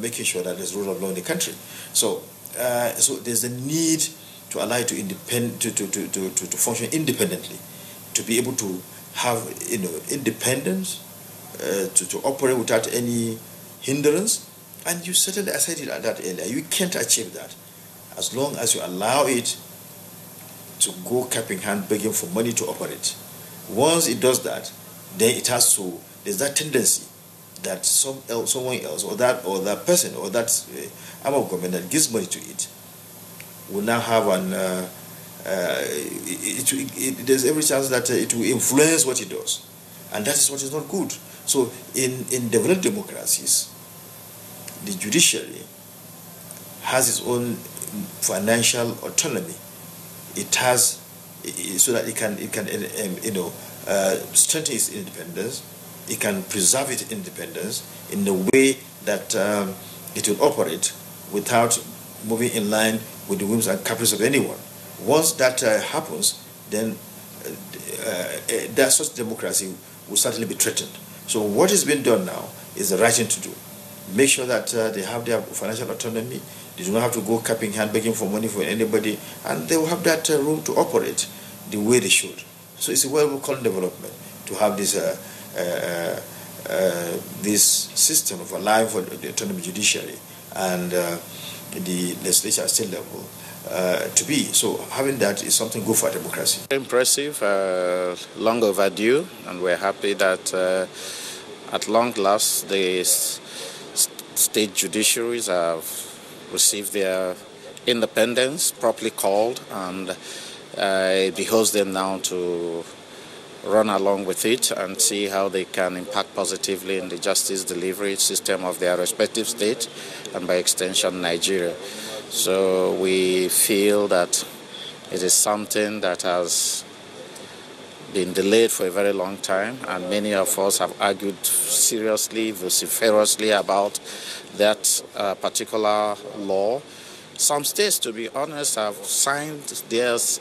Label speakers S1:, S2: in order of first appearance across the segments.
S1: making sure that there's rule of law in the country. So there's a need to allow it to function independently, to be able to have independence, to operate without any hindrance. And you certainly, as I did at that earlier, you can't achieve that as long as you allow it to go cap in hand begging for money to operate. Once it does that, then it has to, there's that tendency that someone else or that person or that arm of government that gives money to it will now have there's every chance that it will influence what it does, and that is what is not good. So in developed democracies, the judiciary has its own financial autonomy. It has, so that it can strengthen its independence. It can preserve its independence in the way that it will operate without moving in line with the whims and caprices of anyone. Once that happens, then that such democracy will certainly be threatened. So what is being done now is the right thing to do. Make sure that they have their financial autonomy. They do not have to go cap in hand begging for money for anybody, and they will have that room to operate the way they should. So it's a welcome development to have this system of allowing for the autonomy judiciary and the legislature at state level to be. So having that is something good for democracy.
S2: Impressive, long overdue, and we're happy that at long last the state judiciaries have received their independence properly called, and it behoves them now to run along with it and see how they can impact positively in the justice delivery system of their respective state and by extension Nigeria. So we feel that it is something that has been delayed for a very long time, and many of us have argued seriously, vociferously about that particular law. Some states, to be honest, have signed theirs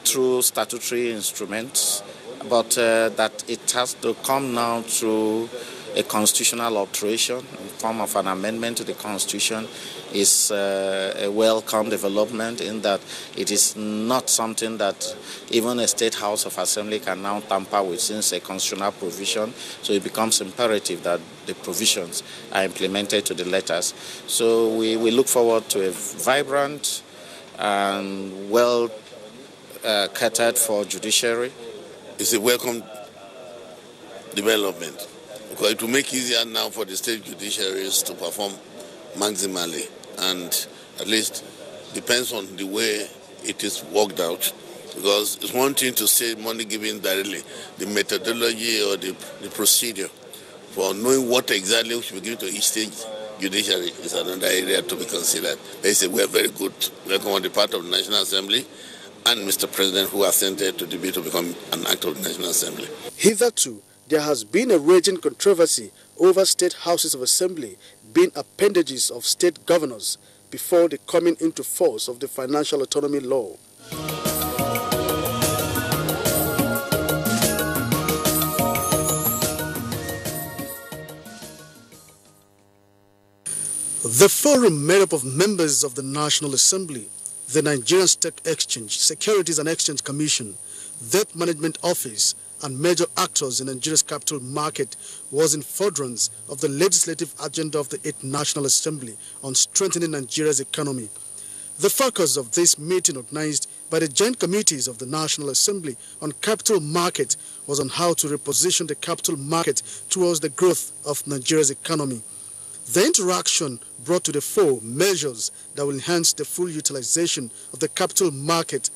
S2: through statutory instruments, but that it has to come now through a constitutional alteration in form of an amendment to the Constitution is a welcome development, in that it is not something that even a State House of Assembly can now tamper with, since a constitutional provision. So it becomes imperative that the provisions are implemented to the letters. So we look forward to a vibrant and well catered for judiciary.
S3: It's a welcome development, because it will make it easier now for the state judiciaries to perform maximally, and at least depends on the way it is worked out, because it's one thing to say money given directly. The methodology or the procedure for knowing what exactly we should be given to each state judiciary is another area to be considered. They say we are very good welcome on the part of the National Assembly and Mr. President, who assented to the bill to become an act of the National Assembly.
S4: Hitherto, there has been a raging controversy over state houses of assembly being appendages of state governors before the coming into force of the financial autonomy law. The forum made up of members of the National Assembly, the Nigerian Stock Exchange, Securities and Exchange Commission, Debt Management Office, and major actors in Nigeria's capital market was in furtherance of the legislative agenda of the 8th National Assembly on strengthening Nigeria's economy. The focus of this meeting, organized by the joint committees of the National Assembly on capital market, was on how to reposition the capital market towards the growth of Nigeria's economy. The interaction brought to the fore measures that will enhance the full utilization of the capital market,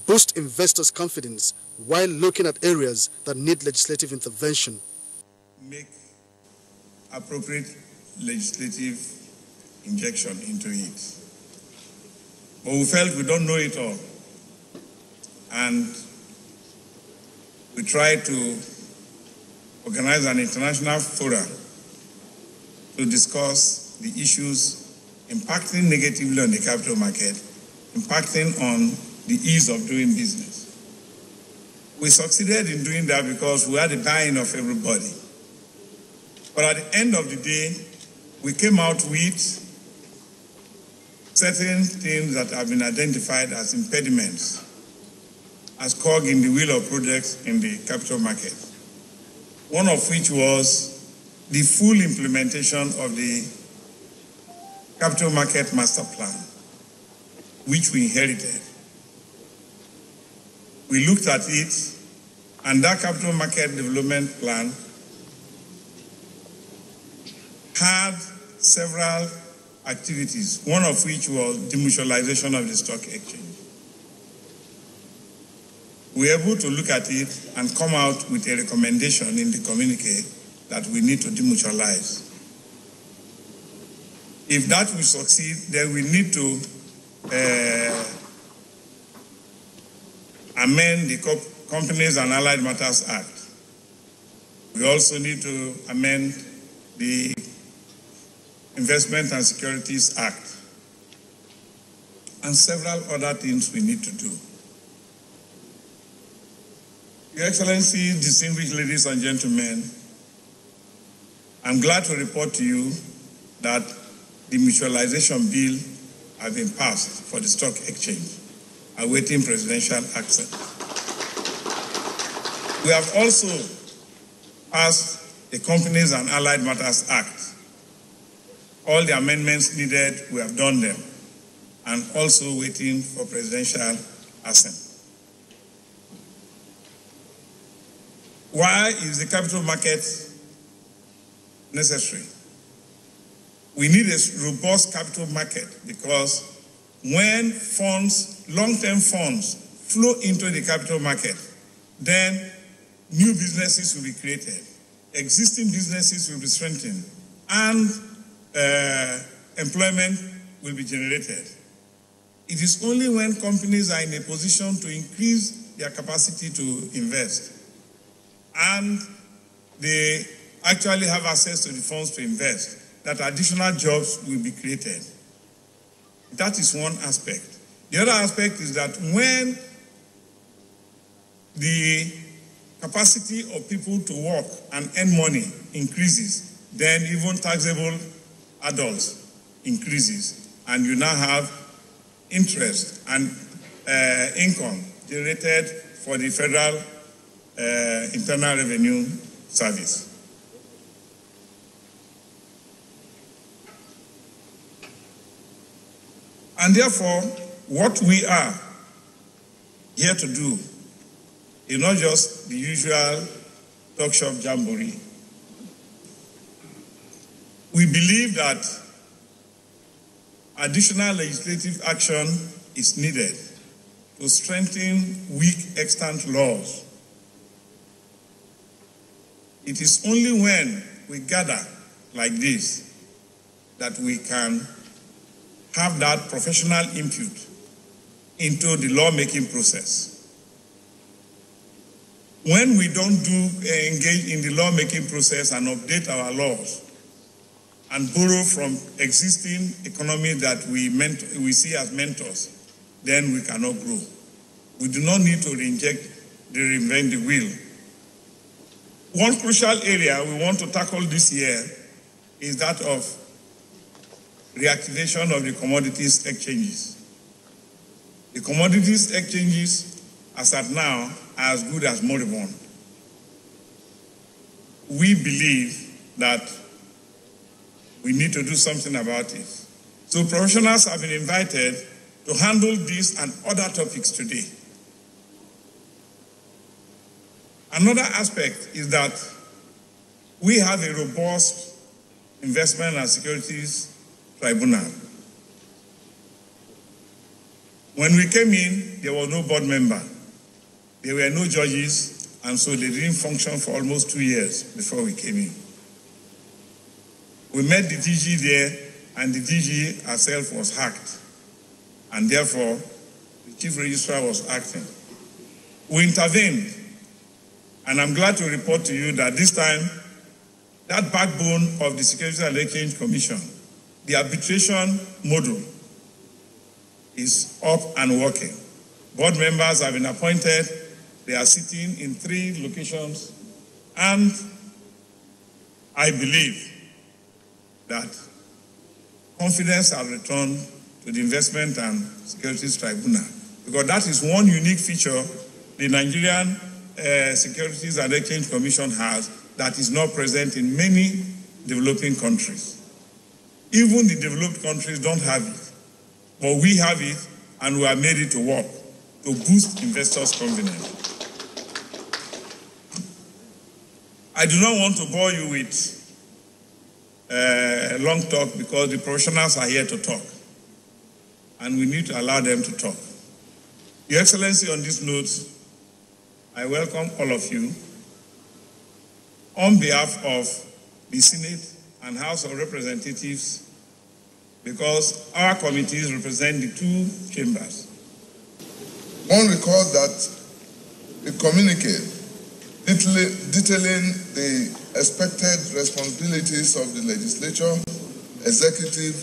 S4: boost investors' confidence, while looking at areas that need legislative intervention.
S5: Make appropriate legislative injection into it. But we felt we don't know it all. And we tried to organize an international forum to discuss the issues impacting negatively on the capital market, impacting on the ease of doing business. We succeeded in doing that because we had the buy-in of everybody. But at the end of the day, we came out with certain things that have been identified as impediments, as cog in the wheel of projects in the capital market. One of which was the full implementation of the capital market master plan, which we inherited. We looked at it, and that capital market development plan had several activities, one of which was demutualization of the stock exchange. We were able to look at it and come out with a recommendation in the communique that we need to demutualize. If that will succeed, then we need to amend the Companies and Allied Matters Act. We also need to amend the Investment and Securities Act, and several other things we need to do. Your Excellency, distinguished ladies and gentlemen, I'm glad to report to you that the mutualization bill has been passed for the stock exchange, awaiting presidential accent. We have also passed the Companies and Allied Matters Act. All the amendments needed, we have done them, and also waiting for presidential assent. Why is the capital market necessary? We need a robust capital market because when funds, long-term funds, flow into the capital market, then new businesses will be created, existing businesses will be strengthened, and employment will be generated. It is only when companies are in a position to increase their capacity to invest and they actually have access to the funds to invest that additional jobs will be created. That is one aspect. The other aspect is that when the capacity of people to work and earn money increases, then even taxable adults increases, and you now have interest and income generated for the Federal Internal Revenue Service. And therefore, what we are here to do is not just the usual talk shop jamboree. We believe that additional legislative action is needed to strengthen weak extant laws. It is only when we gather like this that we can have that professional input into the lawmaking process. When we don't engage in the lawmaking process and update our laws and borrow from existing economy that we see as mentors, then we cannot grow. We do not need to reinvent the wheel. One crucial area we want to tackle this year is that of reactivation of the commodities exchanges. The commodities exchanges, as at now, are as good as moribund. We believe that we need to do something about it. So professionals have been invited to handle this and other topics today. Another aspect is that we have a robust investment and securities tribunal. When we came in, there was no board member. There were no judges, and so they didn't function for almost 2 years before we came in. We met the DG there, and the DG herself was hacked, and therefore the chief registrar was acting. We intervened, and I'm glad to report to you that this time, that backbone of the Securities and Exchange Commission, the arbitration module, is up and working. Board members have been appointed. They are sitting in 3 locations, and I believe that confidence has returned to the Investment and Securities Tribunal, because that is one unique feature the Nigerian Securities and Exchange Commission has that is not present in many developing countries. Even the developed countries don't have it, but we have it, and we have made it to work to boost investors' confidence. I do not want to bore you with long talk, because the professionals are here to talk, and we need to allow them to talk. Your Excellency, on this note, I welcome all of you on behalf of the Senate and House of Representatives, because our committees represent the two chambers.
S6: One recalls that the communique detailing the expected responsibilities of the legislature, executive,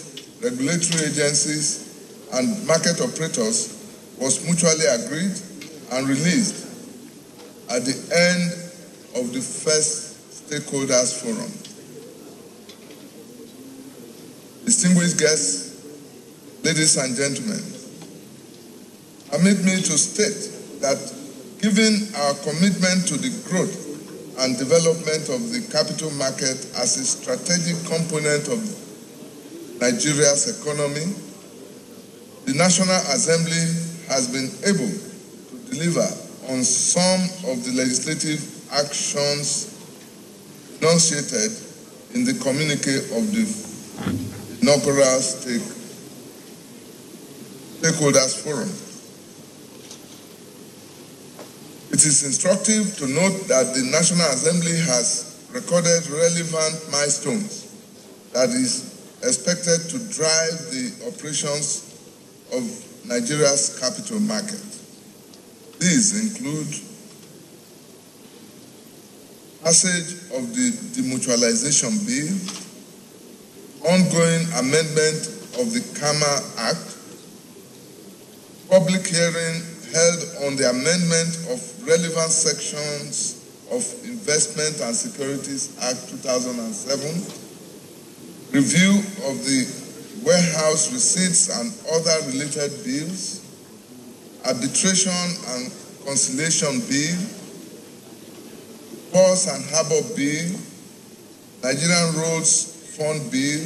S6: regulatory agencies, and market operators was mutually agreed and released at the end of the first Stakeholders Forum. Distinguished guests, ladies and gentlemen, permit me to state that given our commitment to the growth and development of the capital market as a strategic component of Nigeria's economy, the National Assembly has been able to deliver on some of the legislative actions enunciated in the communique of the inaugural Stakeholders Forum. It is instructive to note that the National Assembly has recorded relevant milestones that is expected to drive the operations of Nigeria's capital market. These include passage of the Demutualization Bill, ongoing amendment of the KAMA Act, public hearing held on the amendment of relevant sections of Investment and Securities Act 2007, review of the warehouse receipts and other related bills, arbitration and conciliation bill, ports and harbour bill, Nigerian roads fund bill,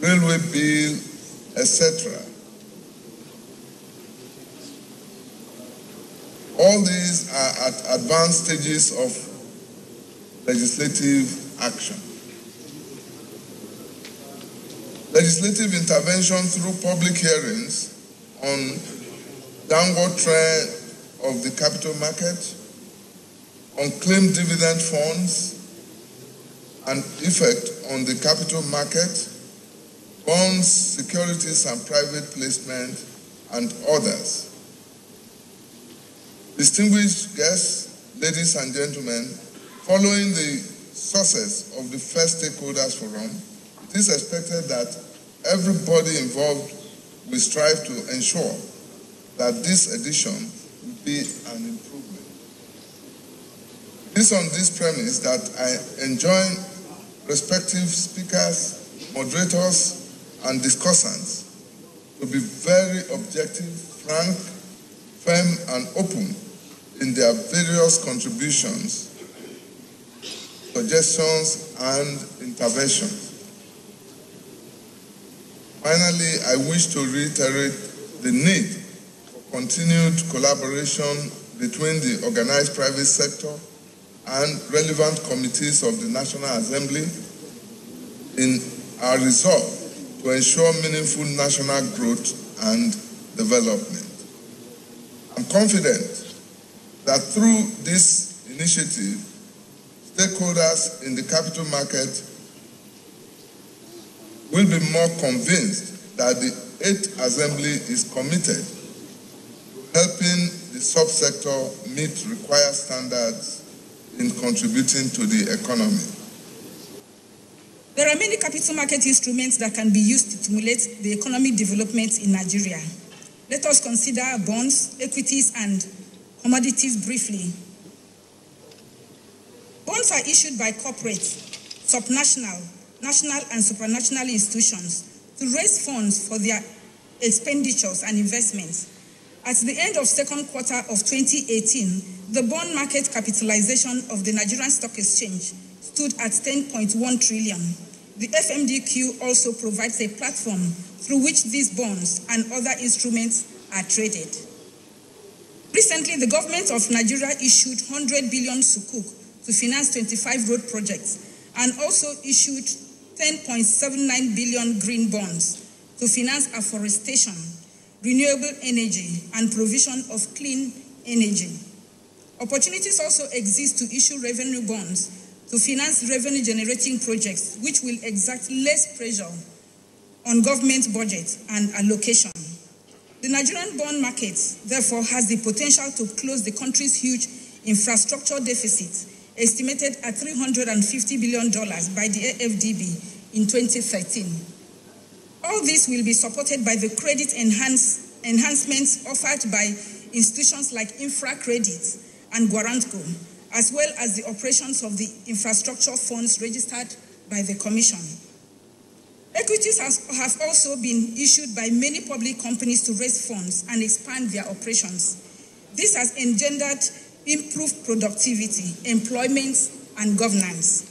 S6: railway bill, etc. All these are at advanced stages of legislative action. Legislative intervention through public hearings on downward trend of the capital market, unclaimed dividend funds, and effect on the capital market, bonds, securities and private placement, and others. Distinguished guests, ladies and gentlemen, following the success of the first Stakeholders Forum, it is expected that everybody involved will strive to ensure that this edition will be an improvement. It is on this premise that I enjoin respective speakers, moderators, and discussants to be very objective, frank, firm, and open in their various contributions, suggestions, and interventions. Finally, I wish to reiterate the need for continued collaboration between the organized private sector and relevant committees of the National Assembly in our resolve to ensure meaningful national growth and development. I'm confident that through this initiative, stakeholders in the capital market will be more convinced that the 8th Assembly is committed to helping the subsector meet required standards in contributing to the economy.
S7: There are many capital market instruments that can be used to stimulate the economic development in Nigeria. Let us consider bonds, equities, and commodities briefly. Bonds are issued by corporate, subnational, national, and supranational institutions to raise funds for their expenditures and investments. At the end of second quarter of 2018, the bond market capitalization of the Nigerian Stock Exchange stood at 10.1 trillion. The FMDQ also provides a platform through which these bonds and other instruments are traded. Recently, the government of Nigeria issued 100 billion sukuk to finance 25 road projects and also issued 10.79 billion green bonds to finance afforestation, renewable energy, and provision of clean energy. Opportunities also exist to issue revenue bonds to finance revenue-generating projects, which will exert less pressure on government budget and allocation. The Nigerian bond market, therefore, has the potential to close the country's huge infrastructure deficit, estimated at $350 billion by the AFDB in 2013. All this will be supported by the credit enhancements offered by institutions like InfraCredit and Guarantco, as well as the operations of the infrastructure funds registered by the Commission. Equities have also been issued by many public companies to raise funds and expand their operations. This has engendered improved productivity, employment, and governance.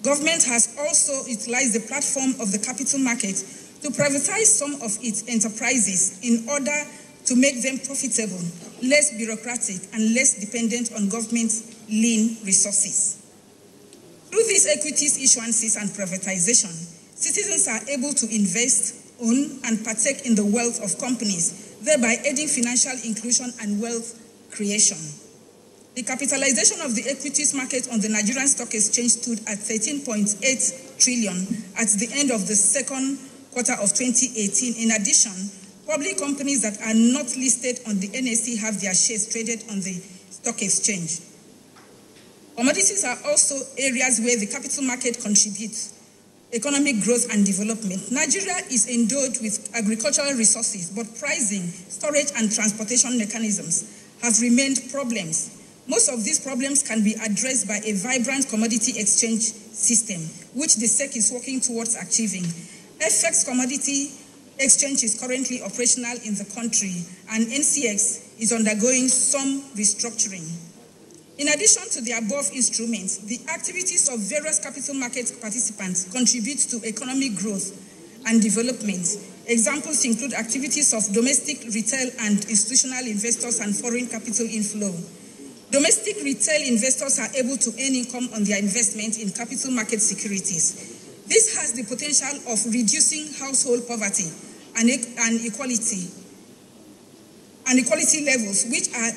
S7: Government has also utilized the platform of the capital market to privatize some of its enterprises in order to make them profitable, less bureaucratic, and less dependent on government lean resources. Through these equities issuances and privatization, citizens are able to invest, own, and partake in the wealth of companies, thereby aiding financial inclusion and wealth creation. The capitalization of the equities market on the Nigerian Stock Exchange stood at 13.8 trillion at the end of the second quarter of 2018. In addition, public companies that are not listed on the NSE have their shares traded on the stock exchange. Commodities are also areas where the capital market contributes economic growth and development. Nigeria is endowed with agricultural resources, but pricing, storage, and transportation mechanisms have remained problems. Most of these problems can be addressed by a vibrant commodity exchange system, which the SEC is working towards achieving. FX commodity exchange is currently operational in the country, and NCX is undergoing some restructuring. In addition to the above instruments, the activities of various capital market participants contribute to economic growth and development. Examples include activities of domestic, retail, and institutional investors and foreign capital inflow. Domestic retail investors are able to earn income on their investment in capital market securities. This has the potential of reducing household poverty and inequality levels, which are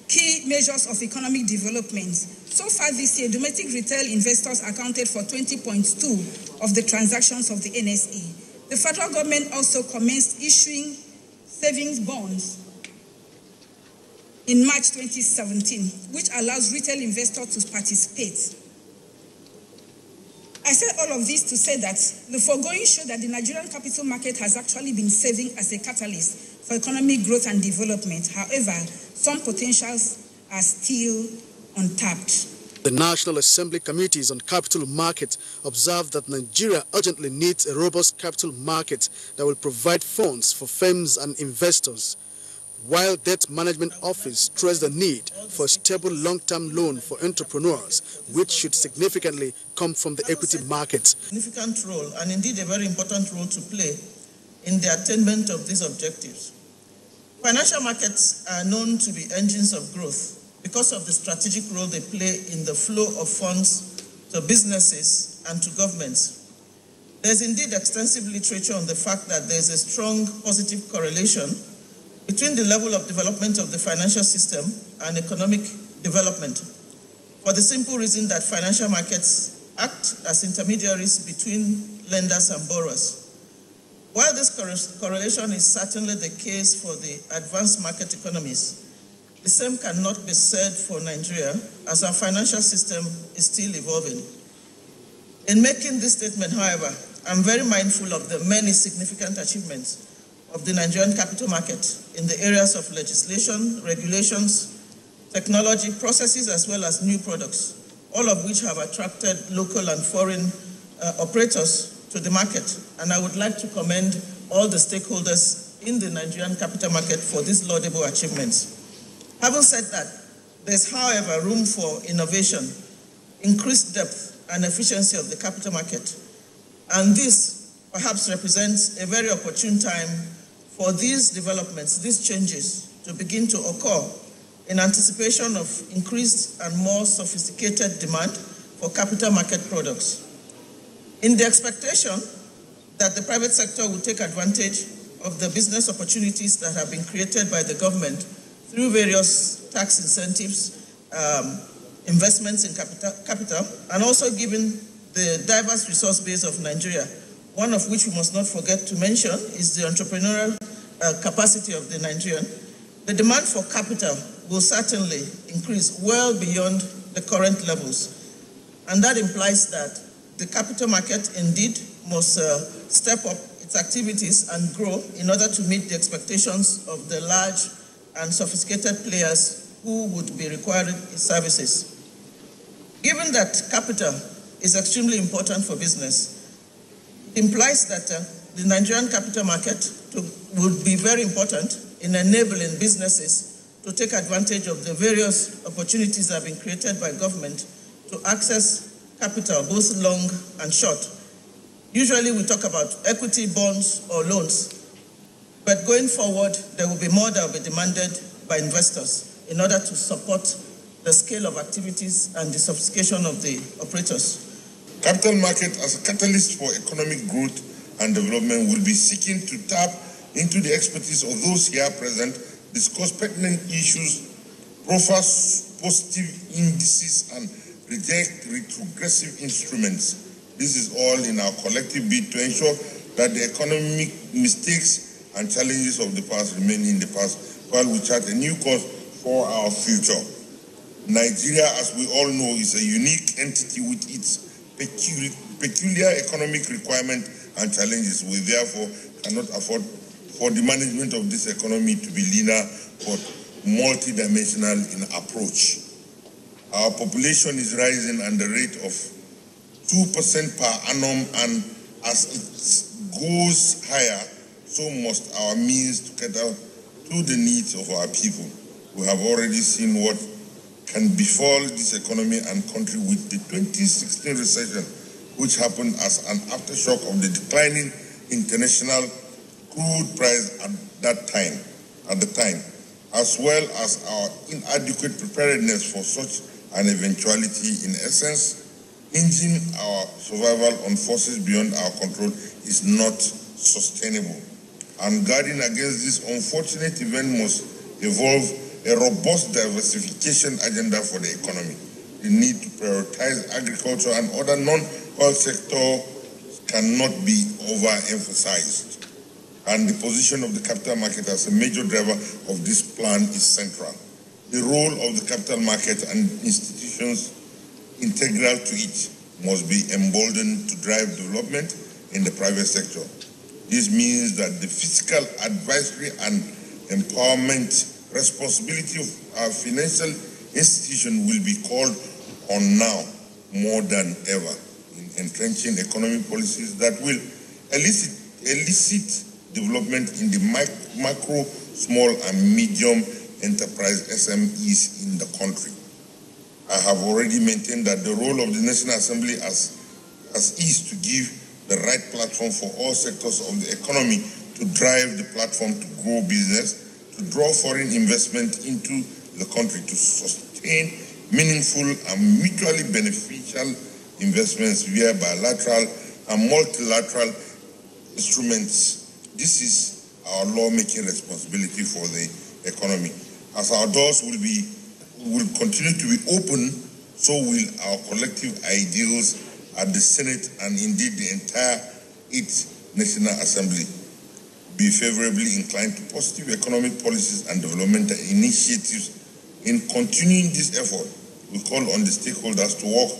S7: key measures of economic development. So far this year, domestic retail investors accounted for 20.2% of the transactions of the NSE. The federal government also commenced issuing savings bonds in March 2017, which allows retail investors to participate. I said all of this to say that the foregoing show that the Nigerian capital market has actually been serving as a catalyst for economic growth and development. However, some potentials are still untapped.
S4: The National Assembly Committees on Capital Market observed that Nigeria urgently needs a robust capital market that will provide funds for firms and investors, while Debt Management Office stressed the need for a stable long-term loan for entrepreneurs, which should significantly come from the equity market.
S8: Significant role, and indeed a very important role to play in the attainment of these objectives. Financial markets are known to be engines of growth because of the strategic role they play in the flow of funds to businesses and to governments. There's indeed extensive literature on the fact that there's a strong positive correlation between the level of development of the financial system and economic development, for the simple reason that financial markets act as intermediaries between lenders and borrowers. While this correlation is certainly the case for the advanced market economies, the same cannot be said for Nigeria, as our financial system is still evolving. In making this statement, however, I'm very mindful of the many significant achievements of the Nigerian capital market in the areas of legislation, regulations, technology, processes, as well as new products, all of which have attracted local and foreign operators to the market and I would like to commend all the stakeholders in the Nigerian capital market for these laudable achievements. Having said that, there's, however, room for innovation, increased depth and efficiency of the capital market. And this perhaps represents a very opportune time for these developments, these changes, to begin to occur in anticipation of increased and more sophisticated demand for capital market products. In the expectation that the private sector will take advantage of the business opportunities that have been created by the government through various tax incentives, investments in capital, and also given the diverse resource base of Nigeria, one of which we must not forget to mention is the entrepreneurial capacity of the Nigerian. The demand for capital will certainly increase well beyond the current levels. And that implies that the capital market indeed must step up its activities and grow in order to meet the expectations of the large and sophisticated players who would be requiring its services. Given that capital is extremely important for business, it implies that the Nigerian capital market would be very important in enabling businesses to take advantage of the various opportunities that have been created by government to access capital, both long and short. Usually we talk about equity, bonds, or loans, but going forward, there will be more that will be demanded by investors in order to support the scale of activities and the sophistication of the operators.
S6: Capital market as a catalyst for economic growth and development will be seeking to tap into the expertise of those here present, discuss pertinent issues, proffer positive indices, and reject retrogressive instruments. This is all in our collective bid to ensure that the economic mistakes and challenges of the past remain in the past while we chart a new course for our future. Nigeria, as we all know, is a unique entity with its peculiar economic requirements and challenges. We therefore cannot afford for the management of this economy to be linear but multidimensional in approach. Our population is rising at the rate of 2% per annum, and as it goes higher, so must our means to cater to the needs of our people. We have already seen what can befall this economy and country with the 2016 recession, which happened as an aftershock of the declining international crude price at the time, as well as our inadequate preparedness for such an eventuality. In essence, hinging our survival on forces beyond our control is not sustainable. And guarding against this unfortunate event must evolve a robust diversification agenda for the economy. The need to prioritize agriculture and other non-oil sectors cannot be overemphasized. And the position of the capital market as a major driver of this plan is central. The role of the capital market and institutions integral to it must be emboldened to drive development in the private sector. This means that the fiscal, advisory, and empowerment responsibility of our financial institution will be called on now more than ever in entrenching economic policies that will elicit development in the macro, small, and medium enterprise SMEs in the country. I have already maintained that the role of the National Assembly as is to give the right platform for all sectors of the economy to drive the platform to grow business, to draw foreign investment into the country, to sustain meaningful and mutually beneficial investments via bilateral and multilateral instruments. This is our lawmaking responsibility for the economy. As our doors will continue to be open, so will our collective ideals at the Senate and indeed the entire National Assembly be favorably inclined to positive economic policies and developmental initiatives. In continuing this effort, we call on the stakeholders to work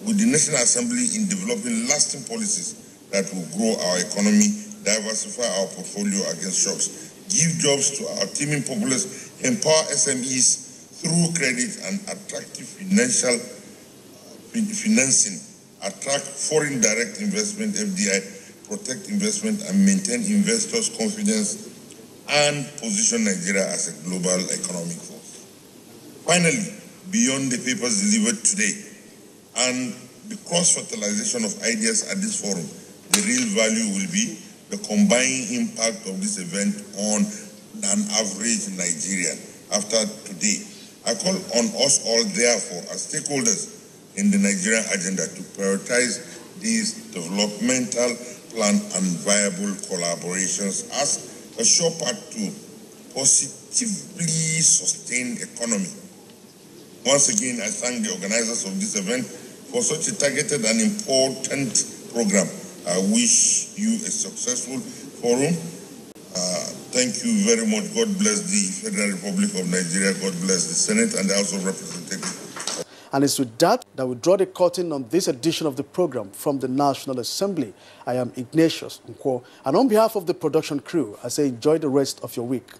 S6: with the National Assembly in developing lasting policies that will grow our economy, diversify our portfolio against shocks, give jobs to our teeming populace, empower SMEs through credit and attractive financing, attract foreign direct investment, FDI, protect investment and maintain investors' confidence and position Nigeria as a global economic force. Finally, beyond the papers delivered today and the cross-fertilization of ideas at this forum, the real value will be the combined impact of this event on an average Nigerian. After today, I call on us all, therefore, as stakeholders in the Nigerian agenda to prioritize these developmental plan and viable collaborations as a sure path to positively sustained economy. Once again, I thank the organizers of this event for such a targeted and important program. I wish you a successful forum. Thank you very much. God bless the Federal Republic of Nigeria. God bless the Senate and the House of Representatives.
S4: And it's with that we draw the curtain on this edition of the program from the National Assembly. I am Ignatius Nkwo, and on behalf of the production crew, I say enjoy the rest of your week.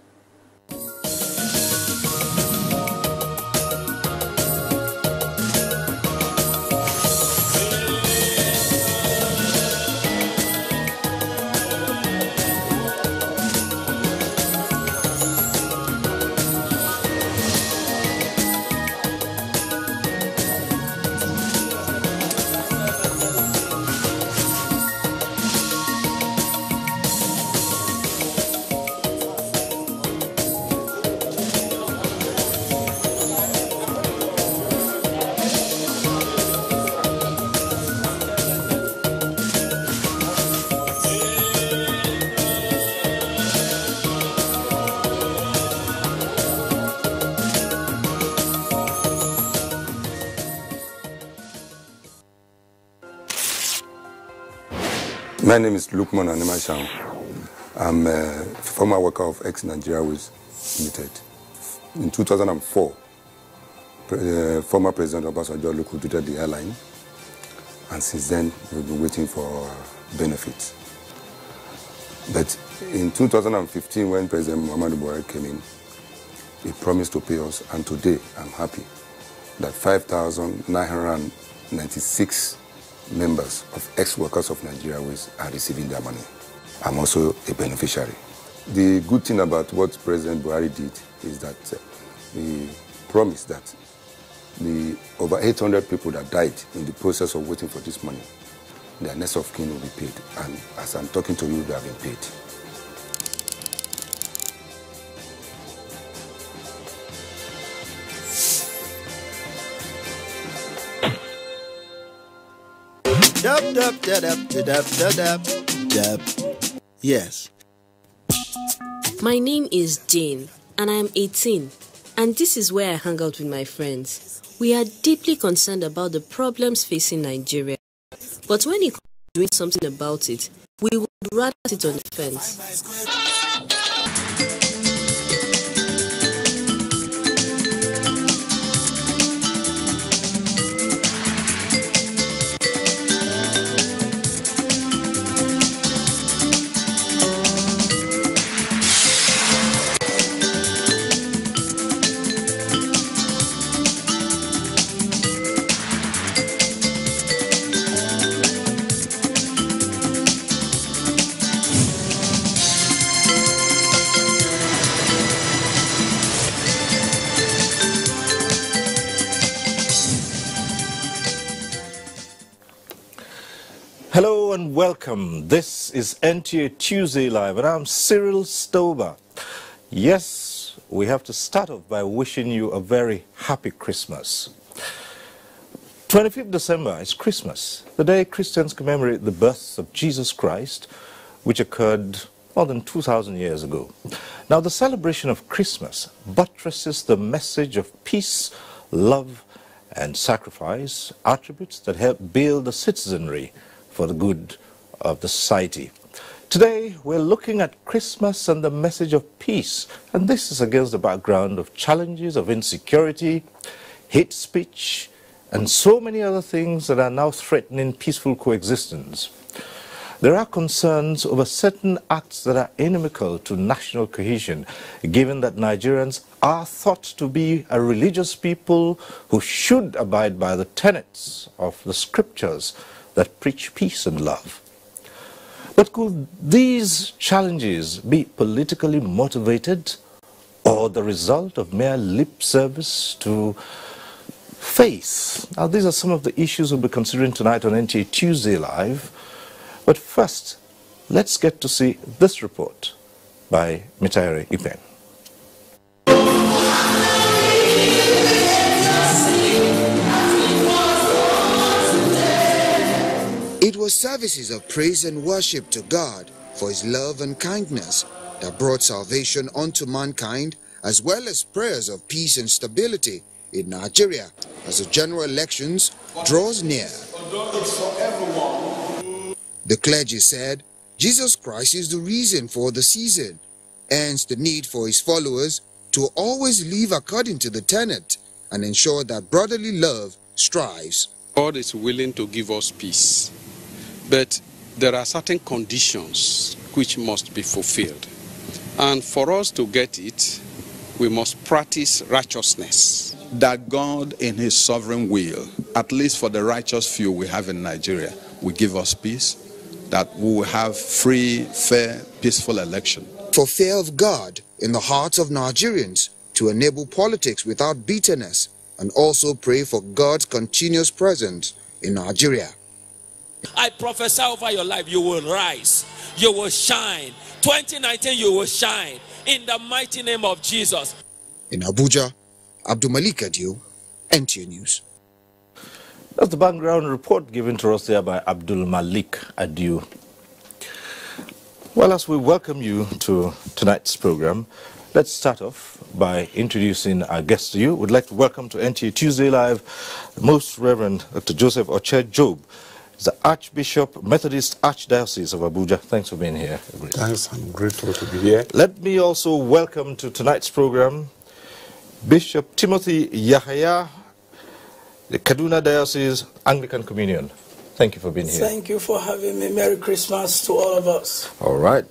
S9: My name is Lukman Animasham. I'm a former worker of Ex-Nigeria Airways Limited. In 2004, former President Obasanjo liquidated the airline, and since then we've been waiting for benefits. But in 2015, when President Muhammadu Buhari came in, he promised to pay us, and today I'm happy that 5,996 members of ex-workers of Nigeria Airways are receiving their money. I'm also a beneficiary. The good thing about what President Buhari did is that he promised that the over 800 people that died in the process of waiting for this money, their next of kin will be paid. And as I'm talking to you, they have been paid.
S10: Yes.
S11: My name is Jane, and I am 18, and this is where I hang out with my friends. We are deeply concerned about the problems facing Nigeria, but when it comes to doing something about it, we would rather sit on the fence.
S10: Hello and welcome. This is NTA Tuesday Live, and I'm Cyril Stober. Yes, we have to start off by wishing you a very happy Christmas. 25th December is Christmas, the day Christians commemorate the birth of Jesus Christ, which occurred more than 2,000 years ago. Now, the celebration of Christmas buttresses the message of peace, love, and sacrifice, attributes that help build the citizenry for the good of the society. Today, we're looking at Christmas and the message of peace, and this is against the background of challenges of insecurity, hate speech, and so many other things that are now threatening peaceful coexistence. There are concerns over certain acts that are inimical to national cohesion, given that Nigerians are thought to be a religious people who should abide by the tenets of the scriptures that preach peace and love. But could these challenges be politically motivated or the result of mere lip service to faith? Now, these are some of the issues we'll be considering tonight on NTA Tuesday Live. But first, let's get to see this report by Mitaere Ipen.
S12: It was services of praise and worship to God for his love and kindness that brought salvation unto mankind, as well as prayers of peace and stability in Nigeria as the general elections draws near. The clergy said Jesus Christ is the reason for the season, hence the need for his followers to always live according to the tenet and ensure that brotherly love strives.
S13: God is willing to give us peace, but there are certain conditions which must be fulfilled. And for us to get it, we must practice righteousness.
S14: That God, in his sovereign will, at least for the righteous few we have in Nigeria, will give us peace, that we will have free, fair, peaceful election.
S12: For fear of God in the hearts of Nigerians to enable politics without bitterness, and also pray for God's continuous presence in Nigeria.
S15: I prophesy over your life, you will rise, you will shine. 2019, you will shine in the mighty name of Jesus.
S12: In Abuja, Abdul Malik Adio, NTA News.
S10: That's the background report given to us there by Abdul Malik Adio. Well, as we welcome you to tonight's program, let's start off by introducing our guest to you. We'd like to welcome to NTA Tuesday Live the Most Reverend Dr. Joseph Oche Job, the Archbishop, Methodist Archdiocese of Abuja. Thanks for being here.
S16: Thanks, I'm grateful to be here.
S10: Let me also welcome to tonight's program Bishop Timothy Yahaya, the Kaduna Diocese Anglican Communion. Thank you for being here.
S17: Thank you for having me. Merry Christmas to all of us.
S10: All right.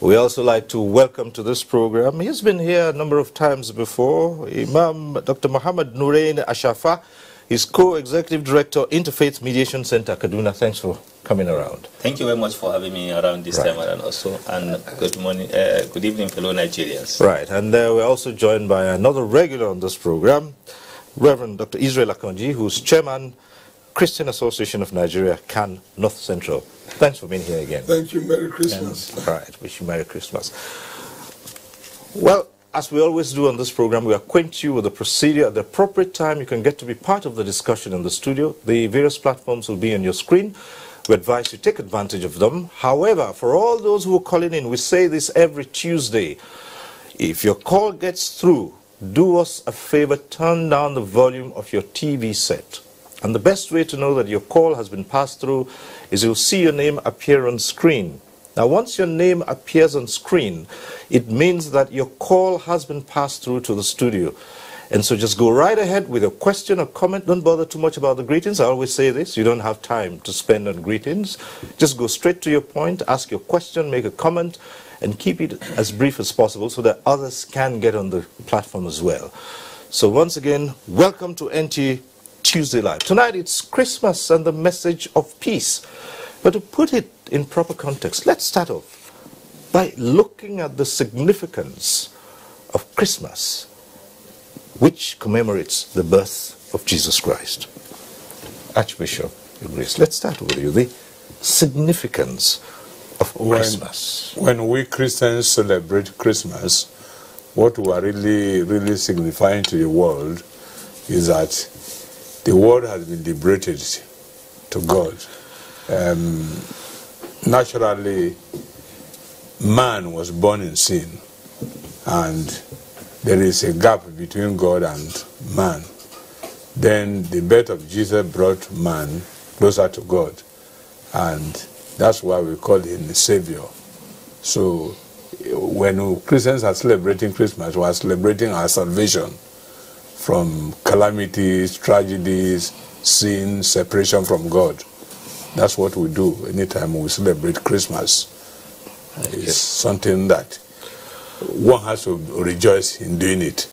S10: We also like to welcome to this program, he's been here a number of times before, Imam Dr. Muhammad Nurain Ashafa. He's co-executive director, Interfaith Mediation Center, Kaduna. Thanks for coming around.
S18: Thank you very much for having me around this time around also. And good morning, good evening, fellow Nigerians.
S10: Right, and we're also joined by another regular on this program, Reverend Dr. Israel Akonji, who's chairman, Christian Association of Nigeria, Kan North Central. Thanks for being here again.
S16: Thank you. Merry Christmas.
S10: All right, wish you Merry Christmas. Well, as we always do on this program, we acquaint you with the procedure. At the appropriate time, you can get to be part of the discussion in the studio. The various platforms will be on your screen. We advise you take advantage of them. However, for all those who are calling in, we say this every Tuesday. If your call gets through, do us a favor, turn down the volume of your TV set. And the best way to know that your call has been passed through is you'll see your name appear on screen. Now, once your name appears on screen, it means that your call has been passed through to the studio. And so just go right ahead with a question or comment. Don't bother too much about the greetings. I always say this, you don't have time to spend on greetings. Just go straight to your point, ask your question, make a comment, and keep it as brief as possible so that others can get on the platform as well. So once again, welcome to NTA Tuesday Live. Tonight it's Christmas and the message of peace. But to put it in proper context, let's start off by looking at the significance of Christmas, which commemorates the birth of Jesus Christ. Archbishop, let's start with you. The significance of Christmas.
S16: When we Christians celebrate Christmas, what we are really signifying to the world is that the world has been liberated to God. Naturally, man was born in sin, and there is a gap between God and man. Then the birth of Jesus brought man closer to God, and that's why we call him the Savior. So when Christians are celebrating Christmas, we are celebrating our salvation from calamities, tragedies, sin, separation from God. That's what we do anytime we celebrate Christmas. It's something that one has to rejoice in doing it.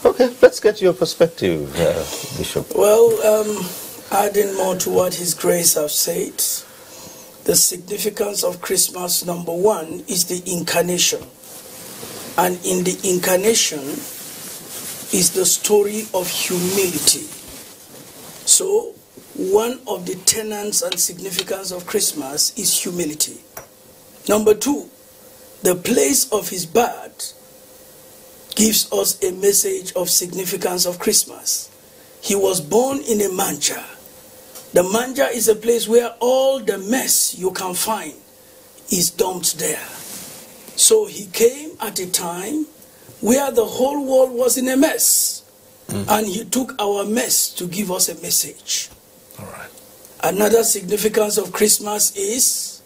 S10: Okay, let's get your perspective, Bishop.
S17: Well, adding more to what His Grace have said, the significance of Christmas, number one, is the incarnation. And in the incarnation is the story of humility. So, one of the tenets and significance of Christmas is humility. Number two, the place of his birth gives us a message of significance of Christmas. He was born in a manger. The manger is a place where all the mess you can find is dumped there. So he came at a time where the whole world was in a mess. And he took our mess to give us a message.
S10: All right.
S17: Another significance of Christmas is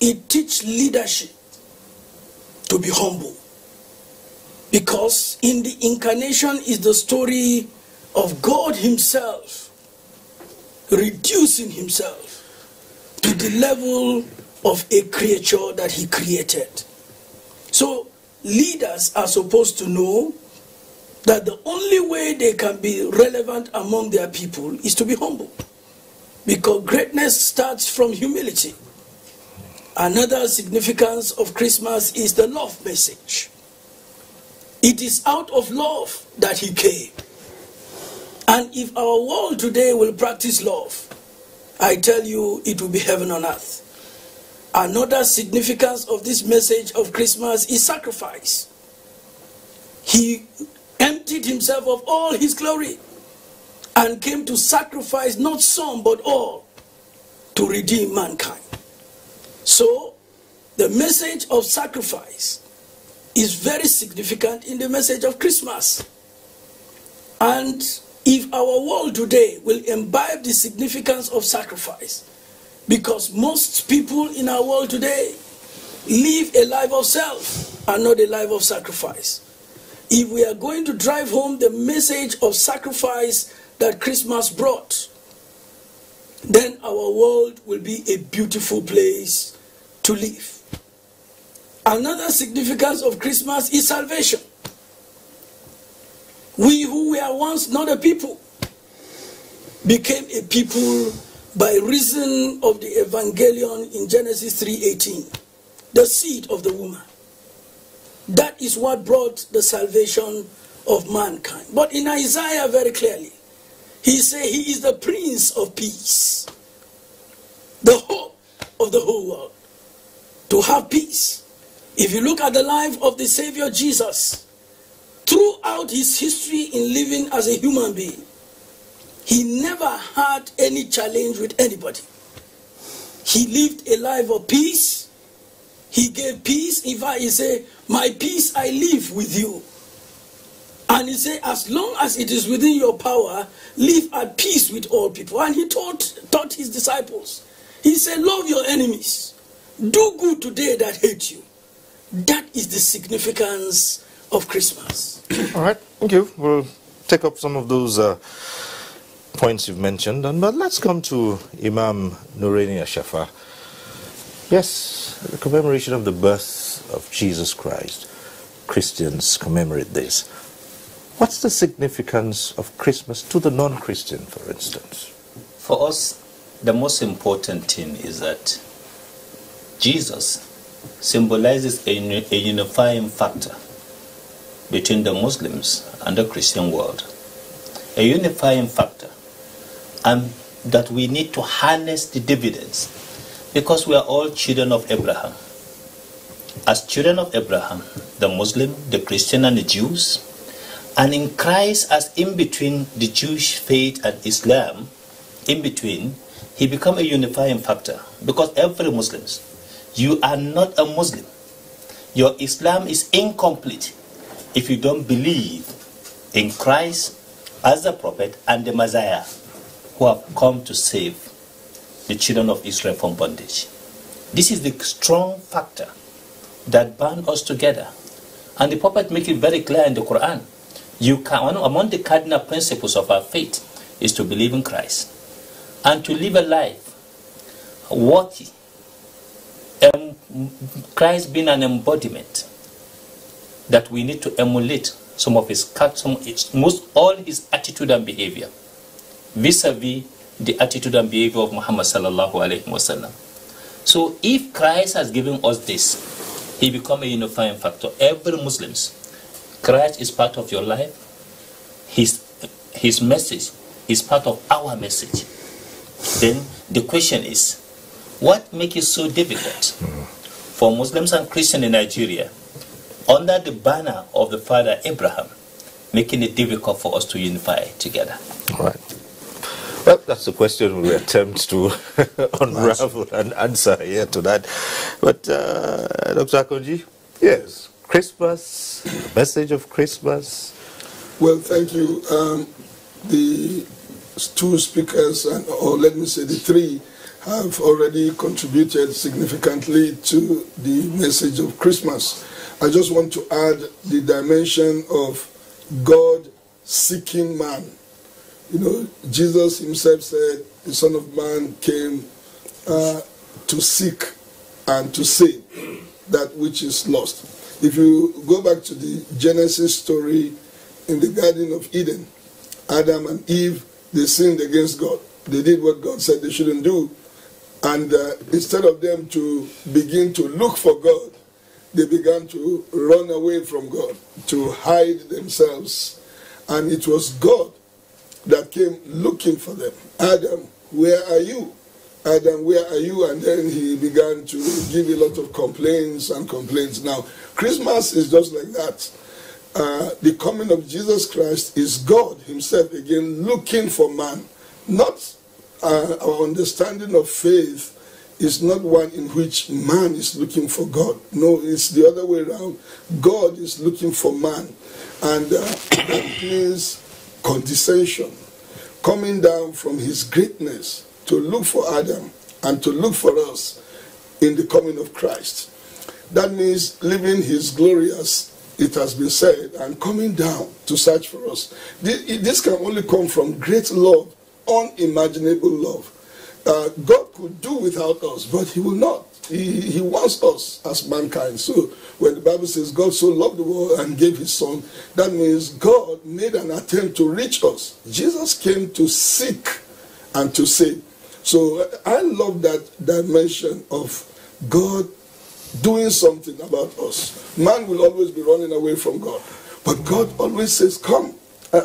S17: it teaches leadership to be humble. Because in the incarnation is the story of God himself reducing himself to the level of a creature that he created. So leaders are supposed to know that the only way they can be relevant among their people is to be humble. Because greatness starts from humility. Another significance of Christmas is the love message. It is out of love that he came. And if our world today will practice love, I tell you, it will be heaven on earth. Another significance of this message of Christmas is sacrifice. He emptied himself of all his glory and came to sacrifice not some but all to redeem mankind. So, the message of sacrifice is very significant in the message of Christmas. And if our world today will imbibe the significance of sacrifice, because most people in our world today live a life of self and not a life of sacrifice. If we are going to drive home the message of sacrifice that Christmas brought, then our world will be a beautiful place to live. Another significance of Christmas is salvation. We who were once not a people became a people by reason of the Evangelion in Genesis 3:18, the seed of the woman. That is what brought the salvation of mankind. But in Isaiah very clearly, he said he is the Prince of Peace, the hope of the whole world, to have peace. If you look at the life of the Savior Jesus, throughout his history in living as a human being, he never had any challenge with anybody. He lived a life of peace. He gave peace. In fact, he said, my peace I live with you. And he said, as long as it is within your power, live at peace with all people. And he taught his disciples. He said, love your enemies. Do good to they that hate you. That is the significance of Christmas.
S10: All right, thank you. We'll take up some of those points you've mentioned, but let's come to Imam Nuraini Ashafa. Yes, the commemoration of the birth of Jesus Christ. Christians commemorate this. What's the significance of Christmas to the non-Christian, for instance?
S18: For us, the most important thing is that Jesus symbolizes a unifying factor between the Muslims and the Christian world. A unifying factor, and that we need to harness the dividends, because we are all children of Abraham. As children of Abraham, the Muslim, the Christian, and the Jews, and in Christ as in between the Jewish faith and Islam, in between, he become a unifying factor. Because every Muslim, you are not a Muslim. Your Islam is incomplete if you don't believe in Christ as the prophet and the Messiah who have come to save the children of Israel from bondage. This is the strong factor that bound us together. And the prophet makes it very clear in the Quran. Among the cardinal principles of our faith is to believe in Christ and to live a life worthy. Christ being an embodiment that we need to emulate all his attitude and behavior vis-a-vis the attitude and behavior of Muhammad sallallahu alaihi wasallam. So if Christ has given us this, he become a unifying factor. Every Muslims, Christ is part of your life. His message is part of our message. Then the question is, what makes it so difficult for Muslims and Christians in Nigeria, under the banner of the father Abraham, making it difficult for us to unify together?
S10: All right. Well, that's the question we attempt to unravel and answer here tonight. But, Dr. Akonji, yes, Christmas, the message of Christmas.
S19: Well, thank you. The two speakers, or let me say the three, have already contributed significantly to the message of Christmas. I just want to add the dimension of God seeking man. You know, Jesus himself said the Son of Man came to seek and to save that which is lost. If you go back to the Genesis story in the Garden of Eden, Adam and Eve, they sinned against God. They did what God said they shouldn't do. And instead of them to begin to look for God, they began to run away from God, to hide themselves. And it was God that came looking for them. Adam, where are you? Adam, where are you? And then he began to give a lot of complaints and complaints. Now, Christmas is just like that. The coming of Jesus Christ is God himself again looking for man. Not our understanding of faith is not one in which man is looking for God. No, it's the other way around. God is looking for man. And that means condescension, coming down from his greatness to look for Adam and to look for us in the coming of Christ. That means leaving his glorious, it has been said, and coming down to search for us. This can only come from great love, unimaginable love. God could do without us, but he will not. He wants us as mankind. So when the Bible says God so loved the world and gave his son, that means God made an attempt to reach us. Jesus came to seek and to save. So I love that dimension of God doing something about us. Man will always be running away from God, but God always says, come,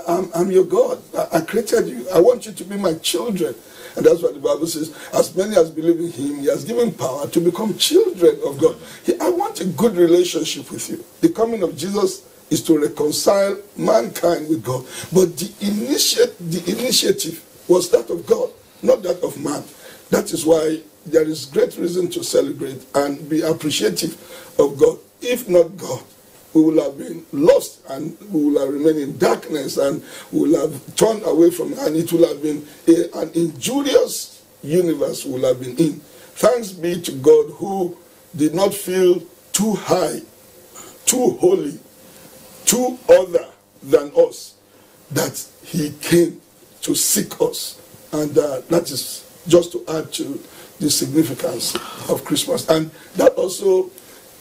S19: I'm your God. I created you. I want you to be my children. And that's what the Bible says. As many as believe in him, he has given power to become children of God. I want a good relationship with you. The coming of Jesus is to reconcile mankind with God. But the initiative was that of God, not that of man. That is why there is great reason to celebrate and be appreciative of God. If not God, we will have been lost and we will have remained in darkness and we will have turned away from it, and it will have been an injurious universe we will have been in. Thanks be to God who did not feel too high, too holy, too other than us, that he came to seek us. And that is just to add to the significance of Christmas. And that also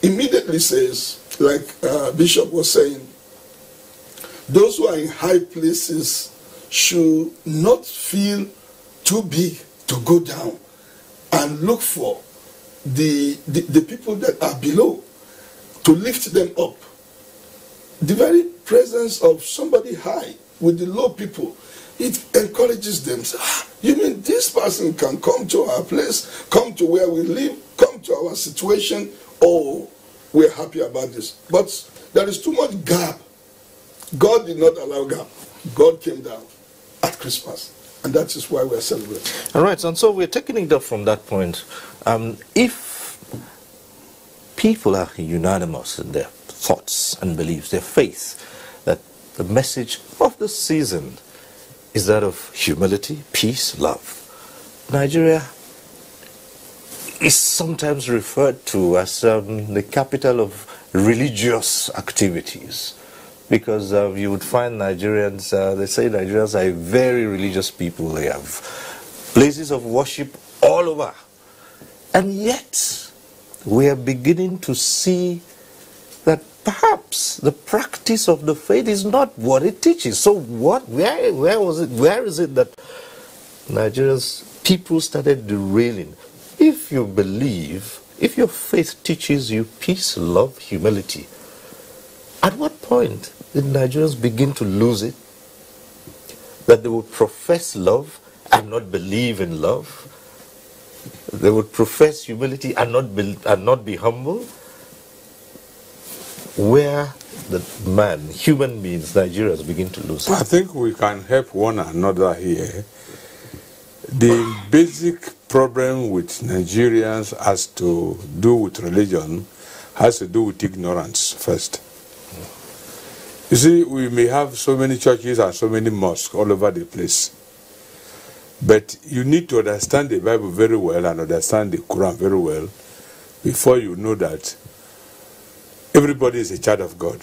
S19: immediately says, like Bishop was saying, those who are in high places should not feel too big to go down and look for the people that are below, to lift them up. The very presence of somebody high with the low people, it encourages them. You mean this person can come to our place, come to where we live, come to our situation? Oh, we're happy about this. But there is too much gap. God did not allow gap. God came down at Christmas. And that is why we're celebrating.
S10: All right, and so we're taking it up from that point. If people are unanimous in their thoughts and beliefs, their faith, that the message of the season is that of humility, peace, love, Nigeria is sometimes referred to as the capital of religious activities, because you would find Nigerians, they say Nigerians are a very religious people. They have places of worship all over. And yet, we are beginning to see that perhaps the practice of the faith is not what it teaches. So where is it that Nigeria's people started derailing? if you believe, if your faith teaches you peace, love, humility, at what point did Nigerians begin to lose it? That they would profess love and not believe in love? They would profess humility and not be humble? Where the human beings, Nigerians begin to lose it.
S16: I think we can help one another here. The basic problem with Nigerians has to do with religion, has to do with ignorance first. You see, we may have so many churches and so many mosques all over the place. But you need to understand the Bible very well and understand the Quran very well before you know that everybody is a child of God.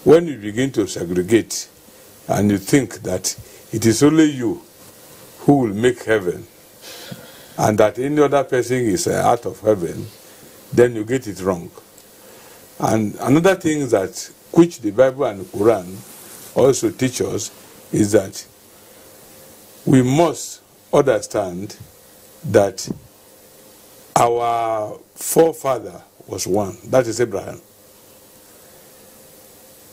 S16: When you begin to segregate and you think that it is only you who will make heaven and that any other person is out of heaven, then you get it wrong. And another thing that which the Bible and the Quran also teach us is that we must understand that our forefather was one. That is Abraham.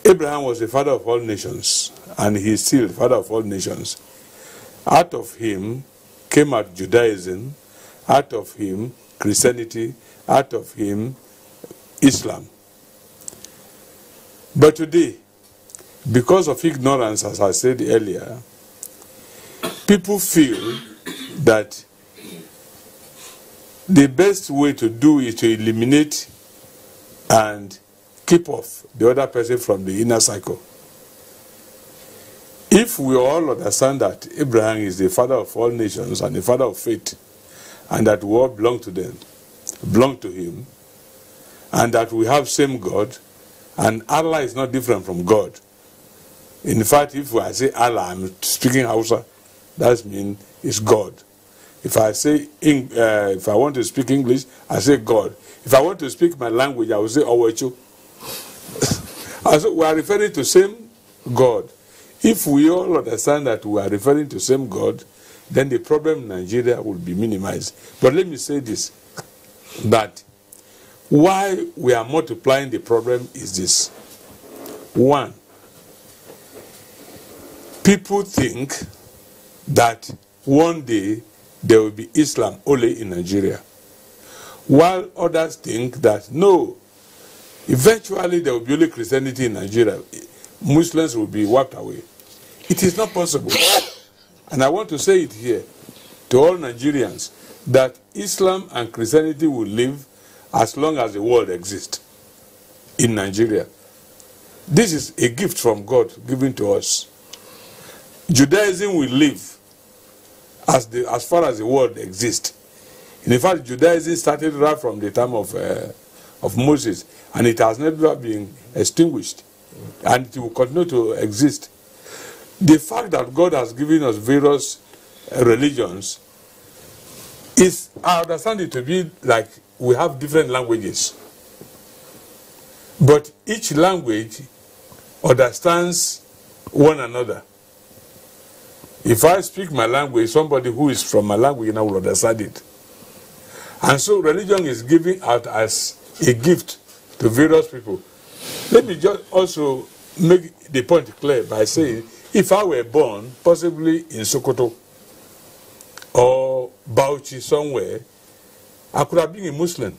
S16: Abraham was the father of all nations, and he is still the father of all nations. Out of him came out Judaism, out of him Christianity, out of him Islam. But today, because of ignorance, as I said earlier, people feel that the best way to do is to eliminate and keep off the other person from the inner cycle. If we all understand that Abraham is the father of all nations and the father of faith, and that we all belong to them, belong to him, and that we have same God, and Allah is not different from God. In fact, if I say Allah, I'm speaking Hausa, that means it's God. If I say, if I want to speak English, I say God. If I want to speak my language, I will say Owecho. We are referring to same God. If we all understand that we are referring to same God, then the problem in Nigeria will be minimized. But let me say this, that why we are multiplying the problem is this. One, people think that one day there will be Islam only in Nigeria, while others think that no, eventually there will be only Christianity in Nigeria. Muslims will be wiped away. It is not possible. And I want to say it here to all Nigerians that Islam and Christianity will live as long as the world exists in Nigeria. This is a gift from God given to us. Judaism will live as far as the world exists. In fact, Judaism started right from the time of Moses, and it has never been extinguished, and it will continue to exist. The fact that God has given us various religions is, I understand it to be like we have different languages, but each language understands one another. If I speak my language, somebody who is from my language now will understand it. And so religion is given out as a gift to various people. Let me just also make the point clear by saying, if I were born possibly in Sokoto or Bauchi somewhere, I could have been a Muslim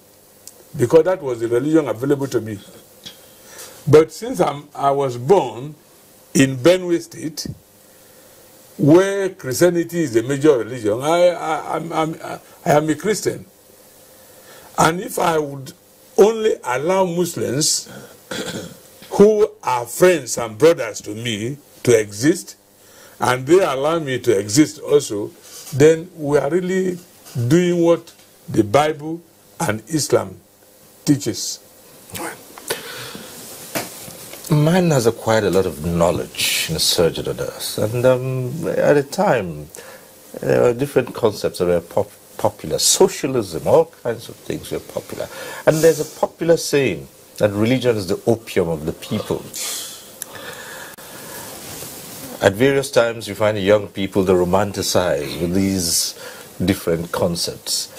S16: because that was the religion available to me. But since I was born in Benue State, where Christianity is the major religion, I am a Christian. And if I would only allow Muslims who are friends and brothers to me to exist, and they allow me to exist also, then we are really doing what the Bible and Islam teaches.
S10: Man has acquired a lot of knowledge in surgery on us, and at a time there were different concepts that were popular. Socialism, all kinds of things were popular. And there's a popular saying that religion is the opium of the people. At various times you find young people, they romanticize with these different concepts.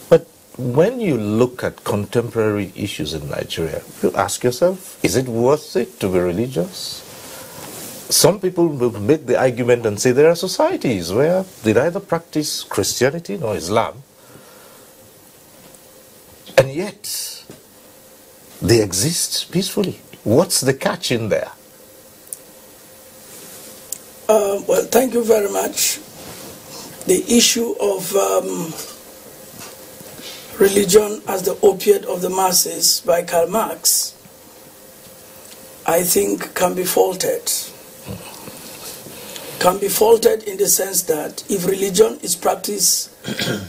S10: But when you look at contemporary issues in Nigeria, you ask yourself, is it worth it to be religious? Some people will make the argument and say there are societies where they neither practice Christianity nor Islam, and yet they exist peacefully. What's the catch in there?
S17: Well, thank you very much. The issue of religion as the opiate of the masses by Karl Marx, I think can be faulted. Can be faulted in the sense that if religion is practiced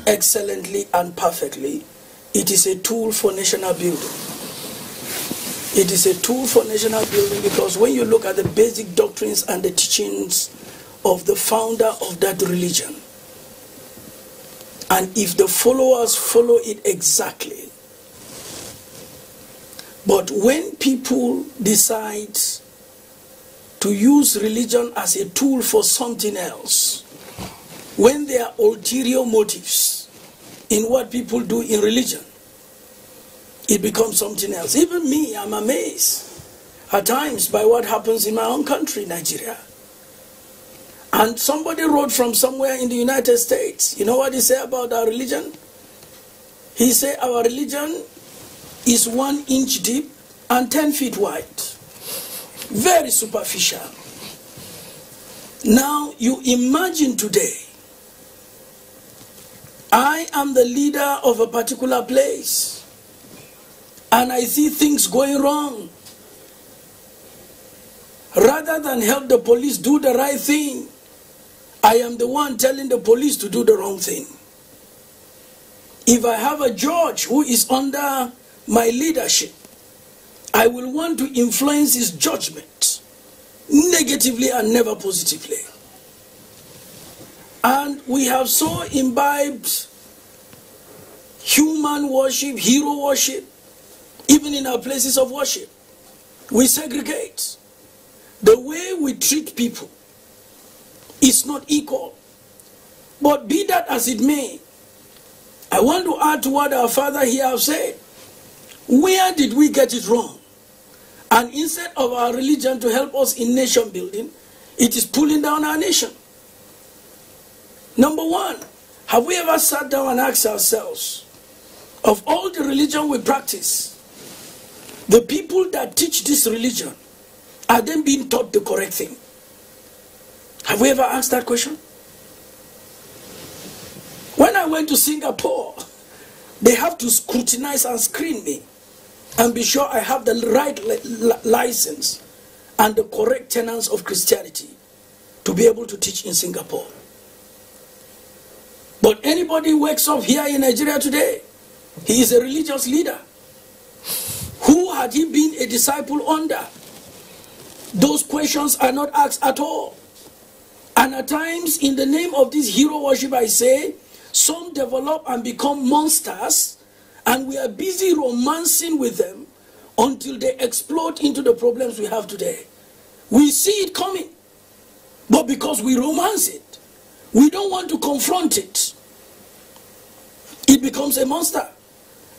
S17: excellently and perfectly, it is a tool for national building. It is a tool for national building because when you look at the basic doctrines and the teachings of the founder of that religion, and if the followers follow it exactly, but when people decide to use religion as a tool for something else, when there are ulterior motives in what people do in religion, it becomes something else. Even me, I'm amazed at times by what happens in my own country, Nigeria. And somebody wrote from somewhere in the United States, you know what he said about our religion? He said our religion is 1 inch deep and 10 feet wide. Very superficial. Now you imagine today, I am the leader of a particular place, and I see things going wrong. Rather than help the police do the right thing, I am the one telling the police to do the wrong thing. If I have a judge who is under my leadership, I will want to influence his judgment negatively and never positively. And we have so imbibed human worship, hero worship, even in our places of worship. We segregate. The way we treat people is not equal. But be that as it may, I want to add to what our father here has said. Where did we get it wrong? And instead of our religion to help us in nation building, it is pulling down our nation. Number one, have we ever sat down and asked ourselves, of all the religion we practice, the people that teach this religion, are they being taught the correct thing? Have we ever asked that question? When I went to Singapore, they have to scrutinize and screen me and be sure I have the right license and the correct tenets of Christianity to be able to teach in Singapore. But anybody who wakes up here in Nigeria today, he is a religious leader. Who had he been a disciple under? Those questions are not asked at all. And at times, in the name of this hero worship, I say, some develop and become monsters, and we are busy romancing with them until they explode into the problems we have today. We see it coming, but because we romance it, we don't want to confront it. It becomes a monster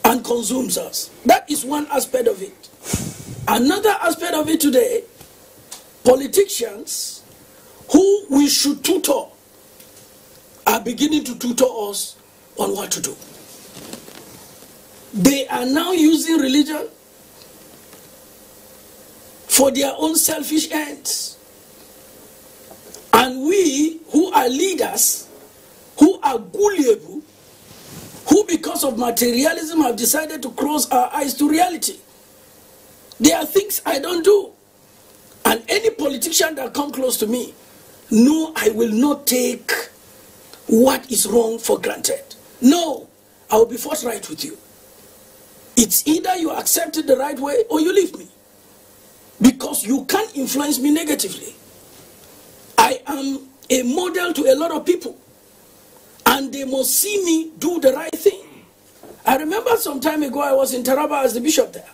S17: and consumes us. That is one aspect of it. Another aspect of it today, politicians who we should tutor are beginning to tutor us on what to do. They are now using religion for their own selfish ends. And we who are leaders, who are gullible, who because of materialism have decided to close our eyes to reality. There are things I don't do. And any politician that comes close to me, no, I will not take what is wrong for granted. No, I will be forthright with you. It's either you accept it the right way or you leave me. Because you can't influence me negatively. I am a model to a lot of people. And they must see me do the right thing. I remember some time ago I was in Taraba as the bishop there.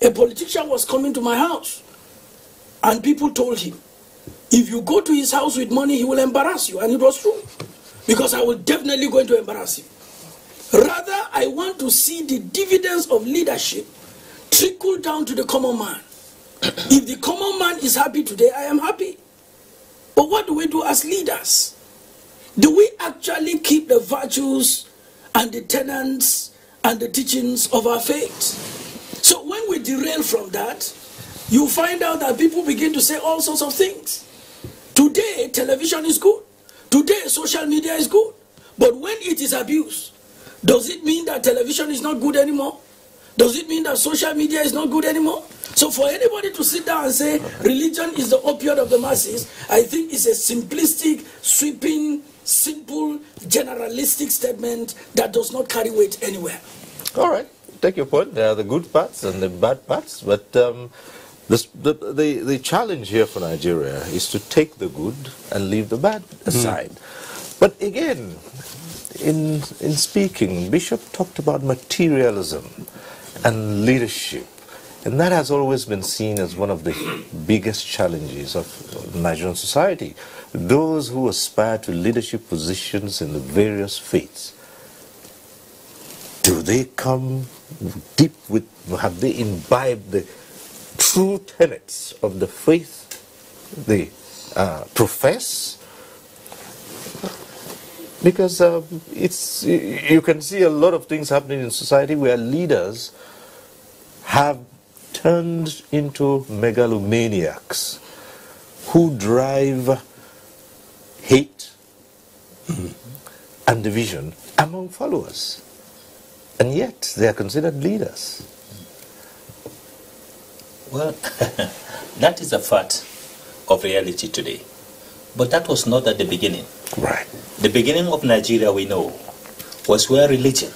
S17: A politician was coming to my house. And people told him, if you go to his house with money, he will embarrass you. And it was true. because I will definitely going to embarrass you. Rather, I want to see the dividends of leadership trickle down to the common man. If the common man is happy today, I am happy. But what do we do as leaders? Do we actually keep the virtues and the tenets and the teachings of our faith? So when we derail from that, you find out that people begin to say all sorts of things. Today, television is good. Today, social media is good. But when it is abused, does it mean that television is not good anymore? Does it mean that social media is not good anymore? So for anybody to sit down and say religion is the opioid of the masses, I think it's a simplistic, sweeping, simple, generalistic statement that does not carry weight anywhere.
S10: All right, take your point. There are the good parts and the bad parts, but the challenge here for Nigeria is to take the good and leave the bad aside. But again, in speaking, Bishop talked about materialism and leadership, and that has always been seen as one of the biggest challenges of Nigerian society. Those who aspire to leadership positions in the various faiths, do they come deep with, have they imbibed the true tenets of the faith they profess? Because you can see a lot of things happening in society where leaders have turned into megalomaniacs who drive hate and division among followers, and yet they are considered leaders.
S18: Well, that is a fact of reality today. But that was not at the beginning.
S10: Right.
S18: The beginning of Nigeria, we know, was where religion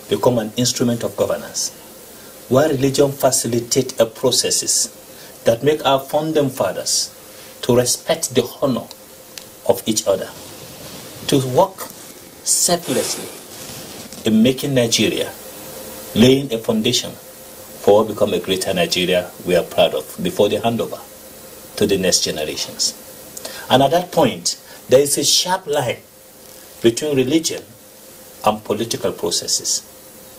S18: became an instrument of governance, where religion facilitates processes that make our founding fathers to respect the honor of each other, to work selflessly in making Nigeria, laying a foundation for what become a greater Nigeria we are proud of before the handover to the next generations. And at that point, there is a sharp line between religion and political processes.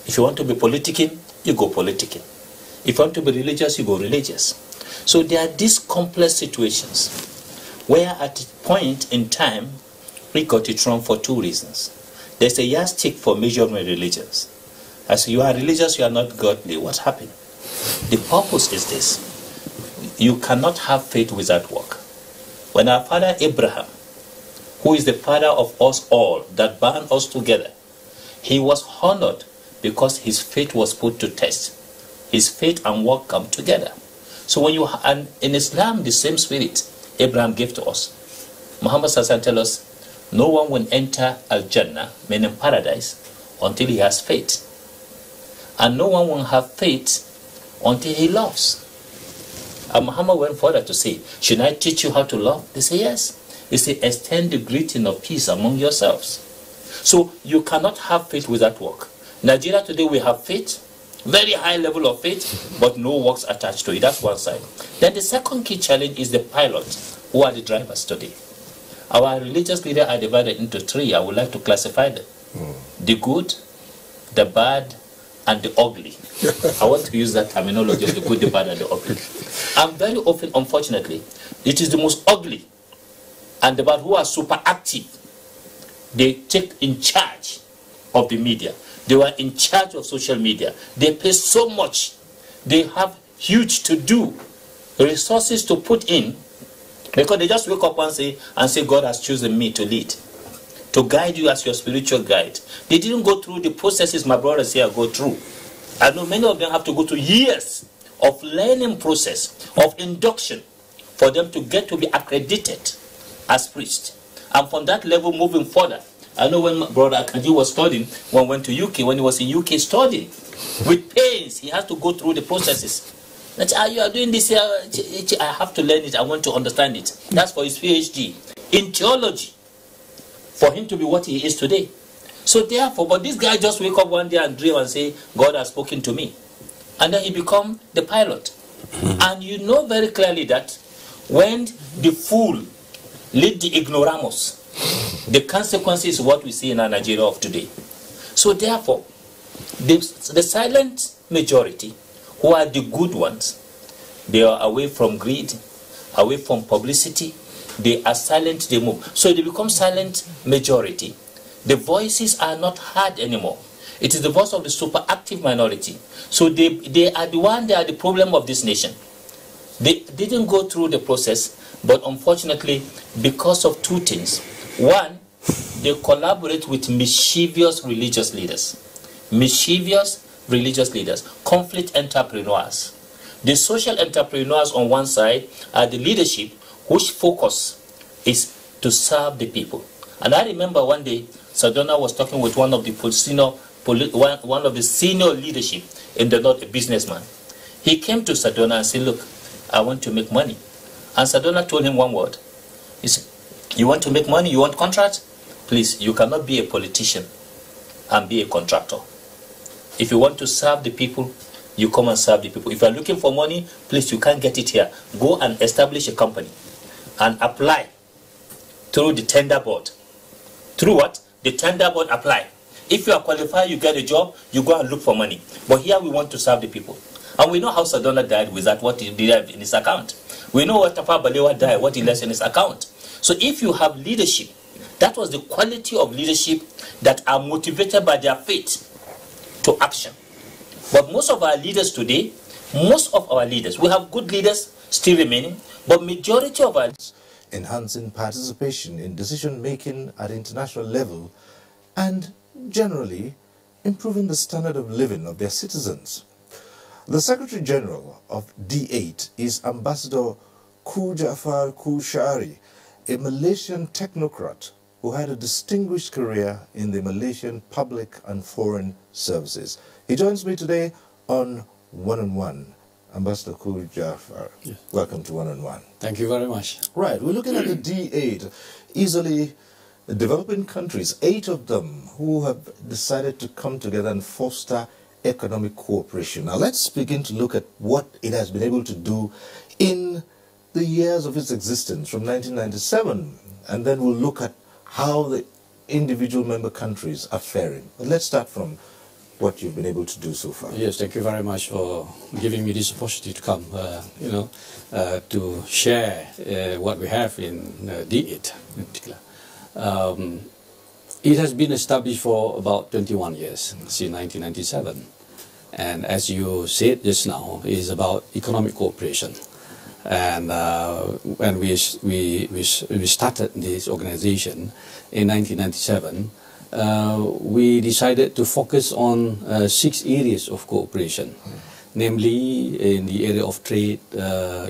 S18: If you want to be politicking, you go politicking. If you want to be religious, you go religious. So there are these complex situations where at a point in time, we got it wrong for two reasons. There's a yardstick for measuring religions. As you are religious, you are not godly. What happened? The purpose is this. You cannot have faith without work. When our father Abraham, who is the father of us all, that bound us together, he was honored because his faith was put to test. His faith and work come together. So when you, and in Islam, the same spirit Abraham gave to us. Muhammad Sassan tells us, no one will enter Al-Jannah, meaning paradise, until he has faith. And no one will have faith until he loves. And Muhammad went further to say, should I teach you how to love? They say, yes. He said, extend the greeting of peace among yourselves. So you cannot have faith without work. Nigeria today, we have faith, very high level of faith, but no works attached to it. That's one side. Then the second key challenge is the pilots, who are the drivers today. Our religious leaders are divided into three. I would like to classify them. The good, the bad, and the ugly. I want to use that terminology of the good, the bad, and the ugly. And very often, unfortunately, it is the most ugly and the bad who are super active. They take in charge of the media. They were in charge of social media. They pay so much. They have huge to-do resources to put in, because they just wake up and say, God has chosen me to lead, to guide you as your spiritual guide. They didn't go through the processes my brothers here go through. I know many of them have to go through years of learning process, of induction, for them to get to be accredited as priests. And from that level moving further, I know when my brother Akaji was studying, when he went to UK, when he was in UK studying, with pains, he has to go through the processes. That, you are doing this here, I have to learn it, I want to understand it. That's for his PhD in theology, for him to be what he is today. So therefore, but this guy just wake up one day and dream and say, God has spoken to me. And then he become the pilot. And you know very clearly that when the fool lead the ignoramus, The consequence is what we see in our Nigeria of today. So therefore, the silent majority, who are the good ones, they are away from greed, away from publicity. They are silent, they move. So they become silent majority. The voices are not heard anymore. It is the voice of the super active minority. So they are the problem of this nation. They didn't go through the process, but unfortunately, because of two things. One, they collaborate with mischievous religious leaders. Mischievous religious leaders, conflict entrepreneurs. The social entrepreneurs on one side are the leadership whose focus is to serve the people. And I remember one day, Sadona was talking with one of the senior leadership in the North, a businessman. He came to Sadona and said, look, I want to make money. And Sadona told him one word. He said, you want to make money? You want contracts? Please, you cannot be a politician and be a contractor. If you want to serve the people, you come and serve the people. If you are looking for money, please, you can't get it here. Go and establish a company and apply through the tender board. Through what? The tender board apply. If you are qualified, you get a job, you go and look for money. But here we want to serve the people. And we know how Sadona died without what he did in his account. We know what Tafawa Balewa died, what he left in his account. So if you have leadership, that was the quality of leadership that are motivated by their faith to action. But most of our leaders today, we have good leaders still remaining, but majority of our...
S10: Enhancing participation in decision-making at international level and generally improving the standard of living of their citizens. The Secretary General of D8 is Ambassador Jafar Kushari, a Malaysian technocrat who had a distinguished career in the Malaysian public and foreign services. He joins me today on One-on-One. Ambassador Jafar, yes. Welcome to One-on-One.
S20: Thank you very much.
S10: Right, we're looking at the D8, easily developing countries, 8 of them who have decided to come together and foster economic cooperation. Now let's begin to look at what it has been able to do in the years of its existence from 1997, and then we'll look at how the individual member countries are faring. But let's start from what you've been able to do so far.
S20: Yes, thank you very much for giving me this opportunity to come, to share what we have in D8 in particular. It has been established for about 21 years, since 1997. And as you said just now, it is about economic cooperation. And when we started this organization in 1997, we decided to focus on 6 areas of cooperation, namely in the area of trade,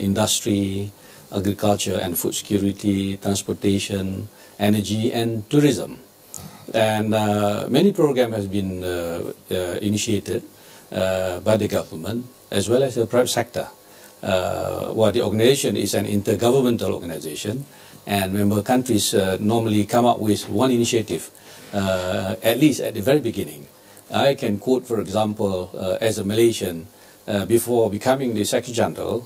S20: industry, agriculture and food security, transportation, energy and tourism. And many programs have been initiated by the government as well as the private sector. Well, the organization is an intergovernmental organization, and member countries normally come up with one initiative, at least at the very beginning. I can quote, for example, as a Malaysian, before becoming the Secretary General,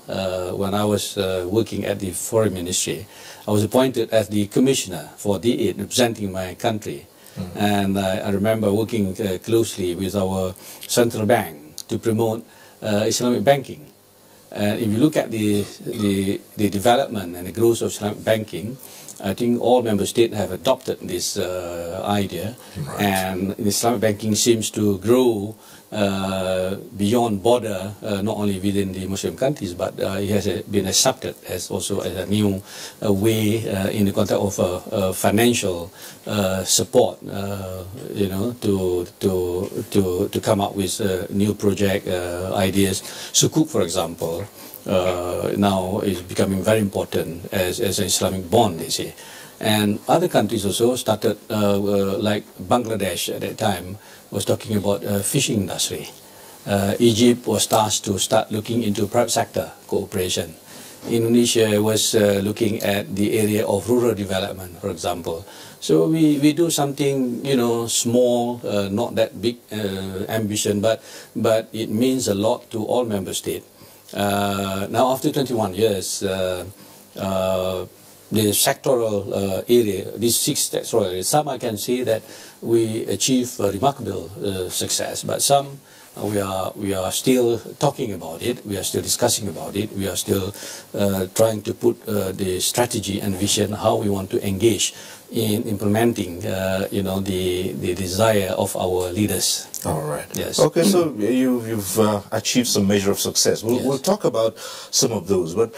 S20: when I was working at the Foreign Ministry, I was appointed as the Commissioner for D8, representing my country. Mm-hmm. And I remember working closely with our central bank to promote Islamic banking. If you look at the development and the growth of Islamic banking, I think all member states have adopted this idea, right. And Islamic banking seems to grow beyond border, not only within the Muslim countries, but it has been accepted as also as a new way in the context of financial support, to come up with new project ideas. Sukuk, for example, now is becoming very important as an Islamic bond, they say. And other countries also started, like Bangladesh at that time, was talking about fishing industry. Egypt was tasked to start looking into private sector cooperation. Indonesia was looking at the area of rural development, for example. So we do something, small, not that big ambition, but it means a lot to all member states. Now, after 21 years, the sectoral area, these 6 sectoral areas, some I can say that we achieve remarkable success, but some we are still talking about it, we are still discussing about it, we are still trying to put the strategy and vision how we want to engage in implementing, the desire of our leaders.
S10: All right.
S20: Yes.
S10: Okay, so you've achieved some measure of success. We'll talk about some of those, but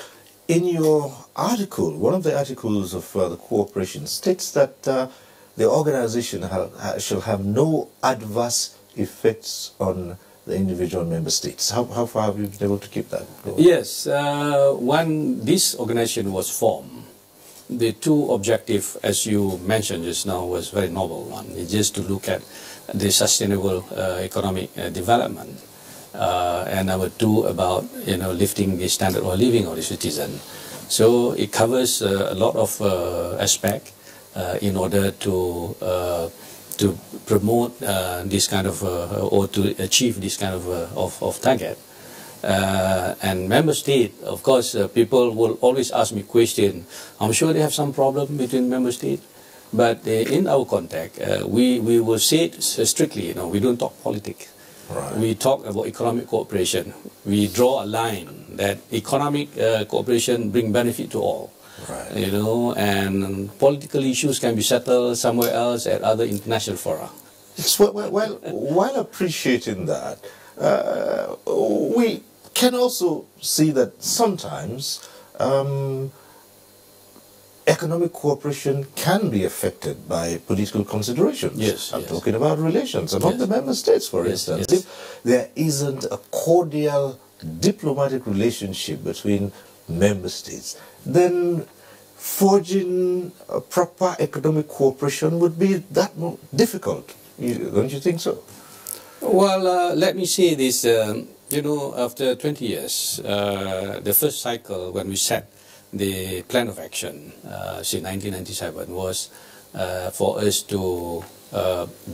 S10: in your article, one of the articles of the cooperation states that the organization shall have no adverse effects on the individual member states. How far have you been able to keep that going?
S20: Yes, when this organization was formed, the 2 objectives, as you mentioned just now, was very noble one. It's just to look at the sustainable economic development, and number 2 about lifting the standard of living of the citizen. So it covers a lot of aspects in order to promote this kind of or to achieve this kind of target. And member state, of course, people will always ask me question. I'm sure they have some problem between member state, but in our context, we will say it strictly. We don't talk politics.
S10: Right.
S20: We talk about economic cooperation. We draw a line that economic cooperation bring benefit to all.
S10: Right.
S20: And political issues can be settled somewhere else at other international fora.
S10: Yes, well, while appreciating that, we can also see that sometimes economic cooperation can be affected by political considerations.
S20: Yes,
S10: I'm talking about relations among the member states, for instance. If there isn't a cordial diplomatic relationship between member states, then forging a proper economic cooperation would be that more difficult. Don't you think so?
S20: Well, let me say this. After 20 years, the first cycle when we set the plan of action, since 1997, was for us to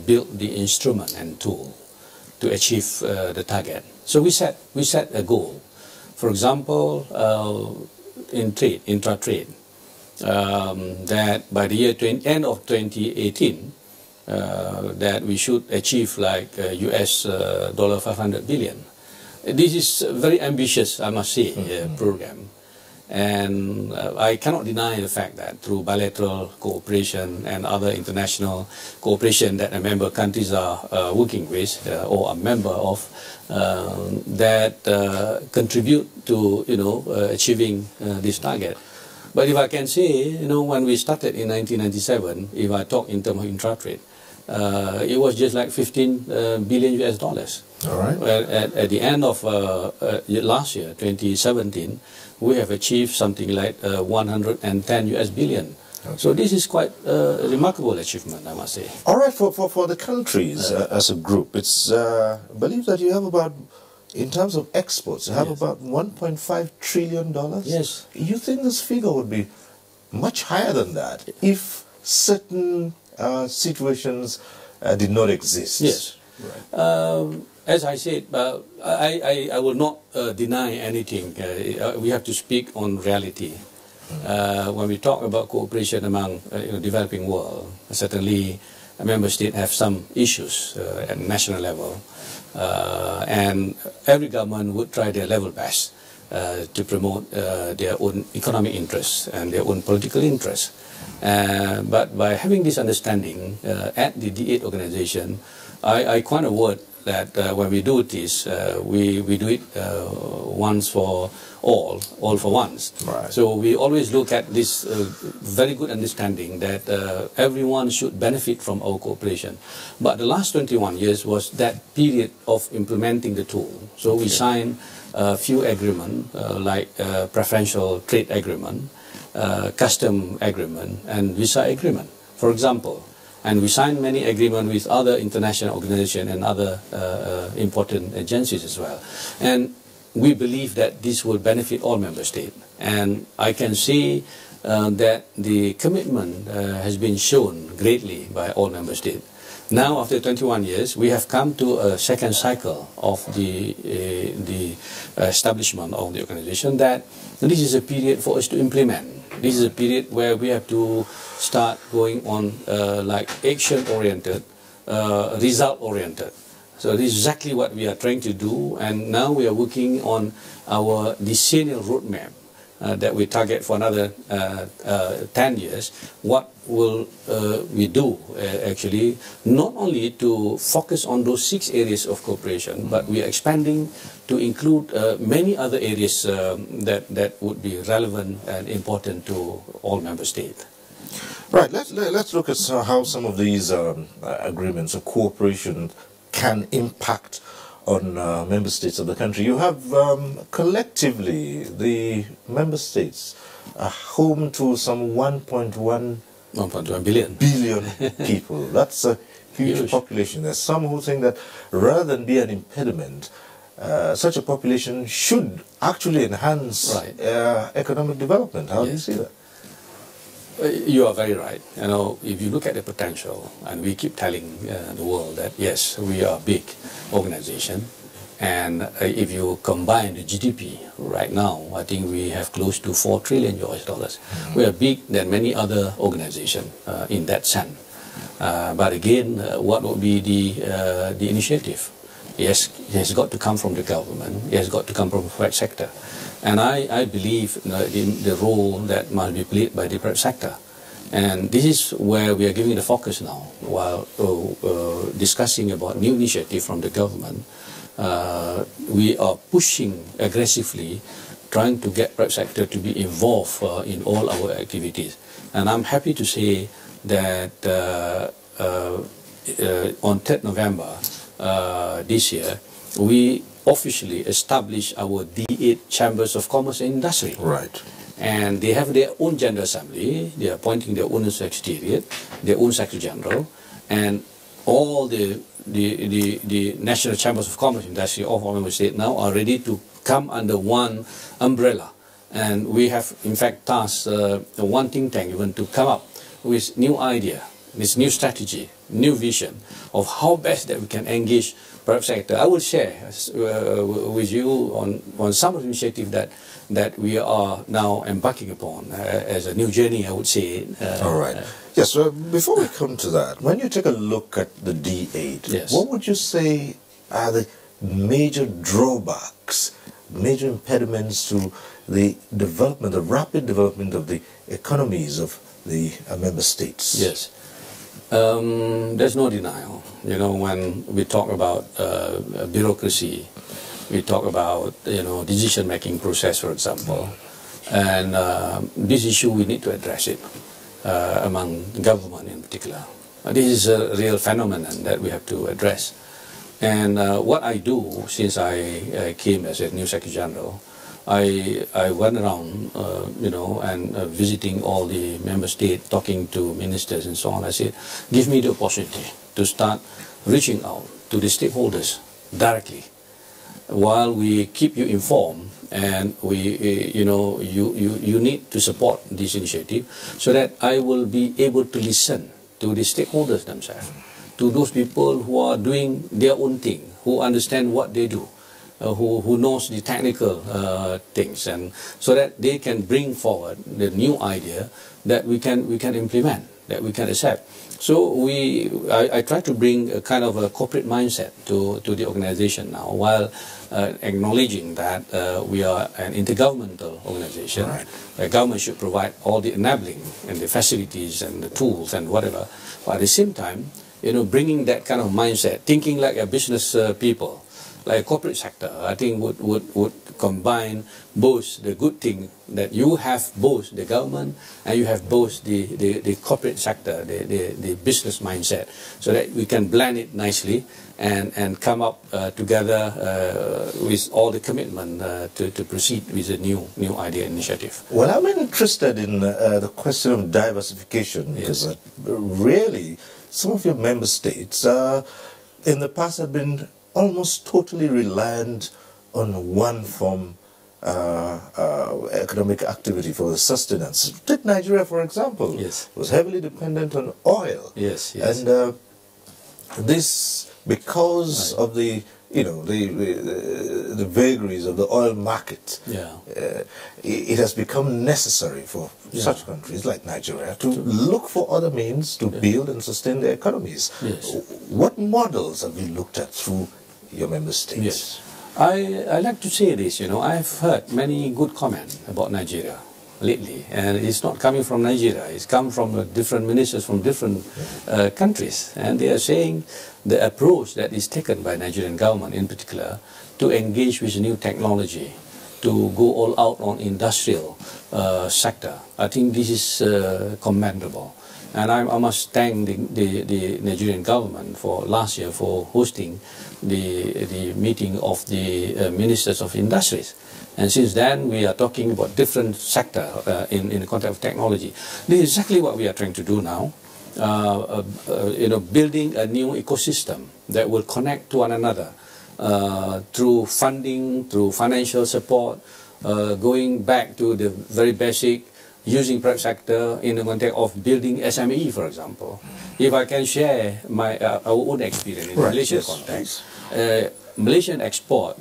S20: build the instrument and tool to achieve the target. So we set a goal. For example, in trade, intra-trade, that by the year end of 2018, that we should achieve like US dollar 500 billion. This is a very ambitious, I must say, program. And I cannot deny the fact that through bilateral cooperation and other international cooperation that the member countries are working with or are member of, that contribute to achieving this target. But if I can say, when we started in 1997, if I talk in terms of intra-trade, it was just like 15 billion US dollars.
S10: All right.
S20: At the end of last year, 2017, we have achieved something like 110 US billion. Okay. So this is quite a remarkable achievement, I must say.
S10: All right, for the countries as a group, it's believed that you have about, in terms of exports, you have about $1.5 trillion.
S20: Yes.
S10: You think this figure would be much higher than that if certain situations did not exist?
S20: Yes. Right. As I said, I will not deny anything. We have to speak on reality. When we talk about cooperation among developing world, certainly member states have some issues at national level, and every government would try their level best to promote their own economic interests and their own political interests. But by having this understanding at the D8 organization, I coin a word that when we do this, we do it once for all for once.
S10: Right.
S20: So we always look at this very good understanding that everyone should benefit from our cooperation. But the last 21 years was that period of implementing the tool. So we signed a few agreements like preferential trade agreement, custom agreement, and visa agreement, for example. And we signed many agreements with other international organizations and other important agencies as well. And we believe that this will benefit all member states. And I can say that the commitment has been shown greatly by all member states. Now, after 21 years, we have come to a second cycle of the establishment of the organization, that this is a period for us to implement. This is a period where we have to start going on like action-oriented, result-oriented. So this is exactly what we are trying to do, and now we are working on our decennial roadmap that we target for another 10 years. What will we do actually, not only to focus on those 6 areas of cooperation, but we are expanding to include many other areas that would be relevant and important to all member states.
S10: Right, let's look at how some of these agreements of cooperation can impact on member states of the country. You have collectively, the member states are home to some 1.1
S20: billion
S10: people. That's a huge population. There's some who think that rather than be an impediment, such a population should actually enhance economic development. How do you see that?
S20: You are very right. You know, if you look at the potential, and we keep telling the world that yes, we are a big organization, and if you combine the GDP right now, I think we have close to $4 trillion US dollars. We are big than many other organizations in that sense. But again, what would be the initiative? Yes, it has got to come from the government. It has got to come from the private sector. And I believe in the role that must be played by the private sector. And this is where we are giving the focus now, while discussing about new initiative from the government. We are pushing aggressively, trying to get private sector to be involved in all our activities. And I'm happy to say that on 3rd November this year, we officially established our D8 Chambers of Commerce and Industry.
S10: Right.
S20: And they have their own General Assembly, they are appointing their own Secretariat, their own Secretary General, and all the National Chambers of Commerce and Industry of our member states now are ready to come under one umbrella. And we have, in fact, tasked one think tank even to come up with new idea, this new strategy, new vision of how best that we can engage private sector. I will share with you on some of the initiatives that we are now embarking upon as a new journey, I would say.
S10: All right. Yes, so before we come to that, when you take a look at the D8, what would you say are the major drawbacks, major impediments to the development, the rapid development of the economies of the member states?
S20: Yes. There's no denial. You know, when we talk about bureaucracy, we talk about, decision-making process, for example, and this issue we need to address it among government in particular. This is a real phenomenon that we have to address. And what I do since I came as a new Secretary General, I went around, and visiting all the member states, talking to ministers and so on. I said, give me the opportunity to start reaching out to the stakeholders directly, while we keep you informed, and we, you need to support this initiative, so that I will be able to listen to the stakeholders themselves, to those people who are doing their own thing, who understand what they do. Who knows the technical things, and so that they can bring forward the new idea that we can implement, that we can accept. So I try to bring a kind of a corporate mindset to the organization now, while acknowledging that we are an intergovernmental organization. Right. The government should provide all the enabling and the facilities and the tools and whatever. But at the same time, bringing that kind of mindset, thinking like a business people. Like a corporate sector, I think would combine both the good thing that you have both the government and you have both the corporate sector, the business mindset, so that we can blend it nicely and come up together with all the commitment to proceed with a new idea initiative.
S10: Well, I'm interested in the question of diversification, because really some of your member states in the past have been almost totally reliant on one form economic activity for the sustenance. Take Nigeria, for example.
S20: Yes.
S10: Was heavily dependent on oil.
S20: Yes.
S10: And this, because of the you know, the vagaries of the oil market, it has become necessary for such countries like Nigeria to look for other means to build and sustain their economies. What models have you looked at through your member states?
S20: I like to say this, you know, I've heard many good comments about Nigeria lately, and it's not coming from Nigeria, it's come from different ministers from different countries, and they are saying the approach that is taken by Nigerian government in particular to engage with new technology, to go all out on industrial sector. I think this is commendable. And I must thank the Nigerian government for last year for hosting the meeting of the ministers of industries. And since then, we are talking about different sector in the context of technology. This is exactly what we are trying to do now. You know, building a new ecosystem that will connect to one another through funding, through financial support, going back to the very basic, using private sector in the context of building SME, for example. If I can share my our own experience in the Malaysian context, Malaysian export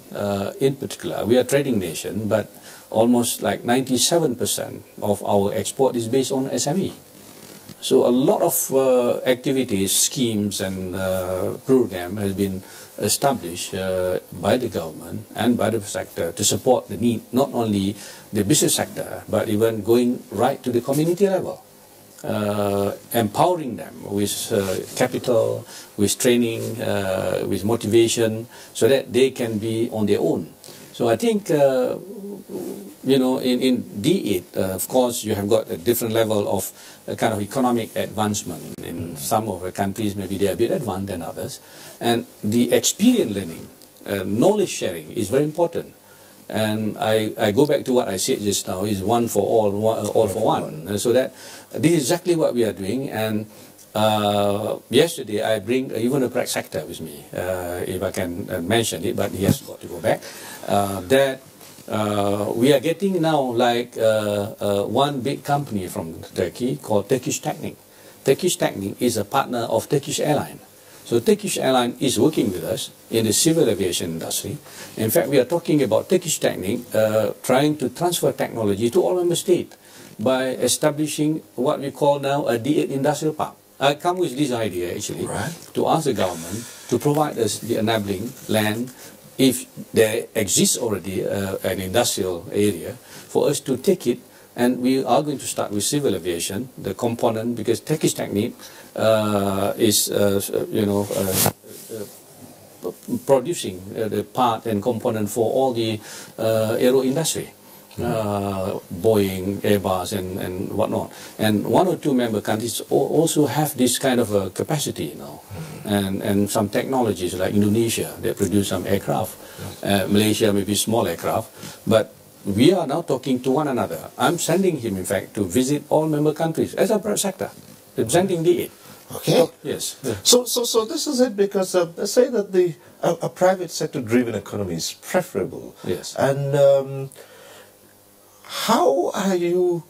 S20: in particular, we are a trading nation, but almost like 97% of our export is based on SME. So a lot of activities, schemes and program has been established by the government and by the sector to support the need, not only the business sector, but even going right to the community level, empowering them with capital, with training, with motivation, so that they can be on their own. So I think, you know, in D8, of course, you have got a different level of kind of economic advancement. In some of the countries, maybe they are a bit advanced than others. And the experience learning, knowledge sharing is very important. And I go back to what I said just now, is one for all for one. So that this is exactly what we are doing. And yesterday I bring even a private sector with me, if I can mention it, but he has got to go back. That we are getting now like one big company from Turkey called Turkish Technic. Turkish Technic is a partner of Turkish Airlines. So Turkish Airlines is working with us in the civil aviation industry. In fact, we are talking about Turkish Technic trying to transfer technology to all member states by establishing what we call now a D8 industrial park. I come with this idea actually to ask the government to provide us the enabling land if there exists already an industrial area for us to take it. And we are going to start with civil aviation, the component, because Turkish Technic is, you know, producing the part and component for all the aero industry, Boeing, Airbus, and whatnot. And one or two member countries also have this kind of a capacity now, and some technologies like Indonesia, they produce some aircraft. Malaysia maybe small aircraft, but we are now talking to one another. I'm sending him, in fact, to visit all member countries as a private sector, representing D8.
S10: Okay.
S20: So, yes.
S10: So this is it, because they say that a private sector-driven economy is preferable.
S20: Yes.
S10: And how are you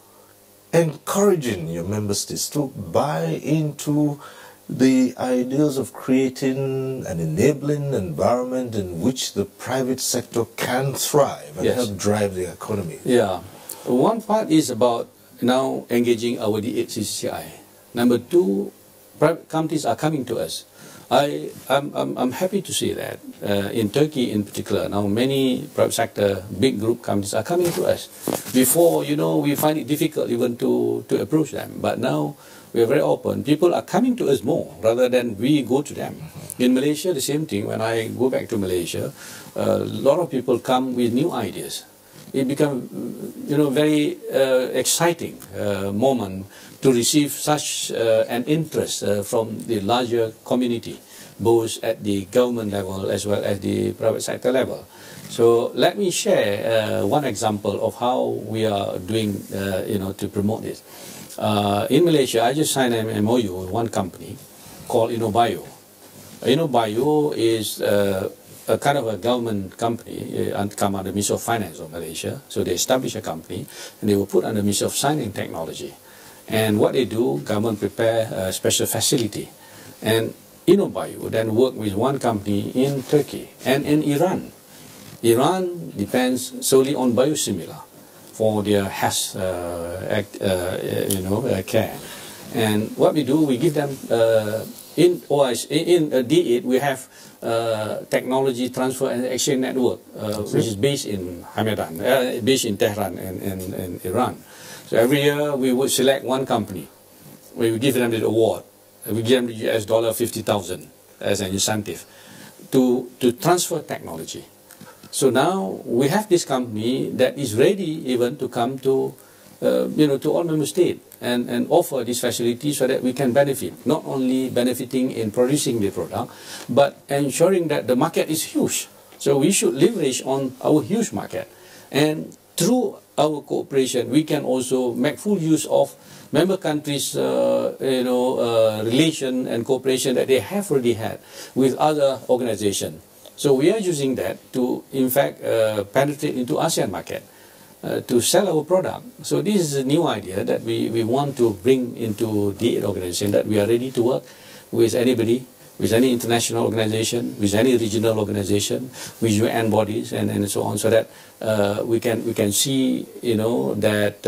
S10: encouraging your member states to buy into the ideas of creating an enabling environment in which the private sector can thrive and help drive the economy?
S20: Yeah. One part is about now engaging our D8 CCI. Number two, private companies are coming to us. I'm happy to see that in Turkey in particular, now many private sector big group companies are coming to us. Before, you know, we find it difficult even to approach them, but now we are very open. People are coming to us more rather than we go to them. In Malaysia, the same thing. When I go back to Malaysia, a lot of people come with new ideas. It becomes, you know, very exciting moment to receive such an interest from the larger community, both at the government level as well as the private sector level. So let me share one example of how we are doing, you know, to promote this. In Malaysia, I just signed an MOU with one company called InnoBio. InnoBio is a kind of a government company and come under the Ministry of Finance of Malaysia. So they establish a company and they will put under the Ministry of Science and Technology. And what they do, government prepare a special facility. And InnoBio then worked with one company in Turkey and in Iran. Iran depends solely on biosimilar for their health care. And what we do, we give them in OIC, in D8 we have technology transfer and exchange network, which is based in Hamadan, based in Tehran and Iran. So every year we would select one company. We would give them the award. We give them the US dollar 50,000 as an incentive to transfer technology. So now we have this company that is ready even to come to to all member states and offer these facilities so that we can benefit, not only benefiting in producing the product, but ensuring that the market is huge. So we should leverage on our huge market. And through our cooperation, we can also make full use of member countries' relation and cooperation that they have already had with other organizations. So we are using that to, in fact, penetrate into ASEAN market. To sell our product. So this is a new idea that we want to bring into the organization, that we are ready to work with anybody, with any international organization, with any regional organization, with UN bodies and so on, so that we can see that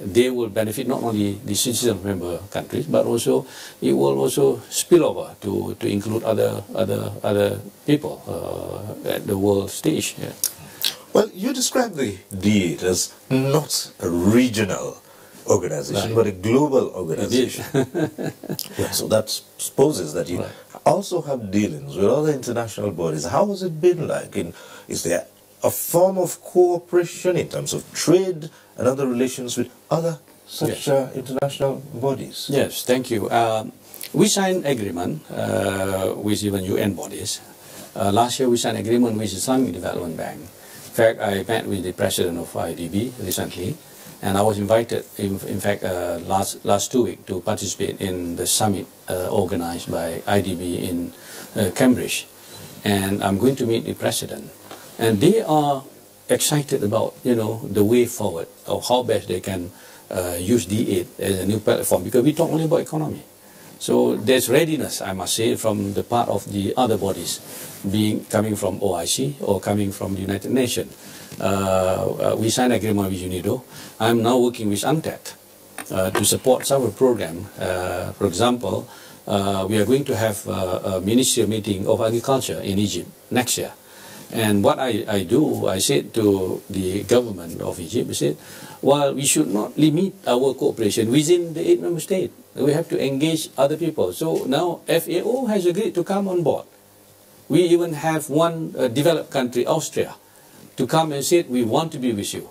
S20: they will benefit not only the citizen member countries, but also it will also spill over to include other people at the world stage. Yeah.
S10: Well, you describe the D8 as not a regional organization, but a global organization. Yeah, so that supposes that you also have dealings with other international bodies. How has it been like? Is there a form of cooperation in terms of trade and other relations with other such international bodies?
S20: Yes, thank you. We signed agreement with even UN bodies. Last year we signed agreement with the Islamic Development Bank. In fact, I met with the president of IDB recently, and I was invited, in fact, last 2 weeks to participate in the summit organized by IDB in Cambridge. And I'm going to meet the president. And they are excited about, the way forward, of how best they can use D8 as a new platform, because we talk only about economy. So there's readiness, I must say, from the part of the other bodies, coming from OIC or coming from the United Nations. We signed an agreement with UNIDO. I'm now working with UNCTAD to support several programs. For example, we are going to have a ministerial meeting of agriculture in Egypt next year. And what I do, I said to the government of Egypt, I said, well, we should not limit our cooperation within the 8 member states. We have to engage other people. So now FAO has agreed to come on board. We even have one developed country, Austria, to come and say, we want to be with you,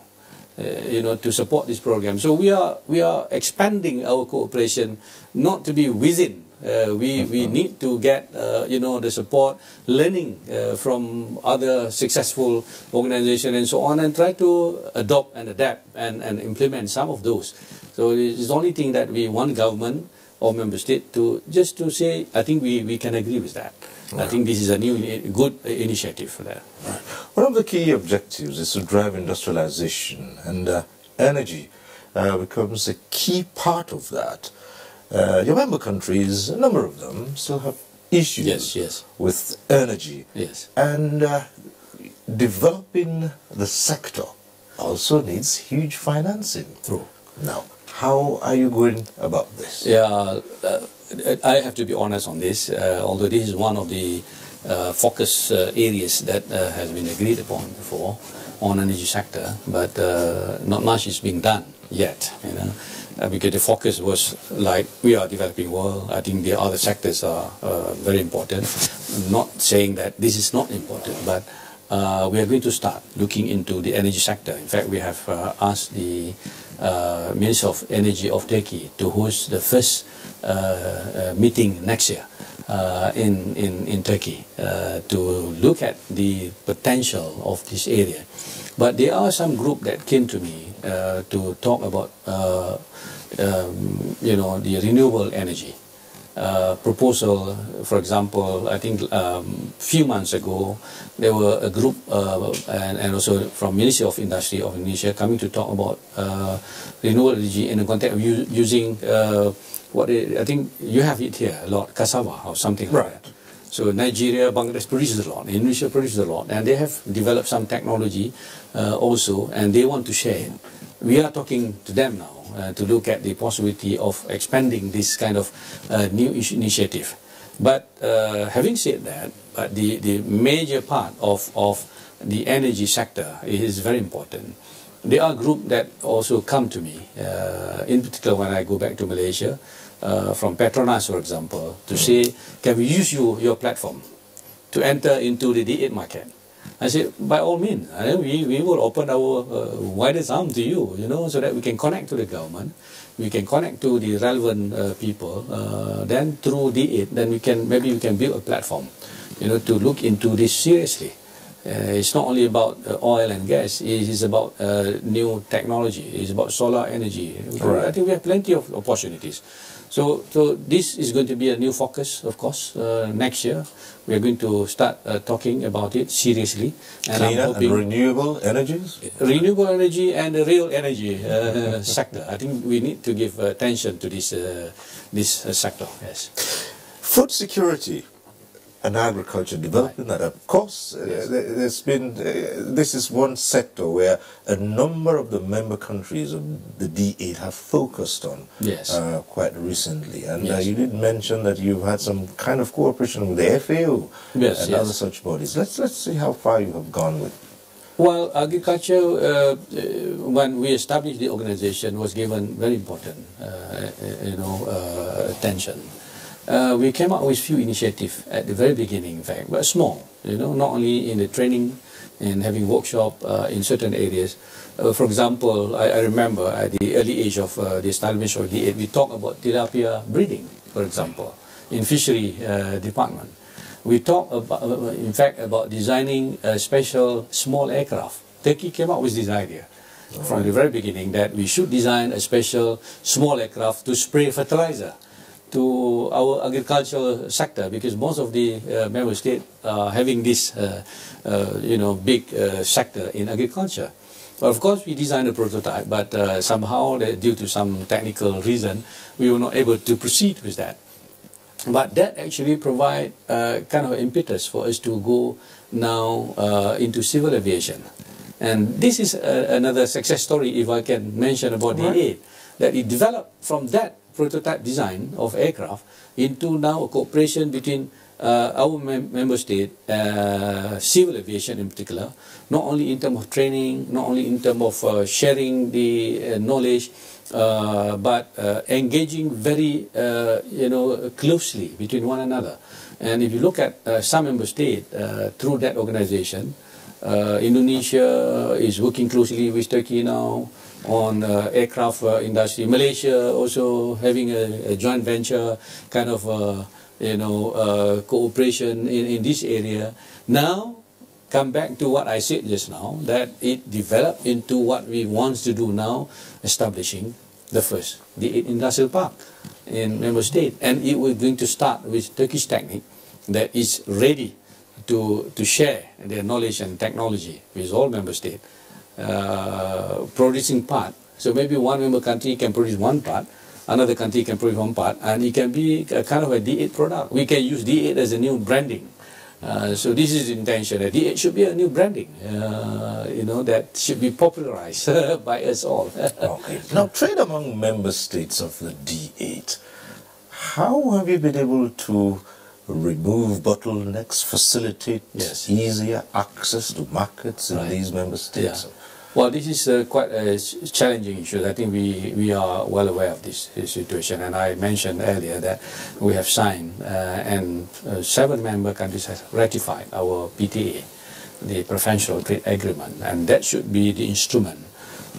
S20: to support this program. So we are expanding our cooperation, not to be within. We need to get, the support, learning from other successful organizations and so on, and try to adopt and adapt and implement some of those. So it's the only thing that we want government or member state to just to say, I think we can agree with that. Right. I think this is a new, good initiative for that.
S10: Right. One of the key objectives is to drive industrialization, and energy becomes a key part of that. Your member countries, a number of them, still have issues with energy.
S20: Yes.
S10: And developing the sector also needs huge financing.
S20: True.
S10: Now, how are you going about this?
S20: Yeah, I have to be honest on this, although this is one of the focus areas that has been agreed upon before on energy sector, but not much is being done yet, because the focus was like, we are developing world. I think the other sectors are very important. I'm not saying that this is not important, but we are going to start looking into the energy sector. In fact, we have asked the Minister of Energy of Turkey to host the first meeting next year in Turkey to look at the potential of this area. But there are some group that came to me to talk about the renewable energy. proposal. For example, I think few months ago, there were a group and also from Ministry of Industry of Indonesia coming to talk about renewable energy in the context of using I think you have it here a lot, cassava or something like that. So Nigeria, Bangladesh produces a lot, Indonesia produces a lot, and they have developed some technology also, and they want to share it. We are talking to them now to look at the possibility of expanding this kind of new initiative. But having said that, the major part of the energy sector is very important. There are groups that also come to me, in particular when I go back to Malaysia, from Petronas, for example, to say, can we use your platform to enter into the D8 market? I said, by all means, we will open our widest arm to you, so that we can connect to the government, we can connect to the relevant people. Then through D8, then maybe we can build a platform, to look into this seriously. It's not only about oil and gas, it is about new technology, it's about solar energy. Right. I think we have plenty of opportunities. So this is going to be a new focus, of course, next year. We are going to start talking about it seriously. And
S10: cleaner and renewable energies?
S20: Renewable energy and the real energy sector. I think we need to give attention to this sector, yes.
S10: Food security and agriculture development, and of course, there's been, this is one sector where a number of the member countries of the D8 have focused on quite recently. And you did mention that you've had some kind of cooperation with the FAO and other such bodies. Let's see how far you have gone with.
S20: Well, agriculture, when we established the organization, was given very important, attention. We came up with few initiatives at the very beginning, in fact, but small, not only in the training and having workshop in certain areas. For example, I remember at the early age of the establishment of D8, we talked about tilapia breeding, for example, in fishery department. We talked about, in fact, about designing a special small aircraft. Turkey came up with this idea from the very beginning that we should design a special small aircraft to spray fertilizer to our agricultural sector, because most of the member states are having this, big sector in agriculture. Well, of course, we designed a prototype, but somehow, due to some technical reason, we were not able to proceed with that. But that actually provides kind of impetus for us to go now into civil aviation. And this is another success story, if I can mention, about D8, that it developed from that prototype design of aircraft into now a cooperation between our member state, civil aviation in particular, not only in terms of training, not only in terms of sharing the knowledge, but engaging very closely between one another. And if you look at some member states through that organization, Indonesia is working closely with Turkey now on aircraft industry. Malaysia also having a joint venture kind of cooperation in this area. Now, come back to what I said just now, that it developed into what we want to do now, establishing the first, the industrial park in member state. And it was going to start with Turkish Technic that is ready to share their knowledge and technology with all member states, producing part. So maybe one member country can produce one part, another country can produce one part, and it can be a kind of a D8 product. We can use D8 as a new branding. So this is the intention. D8 should be a new branding, that should be popularized by us all.
S10: Okay. Now, trade among member states of the D8. How have you been able to remove bottlenecks, facilitate easier access to markets in these member states?
S20: Yeah. Well, this is quite a challenging issue. I think we are well aware of this situation, and I mentioned earlier that we have signed and 7 member countries have ratified our PTA, the Preferential Trade Agreement, and that should be the instrument.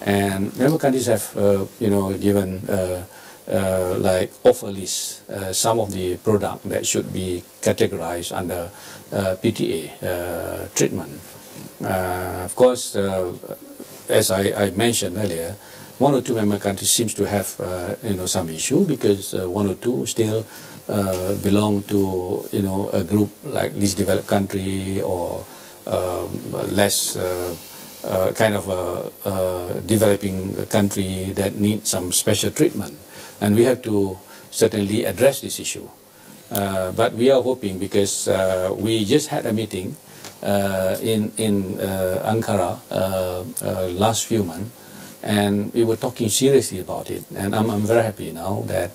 S20: And member countries have, given like offer list some of the products that should be categorized under PTA treatment. Of course, as I mentioned earlier, 1 or 2 member countries seems to have some issue, because 1 or 2 still belong to a group like least developed country or less kind of a developing country that needs some special treatment, and we have to certainly address this issue. But we are hoping, because we just had a meeting in Ankara last few months, and we were talking seriously about it, and I'm very happy now that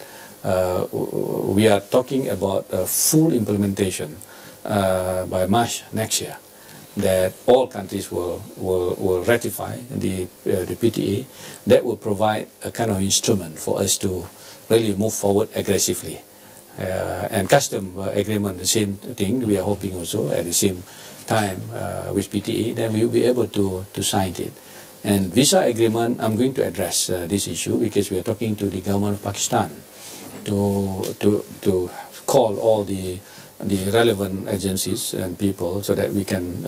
S20: we are talking about a full implementation by March next year, that all countries will ratify the PTA. That will provide a kind of instrument for us to really move forward aggressively. And custom agreement, the same thing, we are hoping also at the same time with PTA, then we will be able to sign it. And visa agreement, I'm going to address this issue, because we are talking to the government of Pakistan to call all the relevant agencies and people, so that we can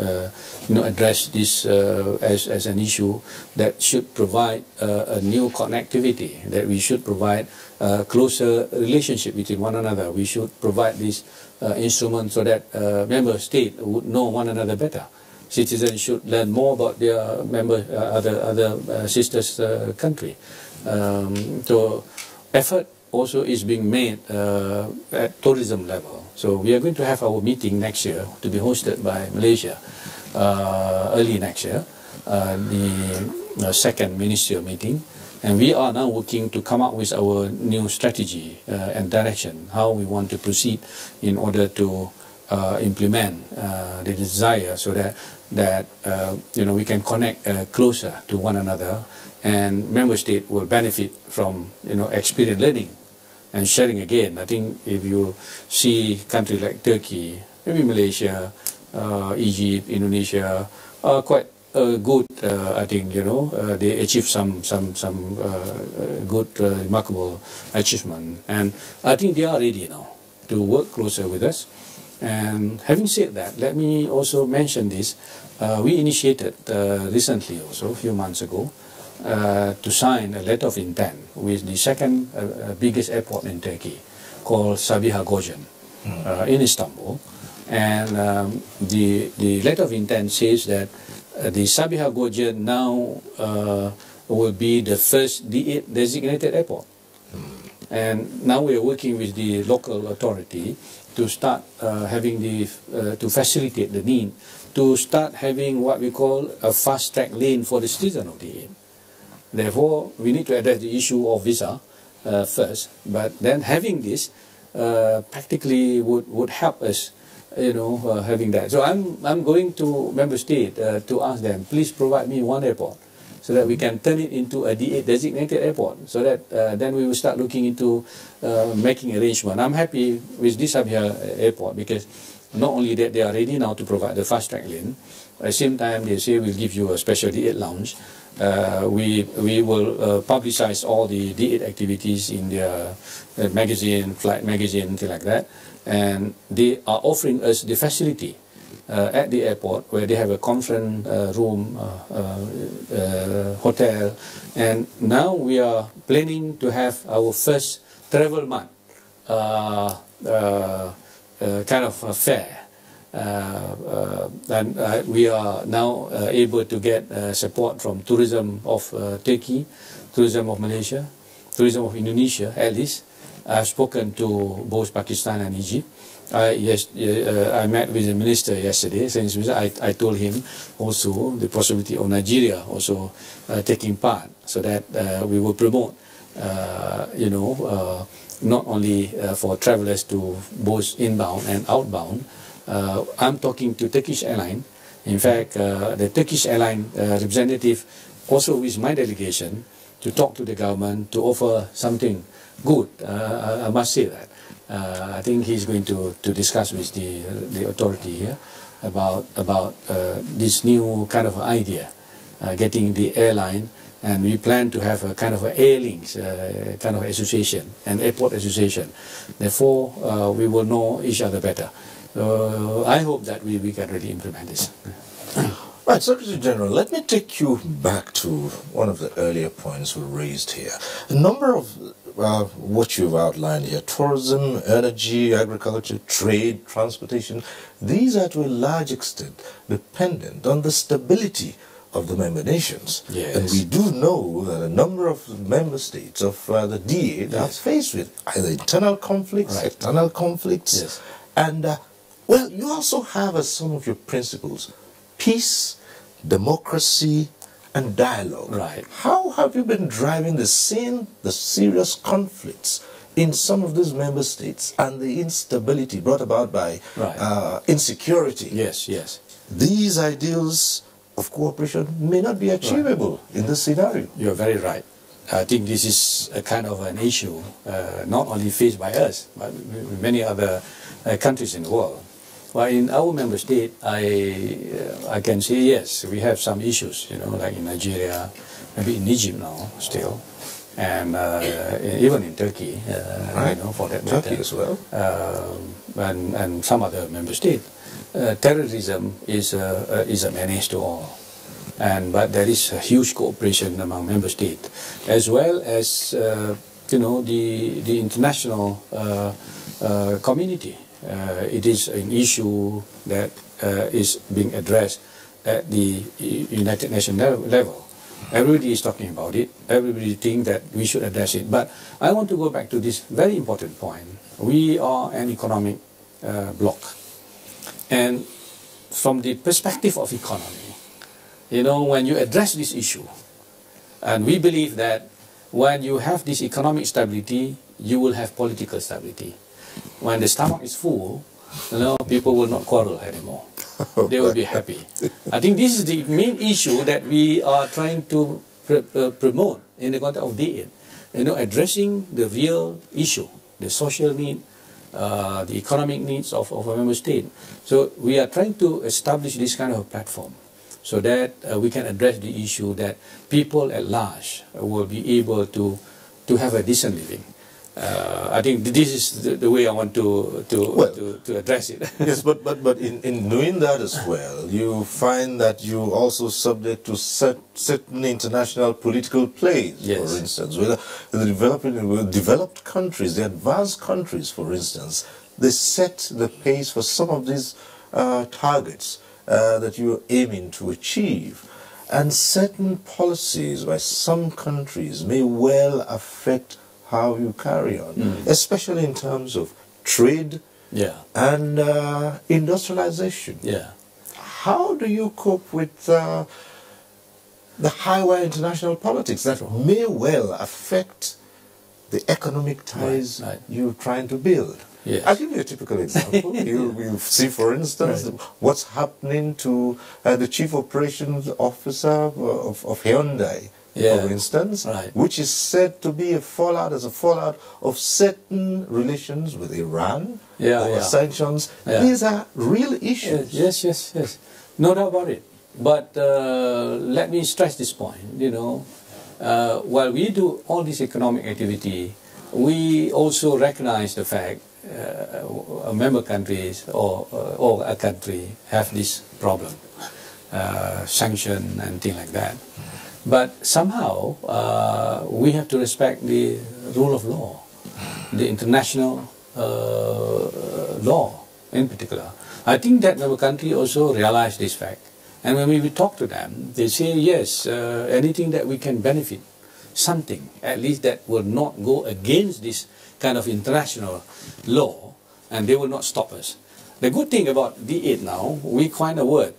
S20: address this as an issue that should provide a new connectivity, that we should provide a closer relationship between one another. We should provide this instrument so that member states would know one another better. Citizens should learn more about their other sisters country. So effort also is being made at tourism level. So we are going to have our meeting next year, to be hosted by Malaysia early next year, the second ministerial meeting. And we are now working to come up with our new strategy and direction, how we want to proceed in order to implement the desire, so that we can connect closer to one another, and member states will benefit from experience learning and sharing again. I think if you see countries like Turkey, maybe Malaysia, Egypt, Indonesia, are quite good. I think they achieved some good, remarkable achievement, and I think they are ready now to work closer with us. And having said that, let me also mention this. We initiated recently, also a few months ago, to sign a letter of intent with the second biggest airport in Turkey, called Sabiha Gökçen, in Istanbul. And the letter of intent says that the Sabiha Gökçen now will be the first D8 designated airport. And now we are working with the local authority to start having to facilitate the need to start having what we call a fast-track lane for the citizen of D8. Therefore, we need to address the issue of visa first, but then having this practically would help us, having that. So I'm going to member state to ask them, please provide me one airport, so that we can turn it into a D8 designated airport, so that then we will start looking into making arrangement. I'm happy with this Sabiha airport, because not only that they are ready now to provide the fast track lane, at the same time they say we'll give you a special D8 lounge. We will publicize all the D8 activities in their magazine, flight magazine, things like that, and they are offering us the facility at the airport, where they have a conference room, hotel, and now we are planning to have our first travel month kind of fair. And we are now able to get support from tourism of Turkey, tourism of Malaysia, tourism of Indonesia, at least. I've spoken to both Pakistan and Egypt. I met with the minister yesterday. I told him also the possibility of Nigeria also taking part, so that we will promote, not only for travelers to both inbound and outbound. I'm talking to Turkish Airlines. In fact, the Turkish Airlines representative also with my delegation to talk to the government to offer something good. I must say that. I think he's going to discuss with the authority here about this new kind of idea, getting the airline, and we plan to have a kind of airlinks kind of association, an airport association. Therefore, we will know each other better. I hope that we can really implement this.
S10: Right, Secretary General, let me take you back to one of the earlier points we raised here. A number of what you've outlined here, tourism, energy, agriculture, trade, transportation, these are to a large extent dependent on the stability of the member nations.
S20: Yes.
S10: And we do know that a number of member states of the D8 are faced with either internal conflicts, external conflicts, and, well, you also have as some of your principles peace, democracy, and dialogue.
S20: Right.
S10: How have you been driving the serious conflicts in some of these member states and the instability brought about by insecurity?
S20: Yes, yes.
S10: These ideals of cooperation may not be achievable in this scenario.
S20: You're very right. I think this is a kind of an issue not only faced by us, but many other countries in the world. Well, in our member state, I can say yes, we have some issues, you know, like in Nigeria, maybe in Egypt now still, and even in Turkey, you know, for that matter.
S10: Turkey as well.
S20: And some other member state. Terrorism is a menace to all. But there is a huge cooperation among member states, as well as you know, the international community. It is an issue that is being addressed at the United Nations level. Everybody is talking about it. Everybody thinks that we should address it. But I want to go back to this very important point. We are an economic bloc. And from the perspective of economy, you know, when you address this issue, and we believe that when you have this economic stability, you will have political stability. When the stomach is full, you know, people will not quarrel anymore. They will be happy. I think this is the main issue that we are trying to promote in the context of D8. You know, addressing the real issue, the social need, the economic needs of a member state. So we are trying to establish this kind of a platform so that we can address the issue that people at large will be able to have a decent living. I think this is the way I want to address it.
S10: Yes, but in doing that as well, you find that you also subject to certain international political plays.
S20: Yes.
S10: For instance, with the developed countries, the advanced countries, for instance, they set the pace for some of these targets that you are aiming to achieve. And certain policies by some countries may well affect how you carry on, especially in terms of trade and industrialization. How do you cope with the high-wire international politics that may well affect the economic ties you're trying to build? I'll give you a typical example. You see, for instance, what's happening to the chief operations officer of Hyundai, for instance, which is said to be a fallout of certain relations with Iran or sanctions. These are real issues.
S20: Yes. No doubt about it. But let me stress this point. You know, while we do all this economic activity, we also recognize the fact member countries or a country have this problem, sanction and things like that. But somehow we have to respect the rule of law, the international law in particular. I think that member country also realize this fact. And when we talk to them, they say, yes, anything that we can benefit, something at least that will not go against this kind of international law, and they will not stop us. The good thing about D8 now, we coin a word.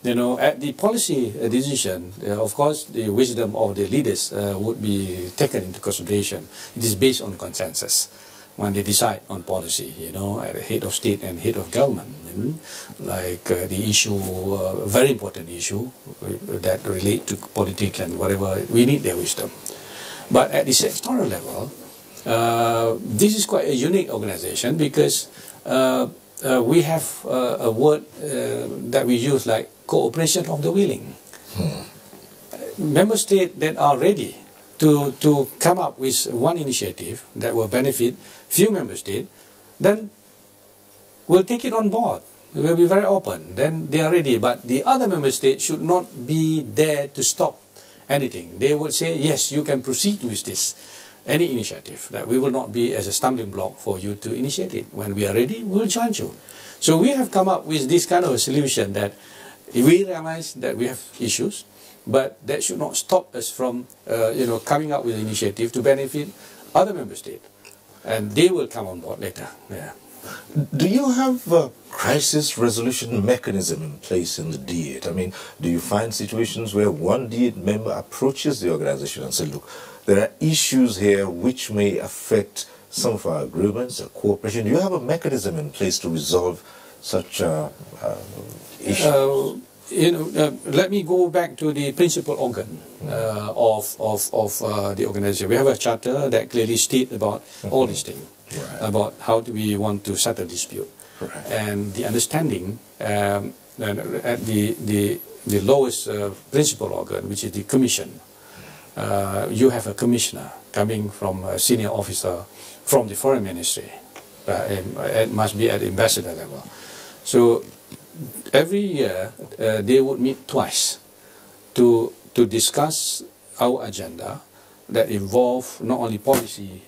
S20: You know, at the policy decision, of course, the wisdom of the leaders would be taken into consideration. It is based on consensus when they decide on policy, you know, at the head of state and head of government. Like the issue, very important issue that relate to politics and whatever, we need their wisdom. But at the sectoral level, this is quite a unique organization because we have a word that we use like cooperation of the willing. Member states that are ready to come up with one initiative that will benefit few member states, then we'll take it on board. We'll be very open. Then they are ready. But the other member states should not be there to stop anything. They would say, yes, you can proceed with this. any initiative, that we will not be as a stumbling block for you to initiate it. When we are ready, we'll join you. So we have come up with this kind of a solution that we realize that we have issues, but that should not stop us from coming up with an initiative to benefit other member states. And they will come on board later. Yeah.
S10: Do you have a crisis resolution mechanism in place in the D8? I mean, do you find situations where one D8 member approaches the organization and says, look, there are issues here which may affect some of our agreements, our cooperation? Do you have a mechanism in place to resolve such issues?
S20: Let me go back to the principal organ of the organization. We have a charter that clearly states about all these things, about how do we want to settle dispute. And the understanding at the lowest principal organ, which is the commission, you have a commissioner coming from a senior officer from the foreign ministry. It must be at the ambassador level. So every year they would meet twice to discuss our agenda that involve not only policy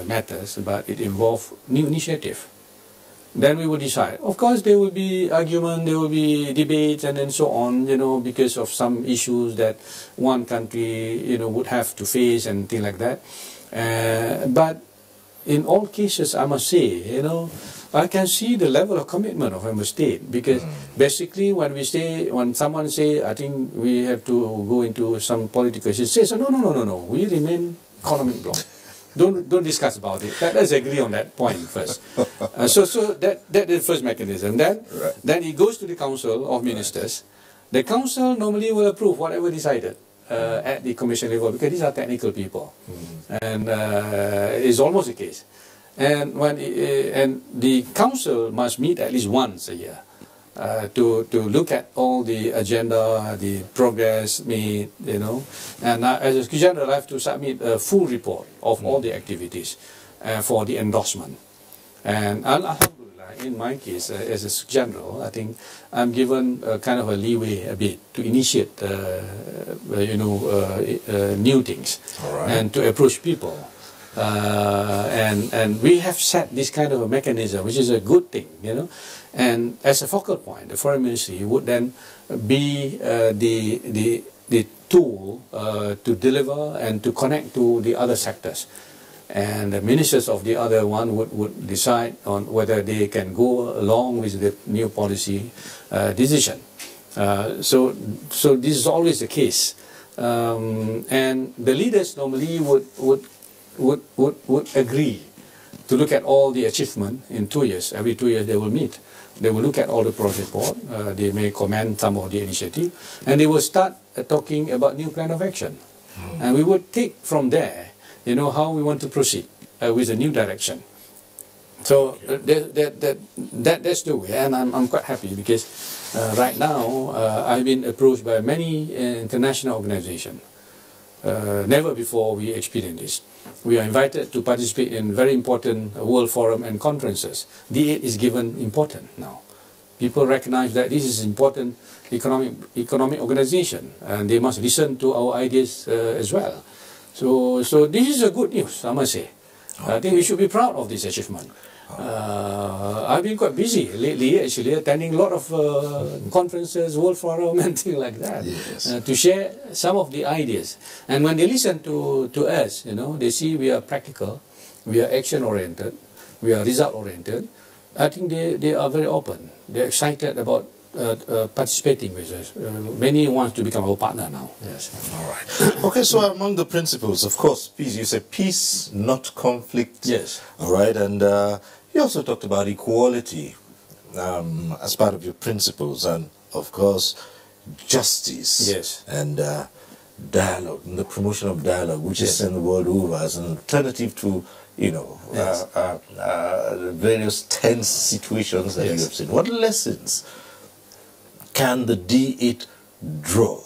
S20: matters, but it involves new initiative. Then we will decide. Of course, there will be argument, there will be debates, and then so on, because of some issues that one country, would have to face and things like that. But in all cases, I must say, I can see the level of commitment of member state, because basically when someone say, I think we have to go into some political issues, say, so no, we remain economic bloc. Don't discuss about it. Let's agree on that point first. So that is the first mechanism. Then it goes to the Council of Ministers. The Council normally will approve whatever decided at the Commission level, because these are technical people, and it's almost the case. And and the Council must meet at least once a year to look at all the agenda, the progress made, And as a general, I have to submit a full report of all the activities for the endorsement. And alhamdulillah, in my case, as a general, I think I'm given kind of a leeway a bit to initiate, new things and to approach people. And we have set this kind of a mechanism, which is a good thing, And as a focal point, the Foreign Ministry would then be the tool to deliver and to connect to the other sectors. And the ministers of the other one would decide on whether they can go along with the new policy decision. So this is always the case. And the leaders normally would agree to look at all the achievement in 2 years. Every 2 years they will meet. They will look at all the progress report. They may comment some of the initiative, and they will start talking about new plan of action. And we will take from there, how we want to proceed with a new direction. So that's the way, and I'm quite happy because right now I've been approached by many international organizations. Never before we experienced this. We are invited to participate in very important world forum and conferences. D8 is given important now. People recognize that this is important economic organization, and they must listen to our ideas as well. So this is a good news, I must say. I think we should be proud of this achievement. I've been quite busy lately, actually, attending a lot of conferences, World Forum and things like that, to share some of the ideas. And when they listen to us, they see we are practical, we are action-oriented, we are result-oriented. I think they are very open. They're excited about participating with us. Many want to become our partner now. Yes.
S10: All right. Okay, so among the principles, of course, peace. You said peace, not conflict.
S20: Yes.
S10: All right, and you also talked about equality as part of your principles, and of course, justice.
S20: Yes.
S10: And dialogue, and the promotion of dialogue, which is in the world over as an alternative to various tense situations that you have seen. What lessons can the D8 draw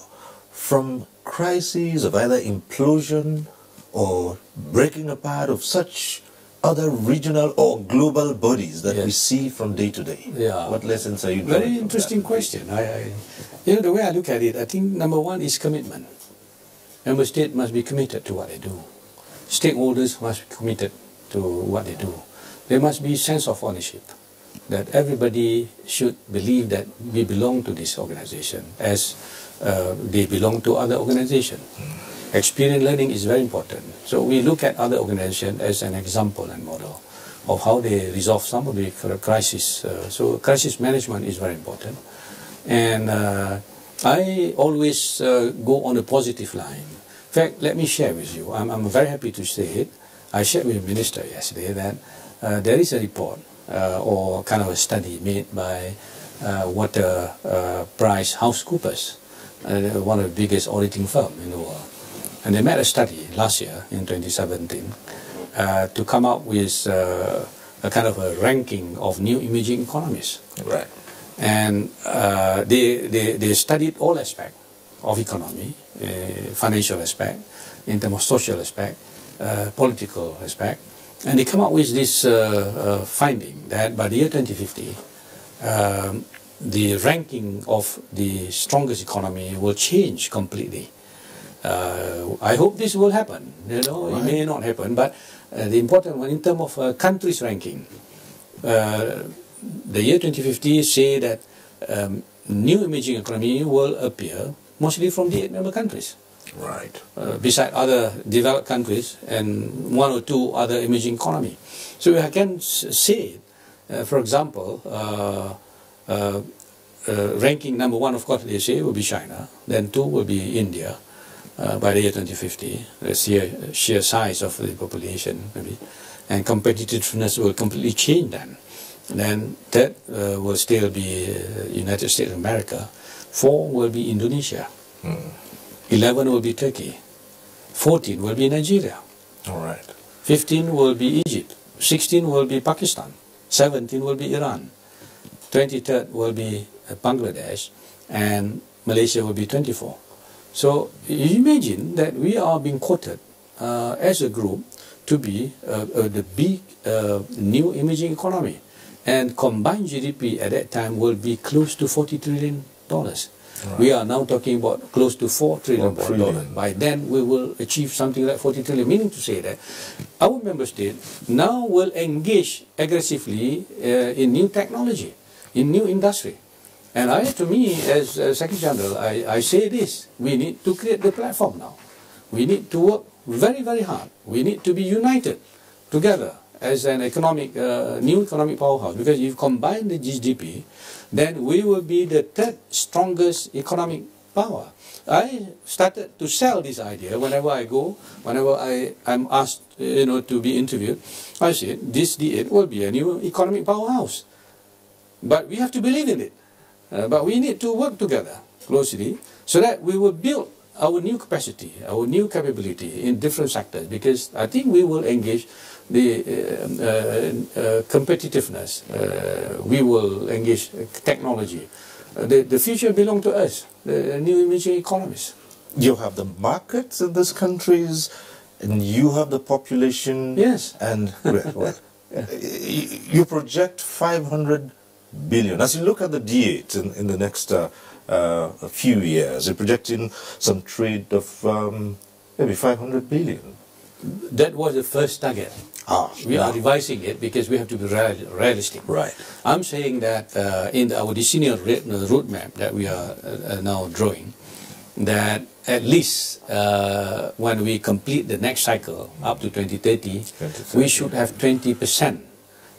S10: from crises of either implosion or breaking apart of such other regional or global bodies that we see from day to day?
S20: Yeah.
S10: What lessons are you drawing?
S20: Very interesting question. The way I look at it, I think number one is commitment. Member state must be committed to what they do. stakeholders must be committed to what they do. There must be a sense of ownership, that everybody should believe that we belong to this organization as they belong to other organizations. Experience learning is very important. So we look at other organizations as an example and model of how they resolve some of the crisis. So crisis management is very important. And I always go on a positive line. In fact, let me share with you. I'm very happy to say it. I shared with the minister yesterday that there is a report or kind of a study made by Water PricewaterhouseCoopers, one of the biggest auditing firms in the world. And they made a study last year in 2017 to come up with a kind of a ranking of new emerging economies.
S10: Right.
S20: And they studied all aspects of economy, financial aspect, in terms of social aspect, political aspect. And they come up with this finding that by the year 2050, the ranking of the strongest economy will change completely. I hope this will happen. You know, right. It may not happen, but the important one in terms of countries ranking, the year 2050 say that new emerging economy will appear mostly from the 8 member countries.
S10: Right.
S20: Beside other developed countries and 1 or 2 other emerging economy. So I can say, for example, ranking number 1, of course, they say will be China. Then 2 will be India. By the year 2050, the sheer size of the population, maybe, and competitiveness will completely change then. Then third will still be United States of America. 4 will be Indonesia. 11 will be Turkey. 14 will be Nigeria.
S10: All right.
S20: 15 will be Egypt. 16 will be Pakistan. 17 will be Iran. 23rd will be Bangladesh, and Malaysia will be 24. So you imagine that we are being quoted as a group to be the big new emerging economy, and combined GDP at that time will be close to $40 trillion. Right. We are now talking about close to $4 trillion. By then we will achieve something like 40 trillion, meaning to say that our member state now will engage aggressively in new technology, in new industry. And to me, as Secretary General, I say this: we need to create the platform now. We need to work very, very hard. We need to be united together as an economic, new economic powerhouse. Because if you combine the GDP, then we will be the 3rd strongest economic power. I started to sell this idea whenever I go, whenever I'm asked, to be interviewed. I said, this D8 will be a new economic powerhouse. But we have to believe in it. But we need to work together closely so that we will build our new capacity, our new capability in different sectors, because I think we will engage the competitiveness, we will engage technology. The future belongs to us, the new emerging economies.
S10: You have the markets in these countries, and you have the population.
S20: Yes.
S10: And you project 500 billion. As you look at the D8 in the next few years, you're projecting some trade of maybe 500 billion.
S20: That was the first target. We are revising it because we have to be realistic.
S10: Right.
S20: I'm saying that in our decennial roadmap that we are now drawing, that at least when we complete the next cycle up to 2030, we should have 20%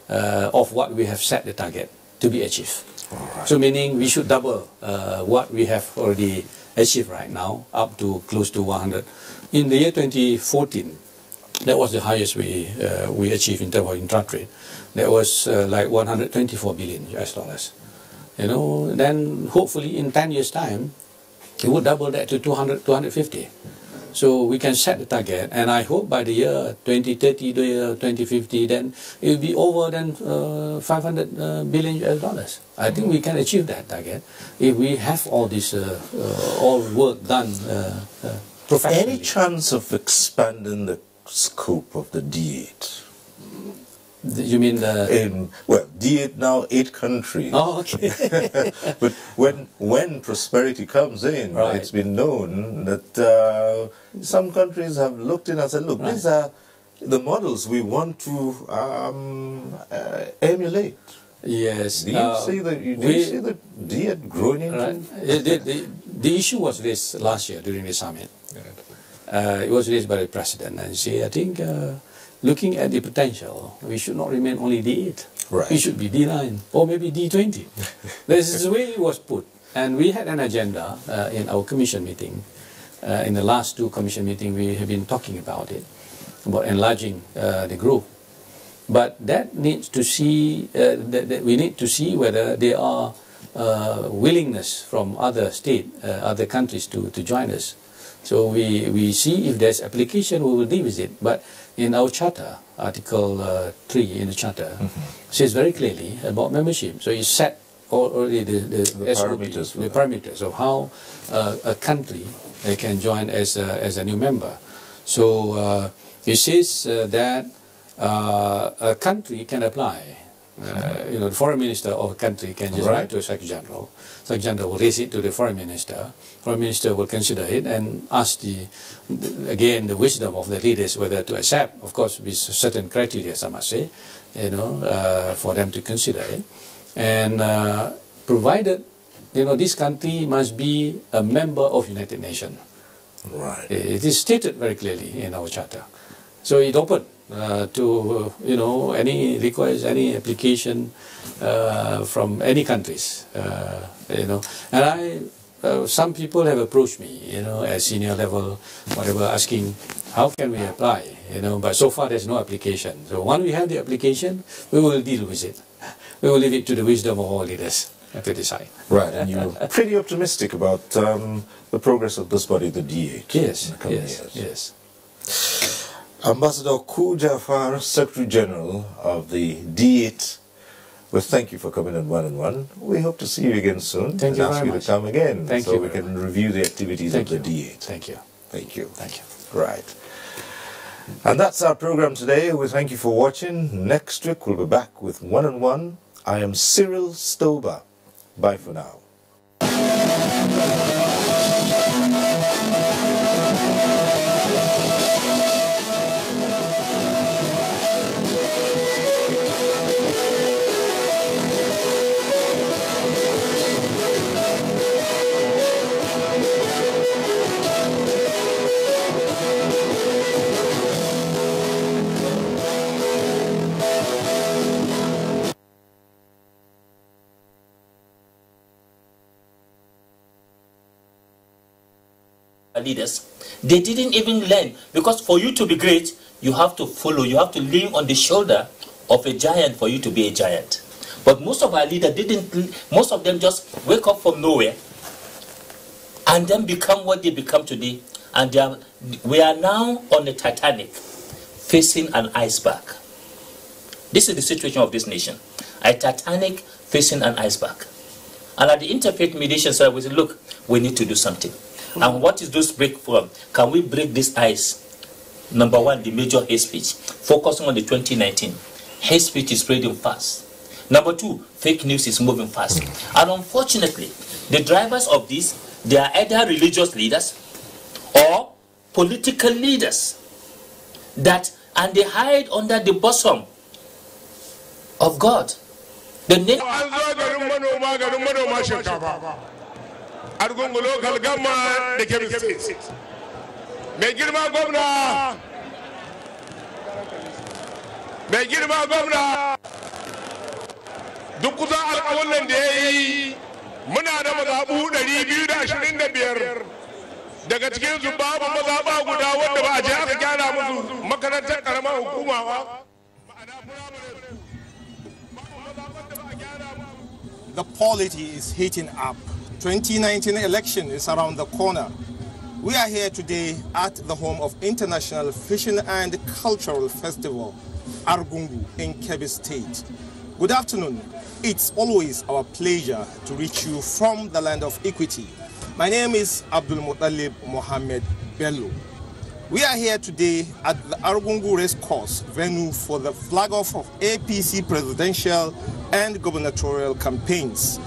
S20: of what we have set the target to be achieved.
S10: Right.
S20: So meaning we should double what we have already achieved right now, up to close to 100. In the year 2014, that was the highest we achieved in terms of intra-trade. That was like 124 billion US dollars. Then hopefully in 10 years' time, it would double that to 200, 250. So we can set the target, and I hope by the year 2030, the year 2050, then it will be over than 500 billion US dollars. I think we can achieve that target if we have all this, all work done professionally.
S10: Any chance of expanding the scope of the D8?
S20: You mean the...
S10: well, D8 now 8 countries.
S20: Oh, okay.
S10: But when prosperity comes in,
S20: right.
S10: It's been known that some countries have looked in and said, look, these are the models we want to emulate.
S20: Yes.
S10: Do you see the D8 growing into?
S20: Right. The issue was this last year during the summit. It was raised by the president, and I think looking at the potential, we should not remain only D8.
S10: Right.
S20: We should be D9 or maybe D20. This is the way it was put. And we had an agenda in our commission meeting. In the last 2 commission meetings, we have been talking about it, about enlarging the group. But that needs to see, we need to see whether there are willingness from other other countries to join us. So we see if there's application, we will revisit. But in our charter, Article 3 in the charter, says very clearly about membership. So it set already the parameters of how a country can join as a new member. So it says that a country can apply. The foreign minister of a country can just write to a Secretary General. Secretary General will raise it to the foreign minister. Foreign minister will consider it and ask the wisdom of the leaders whether to accept. Of course, with certain criteria, some must say, for them to consider it. And provided, this country must be a member of United Nations.
S10: Right.
S20: It is stated very clearly in our charter. So it opened to any request, any application from any countries, and some people have approached me, at senior level, whatever, asking how can we apply, but so far there's no application. So when we have the application, we will deal with it. We will leave it to the wisdom of all leaders to decide.
S10: Right, and you're pretty optimistic about the progress of this body, the D8.
S20: Yes.
S10: Ambassador Ku Jafar, Secretary General of the D8, well, thank you for coming on One on One. We hope to see you again soon.
S20: Thank you very
S10: ask you
S20: much.
S10: to come again
S20: Thank
S10: so
S20: you
S10: we can review the activities of the D8.
S20: Thank you.
S10: Thank you.
S20: Thank you.
S10: Right. And that's our program today. We thank you for watching. Next week we'll be back with One on One. I am Cyril Stober. Bye for now.
S21: Leaders, they didn't even learn, because for you to be great, you have to follow, you have to lean on the shoulder of a giant for you to be a giant. But most of our leaders didn't, most of them just wake up from nowhere and then become what they become today. And we are now on the Titanic facing an iceberg. This is the situation of this nation. A Titanic facing an iceberg. And at the Interfaith Mediation Center, we said, look, we need to do something. And what is this break from? Can we break this ice? Number one, the major hate speech. Focusing on the 2019. Hate speech is spreading fast. Number two, fake news is moving fast. And unfortunately, the drivers of this, they are either religious leaders or political leaders. And they hide under the bosom of God. The
S22: Argungu local government da Kebbi State. Mai girma gwamna, duk kusan alƙawalin da ya yi, muna da mazaɓu 225. Daga cikin su babu mazaɓa guda wanda ba a je aka gyara musu makarantar ƙaramar hukuma ba.
S23: The polity is heating up. 2019 election is around the corner. We are here today at the home of International Fishing and Cultural Festival, Argungu in Kebbi State. Good afternoon. It's always our pleasure to reach you from the land of equity. My name is Abdul Muttalib Mohammed Bello. We are here today at the Argungu Race Course venue for the flag-off of APC presidential and gubernatorial campaigns.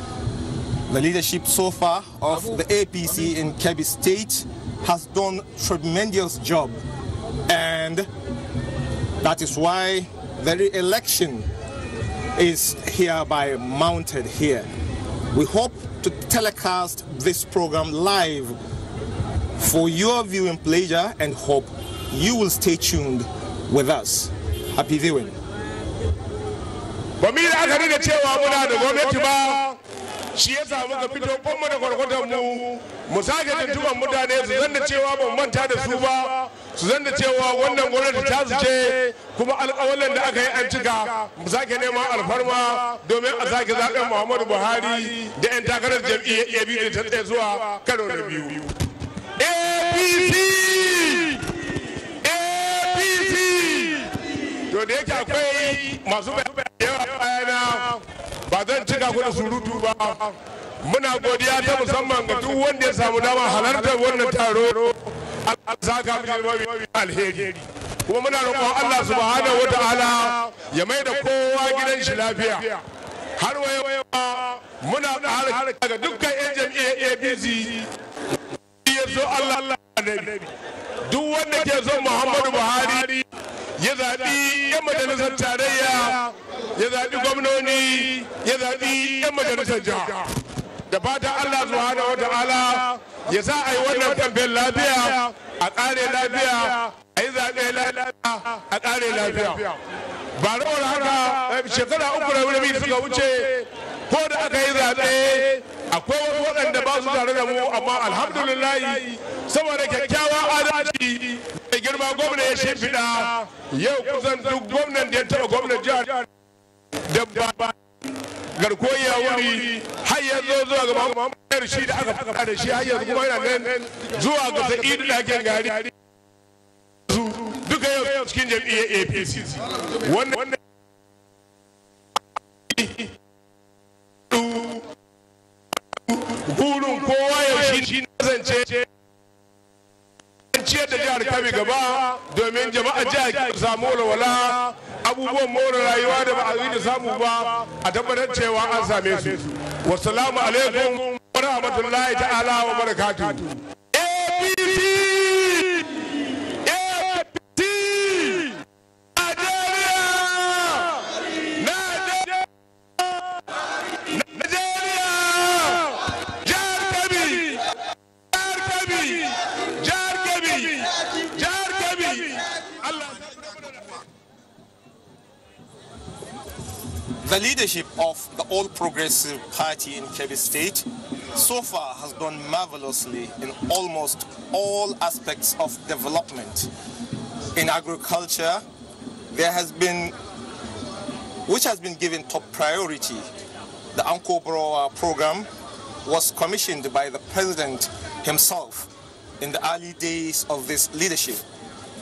S23: The leadership so far of the APC in Kebbi State has done a tremendous job, and that is why the re-election is hereby mounted here. We hope to telecast this program live for your viewing pleasure and hope you will stay tuned with us. Happy viewing.
S22: Shi yasa muka fito kuma da kwarkwatar mu sake tuntuban mutane su zanda cewa ban manta da su ba, su zanda cewa wannan gwamnati ta su ce kuma alƙawalan da aka yi an cika, mu sake neman alfarma domin a sake zaɓen Muhammadu Buhari da 'yan takarar jam'iyyar APC ta tsaye zuwa karo na biyu. APC! APC! To da yake akwai masu yawa bayana ba zan cika ku da surutu ba. Muna godiya ta musamman ga duk wanda ya samu dama halartar wannan taro. Allah saka mu alheri. Kuma muna roƙon Allah subhanahu wataala ya mai da kowa gidan shi lafiya. Har wayewa muna ƙara ga dukkan 'yan jam'iyyar APC ya so Allah annabi. Duk wanda ke son Muhammadu Buhari ya zaɓi 'yan majalisar tarayya, ya zaɓi gwamnoni, ya zaɓi 'yan majalisar jiha. Da fatan Allah subhanahu wata'ala ya sa a yi wannan kamfen lafiya, a ƙare lafiya, a yi zaɓe lafiya, a ƙare lafiya. Ba rawar haka shekara 3 da wuri suka wuce ko da aka yi zaɓe akwai wasu waɗanda ba su tare da mu, amma alhamdulillahi saboda kyakkyawan adalci da girma gwamna ya shimfiɗa yau kusan duk gwamnan da ya taɓa gwamnan jihar da ba garkuwar ya wuri har yanzu zuwa ga Muhammadu shi da aka faɗa da shi har yanzu kuma yana nan zuwa ga Sa'idu ɗakin gari duka yau cikin jam'iyyar APC. Wannan burin kowa ya shi zance ciyar da jihar Kebbi gaba domin jama'a jihar su samu walwala, abubuwan more rayuwa da ba a yi da samu ba a tabbatar cewa an same su. Wassalamu alaikum wa rahmatullahi ta'ala wa barakatuh.
S23: The leadership of the All Progressive Party in Kebbi State so far has done marvelously in almost all aspects of development. In agriculture, which has been given top priority. The Ankobro program was commissioned by the president himself in the early days of this leadership.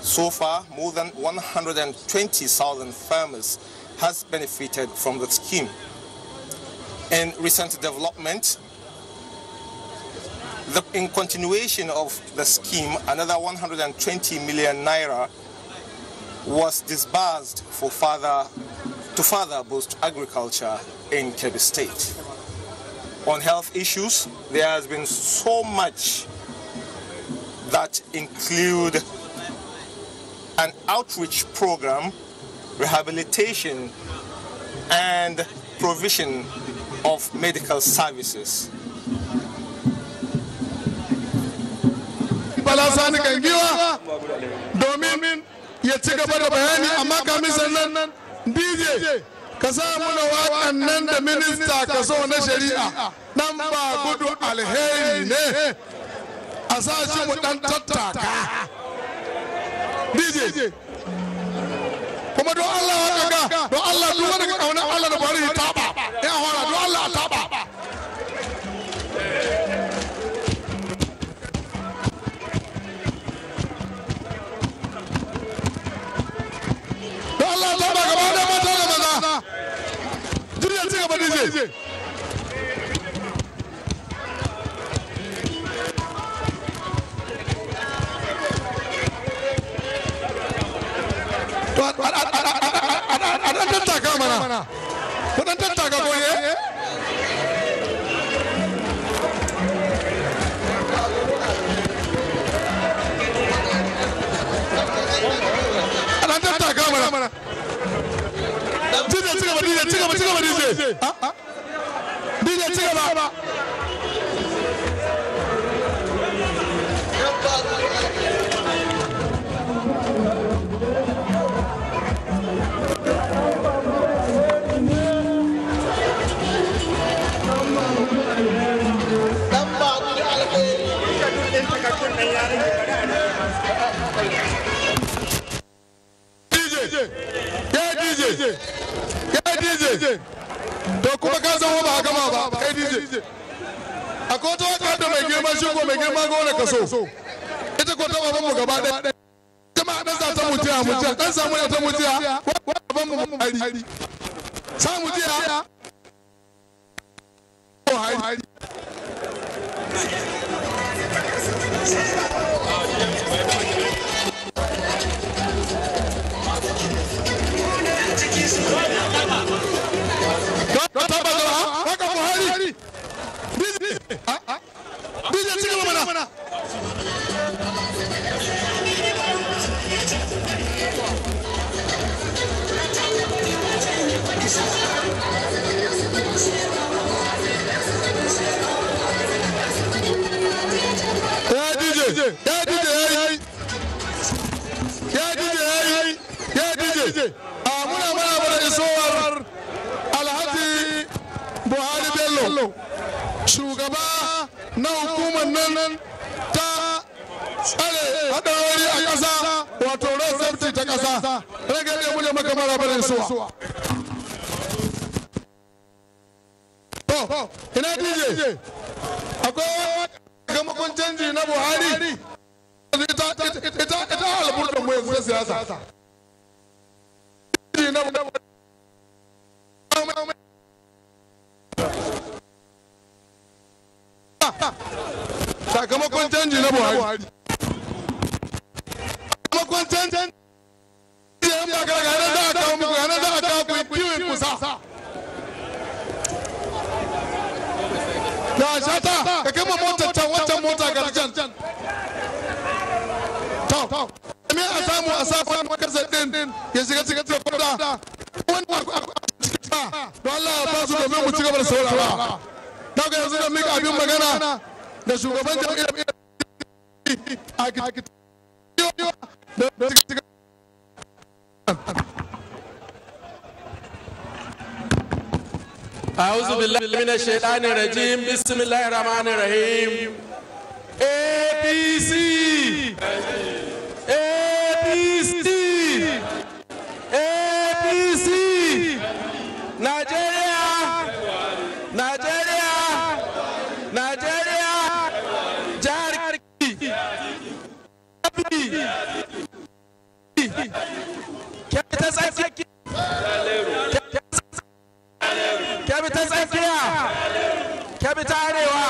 S23: So far, more than 120,000 farmers has benefited from the scheme. In recent development, in continuation of the scheme, another 120 million naira was disbursed to further boost agriculture in Kebbi State. On health issues, there has been so much that include an outreach program, rehabilitation, and provision of medical services.
S19: Balasani Kangiwa, domin ya ci gaba da bayani, amma kamin sannan DJ ka sa muna waƙan nan da minista ka so na shari'a nan ba gudu alheri ne a sa shi mu dan tattaka. DJ kuma don Allah waƙa don Allah duk wani ka kauna Allah da bari ya taba ya hora don Allah a taba. Don Allah taba gaba da mata da maza. Duniya ci gaba DJ.
S1: dan tattaka mana ku dan tattaka ko ne dan tattaka mana DJ ci gaba DJ ci gaba DJ ci gaba DJ to kuma ka zama ba gama ba kai DJ akwai wata waka da mai girma shi ko mai girma ga wani kaso ita ko ta baban mu gaba ɗaya jama'a dan sa ta mutiya dan samu ta mutiya baban mu hari sa mutiya ko hari shugaba na hukumar nan ta tsare hadarori a ƙasa wato road safety ta ƙasa rage ne muje maka marabarin suwa ina DJ akwai kamakon canji na Buhari ita alburdan mu yanzu siyasa sakamakon canji na Buhari sakamakon canji yan bagaganen da aka muku ganin da aka ku kiwin kusa da shata ka kama motar can wancan mota garjan to me a samu a safon makasar din ya shiga cikin kwada wani don Allah ba su domin mu ci gaba da saurara daga yanzu da mika abin magana da shugaban jami'ar
S15: أعوذ بالله من الشيطان الرجيم بسم الله الرحمن الرحيم APC APC APC Nigeria Nigeria Nigeria Jarki Kebita Tsakiya Kebita Tsakiya Kebita Arewa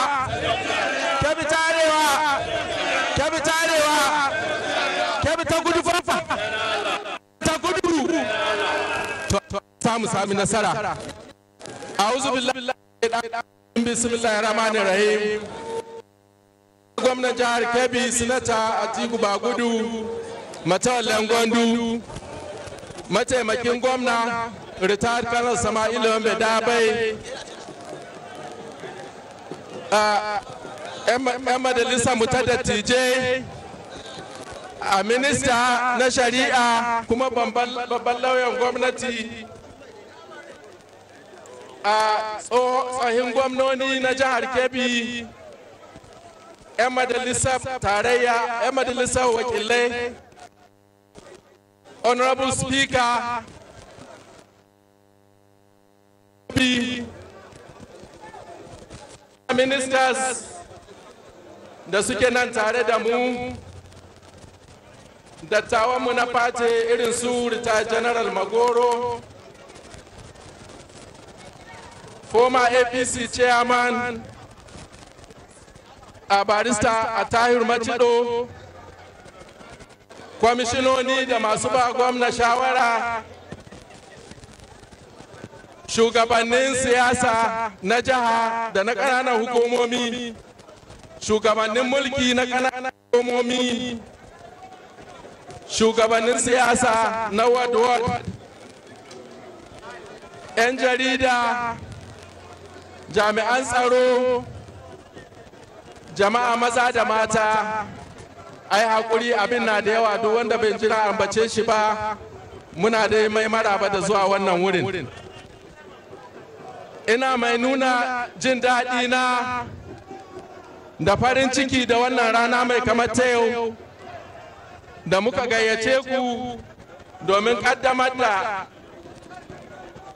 S15: Kebita Arewa Kebita Arewa Kebita Kudu Fafa ta Kudu samu sami nasara a'udhu billahi bismillahir rahmanir rahim gwamnatin jihar Kebbi Sinata Atiku Bagudu Matawallan Gwandu mataimakin gwamna retired Colonel Sama'ila Wambe Dabai ‘yan majalisa mu ta dattijai a minista na shari'a kuma babban lauyan gwamnati a tsohon gwamnoni na jihar Kebbi ‘yan majalisar tarayya ‘yan majalisar wakilai honorable speaker ministers da suke nan tare da mu dattawanmu na fate irin su retired general Magoro former APC chairman a barista a Tahir Macido
S22: kwamishinoni da masu ba gwamna shawara, shugabannin siyasa na jiha da na ƙananan hukumomi, shugabannin mulki na ƙananan hukumomi, shugabannin siyasa na ward, 'yan jarida, jami'an tsaro, jama'a maza da mata. Ai haƙuri, abin na da yawa, duk wanda bai jira ambace shi ba, muna dai mai maraba da zuwa wannan wurin. Ina mai nuna jin daɗi na da farin ciki da wannan rana mai kamar ta yau da muka gayyace ku domin ƙaddamar da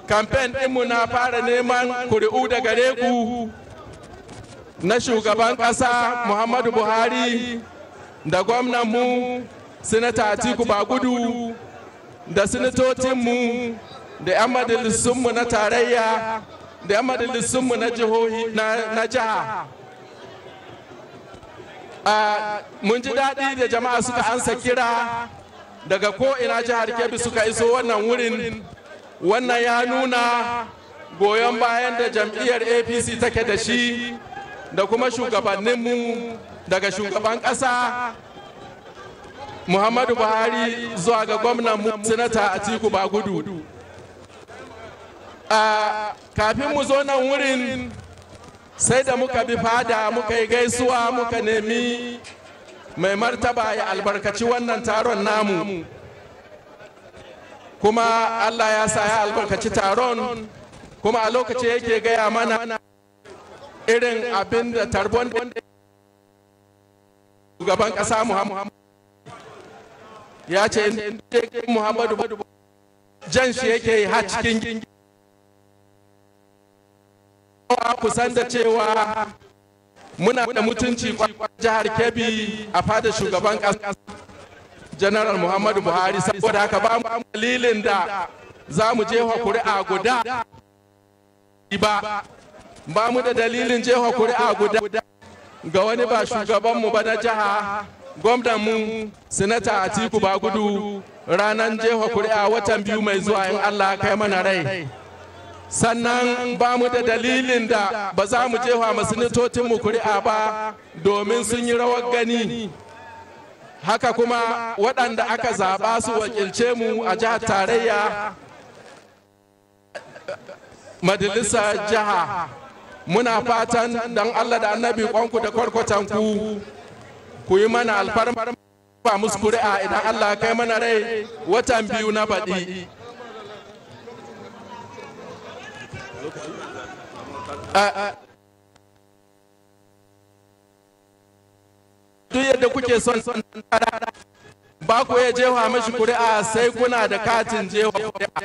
S22: kamfen ɗinmu na fara neman kuri'u da gare ku na shugaban ƙasa Muhammadu Buhari da gwamnanmu Sinata Atiku Bagudu da sinatocinmu da 'yan majalisunmu na tarayya da 'yan majalisunmu na jihohi na jiha. Mun ji daɗi da jama'a suka ansa kira daga ko'ina jihar Kebbi suka iso wannan wurin. Wannan ya nuna goyon bayan da jam'iyyar APC take da shi da kuma shugabanninmu daga shugaban ƙasa Muhammadu Buhari zuwa ga gwamnan Sinata Atiku Bagudu. Kafin mu zo nan wurin sai da muka bi fada muka yi gaisuwa muka nemi mai martaba ya albarkaci wannan taron namu, kuma Allah ya sa ya albarkaci taron, kuma a lokaci yake gaya mana irin abin da tarbon shugaban ƙasa Muhammadu ya ce Muhammadu jan shi yake ha cikin kusan da cewa muna da mutunci jihar Kebbi a fadar shugaban ƙasa General Muhammadu Buhari, saboda haka ba mu dalilin da za mu jefa kuri'a guda ba mu da dalilin jefa kuri'a guda ga wani ba shugabanmu ba na jiha, gwamnanmu Sinata Atiku Bagudu ranar jefa kuri'a watan 2 mai zuwa in Allah kai mana rai. Sannan ba mu da dalilin da ba za mu jefa masinitotinmu kuri'a ba domin sun yi rawar gani. Haka kuma waɗanda aka zaɓa su wakilce mu a jihar tarayya, majalisar jiha, muna fatan don Allah da annabi kwanku da kwarkwatanku ku yi mana alfarma ba musu kuri'a idan Allah kai mana rai watan 2 na baɗi. Duk yadda kuke son ba ku ya jefa mashi kuri'a sai kuna da katin jefa kuri'a.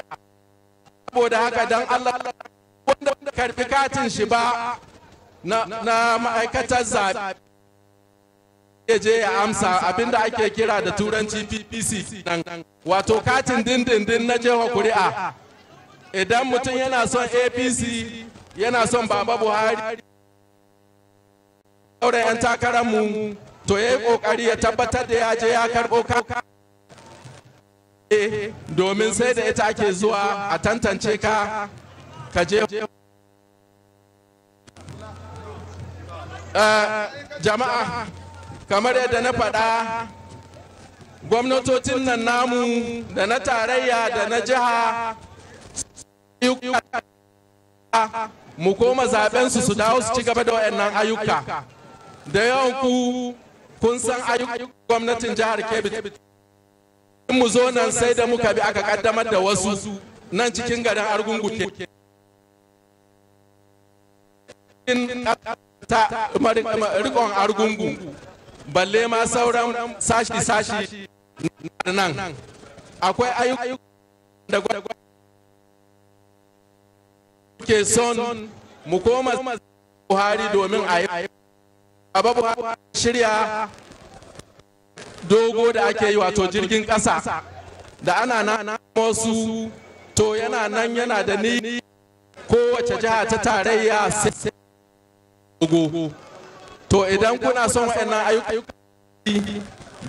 S22: Saboda haka dan Allah wanda karfi katin shi ba na ma'aikatar zaɓe ya je ya amsa abinda ake kira da turanci PPC, wato katin dindindin na jefa kuri'a. Idan mutum yana son APC, yana son Baba Buhari, ɗaure 'yan takararmu, to ya yi ƙoƙari ya tabbatar da ya je ya karɓo kaka, domin sai da ita ake zuwa a tantance ka je. Jama'a, kamar yadda na faɗa, gwamnatocin nan namu da na tarayya da na jiha mu koma zaben su dawo su ci gaba da wayannan ayyuka. Da yawan ku kun san ayyukan gwamnatin jihar Kebbi. Mu zo nan sai da muka bi aka kaddamar da wasu nan cikin garin Argungu ke. Ta rikon Argungu, balle ma sauran sashi nan. Akwai ayyukan da ke son mu koma Buhari domin a yi ababu shirya dogo da ake yi, wato jirgin ƙasa da ana na wasu, to yana nan yana da ni kowace jiha ta tarayya sai dogo. To idan kuna son waɗannan ayyuka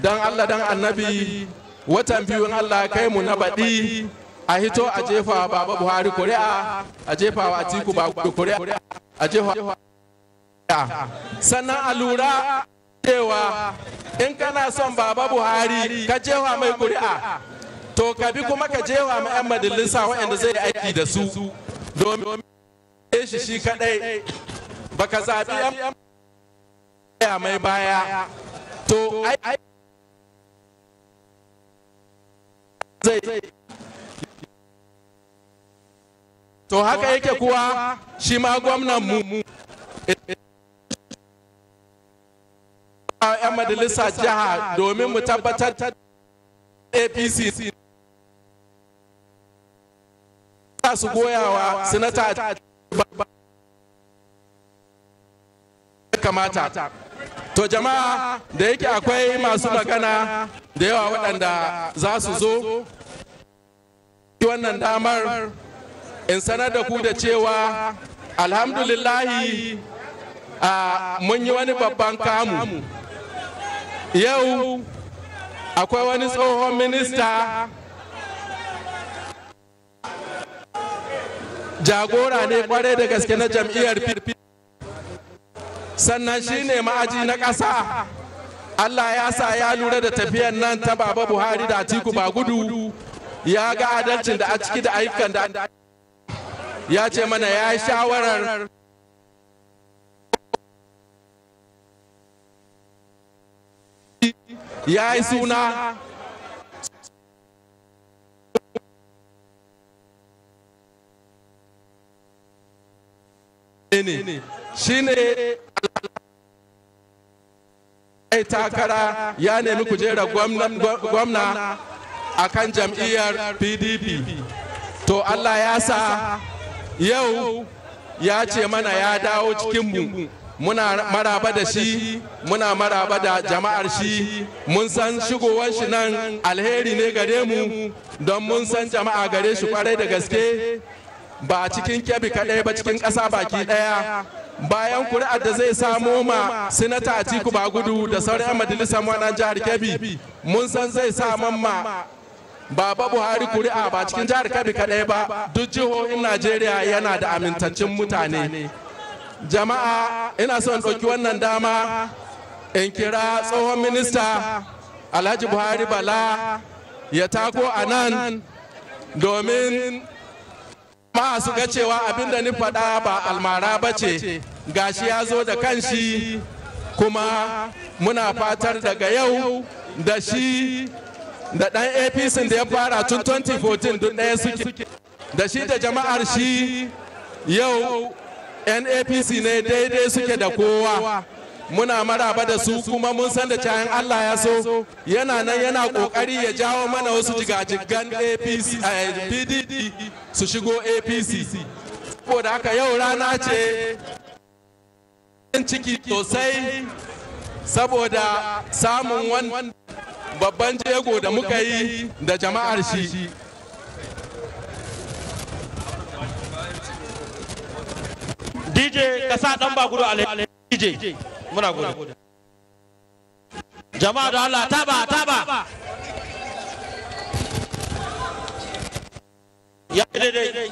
S22: dan Allah dan annabi
S2: watan biyu in Allah kai mu na baɗi a hito a jefa Baba Buhari kuri'a, a jefa wa Atiku Bagudu kuri'a, a jefa sannan a lura cewa in kana son Baba Buhari ka jefa mai kuri'a to ka bi kuma ka jefa ma 'yan majalisa waɗanda zai aiki da su domin shi kadai baka zaɓi 'yan mai baya to ai zai to haka yake kuwa shi ma gwamnan mu 'yan majalisa jiha domin mu tabbatar APC su goyawa sinata kamata. To jama'a da yake akwai masu magana da yawa waɗanda za su zo wannan damar in sanar da ku da cewa alhamdulillahi mun yi wani babban kamu. Yau akwai wani tsohon minista jagora ne kwarai da gaske na jam'iyyar PDP, sannan shi ne ma'aji na ƙasa. Allah ya sa ya lura da tafiyan nan ta Baba Buhari da Atiku Bagudu, ya ga adalcin da a ciki da ayyukan da ya ce mana ya yi shawarar ya yi suna shi ne takara ya nemi kujerar gwamna a kan jam'iyyar PDP. To Allah ya sa yau ya ce mana ya dawo cikinmu, muna maraba da shi, muna maraba da jama'ar shi. Mun san shigowar shi nan alheri ne gare mu, don mun san jama'a gare shi kwarai da gaske, ba cikin Kebbi kaɗai ba, cikin ƙasa baki ɗaya. Bayan kuri'ar da zai samo ma Sinata Atiku Bagudu da sauran 'yan majalisar wannan jihar Kebbi, mun san zai saman ma Baba Buhari kuri'a ba cikin jihar Kebbi kaɗai ba, duk jihohin Najeriya yana da amintaccen mutane. Jama'a, ina son ɗauki wannan dama in kira tsohon minista Alhaji Buhari Bala ya tako a nan domin su ga cewa abinda ni faɗa ba almara ba ce, gashi ya zo da kanshi, kuma muna fatar daga yau da shi da ɗan APC da ya fara tun 2014 duk ɗaya suke, da shi da jama'ar shi yau NAPC ne daidai suke da kowa. Muna maraba da su, kuma mun san da cayan Allah ya so yana nan yana kokari ya jawo mana wasu jigajigan PDP su shigo APC. Saboda haka yau rana ce ciki sosai saboda samun wani babban jego da muka yi da jama'ar shi.
S3: DJ ka sa dan Bagudu alai DJ muna gudu. Jama'a da Allah taba ya daidai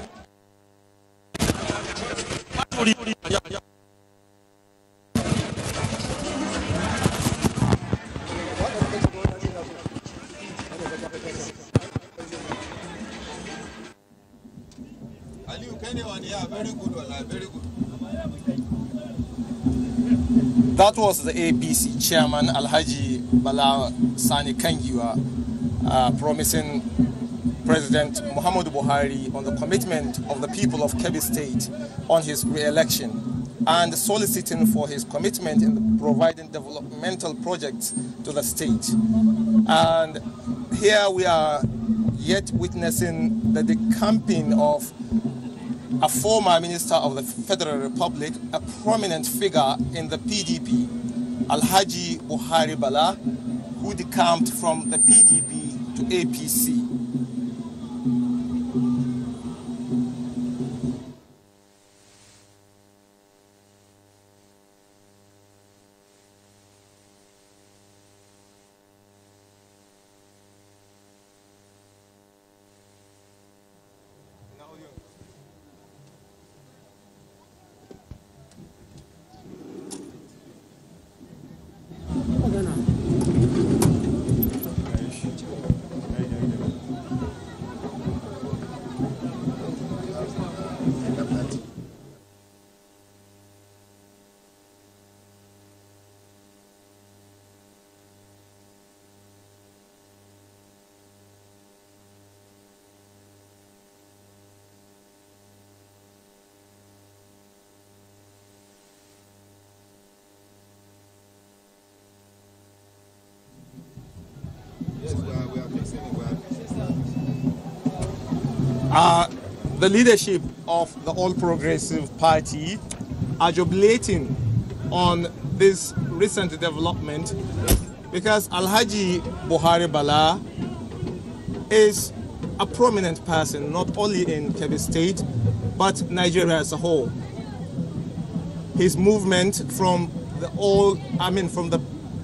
S23: That was the APC chairman Alhaji Bala Sani Kangiwa promising President Muhammadu Buhari on the commitment of the people of Kebbi State on his re-election and soliciting for his commitment in providing developmental projects to the state. And here we are yet witnessing the decamping of a former minister of the Federal Republic, a prominent figure in the PDP, Alhaji Buhari Bala, who decamped from the PDP to APC. the leadership of the All Progressive Party are jubilating on this recent development because Alhaji Buhari Bala is a prominent person not only in Kebbi State but Nigeria as a whole. His movement from the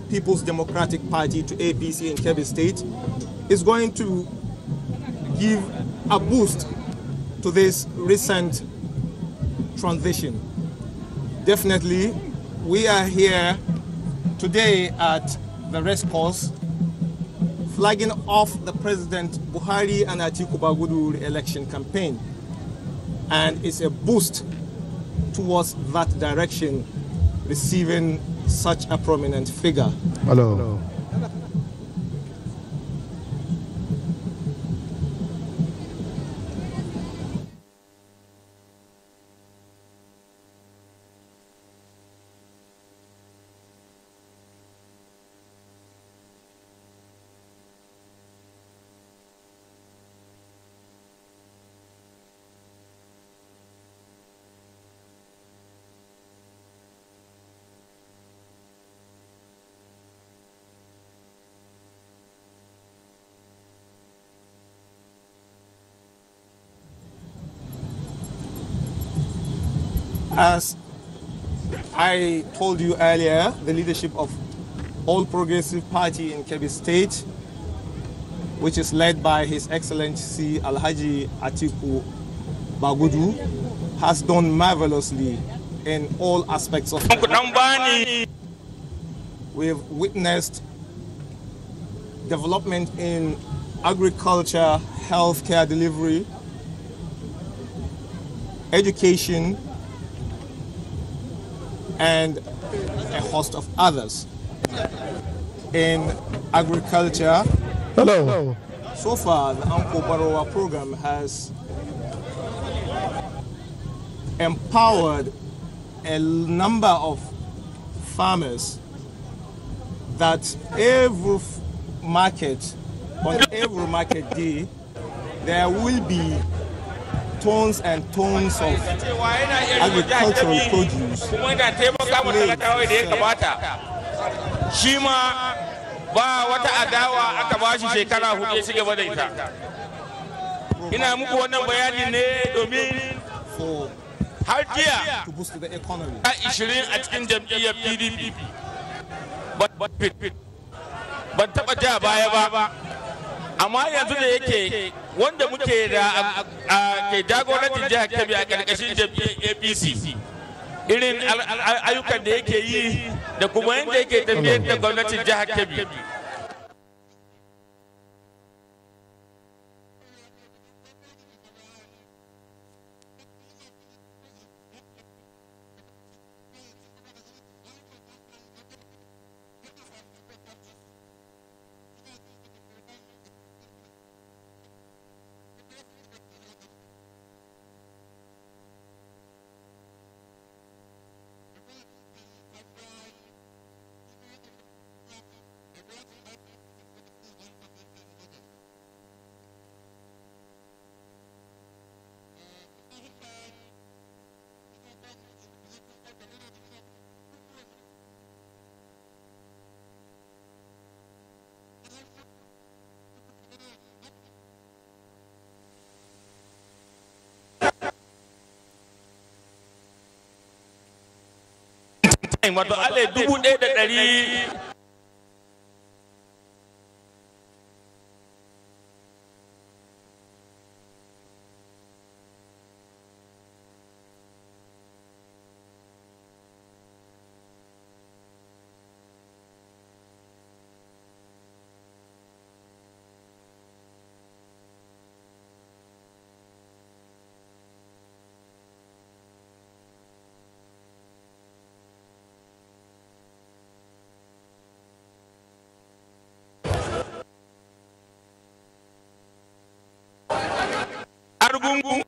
S23: People's Democratic Party to APC in Kebbi State is going to give a boost to this recent transition. Definitely, we are here today at the race course flagging off the President Buhari and Atiku Bagudu election campaign. And it's a boost towards that direction, receiving such a prominent figure.
S1: Hello.
S23: As I told you earlier, the leadership of All Progressive Party in Kebbi State, which is led by His Excellency Alhaji Atiku Bagudu, has done marvelously in all aspects of it. We've witnessed development in agriculture, healthcare delivery, education, and a host of others. In agriculture, so far the Anko Barowa program has empowered a number of farmers that every market, on every market day, there will be tons and tons of agricultural produce.
S5: Shima ba wata adawa aka bashi shekara hudu ya ci gaba da ita. Ina muku wannan bayani ne domin har jiya a 20 a cikin jam'iyyar PDP ban taba ja baya ba. Amma yanzu da yake wanda muke da ke jagorancin jihar Kebbi a ƙarƙashin jam'iyyar APC irin ayyukan da yake yi da kuma yadda yake tafiyar da gwamnatin jihar Kebbi. Wato ale 1,100 Argungu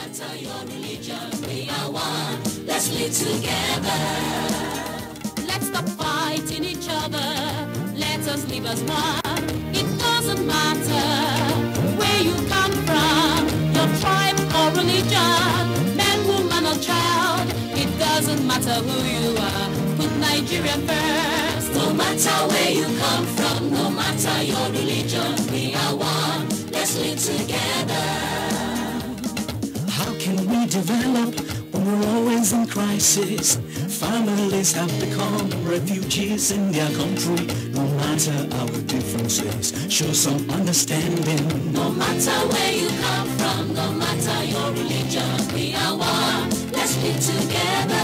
S6: matter your religion, we are one. Let's live together. Let's stop fighting each other. Let us live as one. It doesn't matter where you come from, your tribe or religion, man, woman or child. It doesn't matter who you are. Put Nigeria first. No matter where you come from, no matter your religion, we are one. Let's live together.
S7: How can we develop when we're always in crisis? Families have become refugees in their country. No matter our differences, show some understanding.
S6: No matter where you come from, no matter your religion, we are one. Let's live together.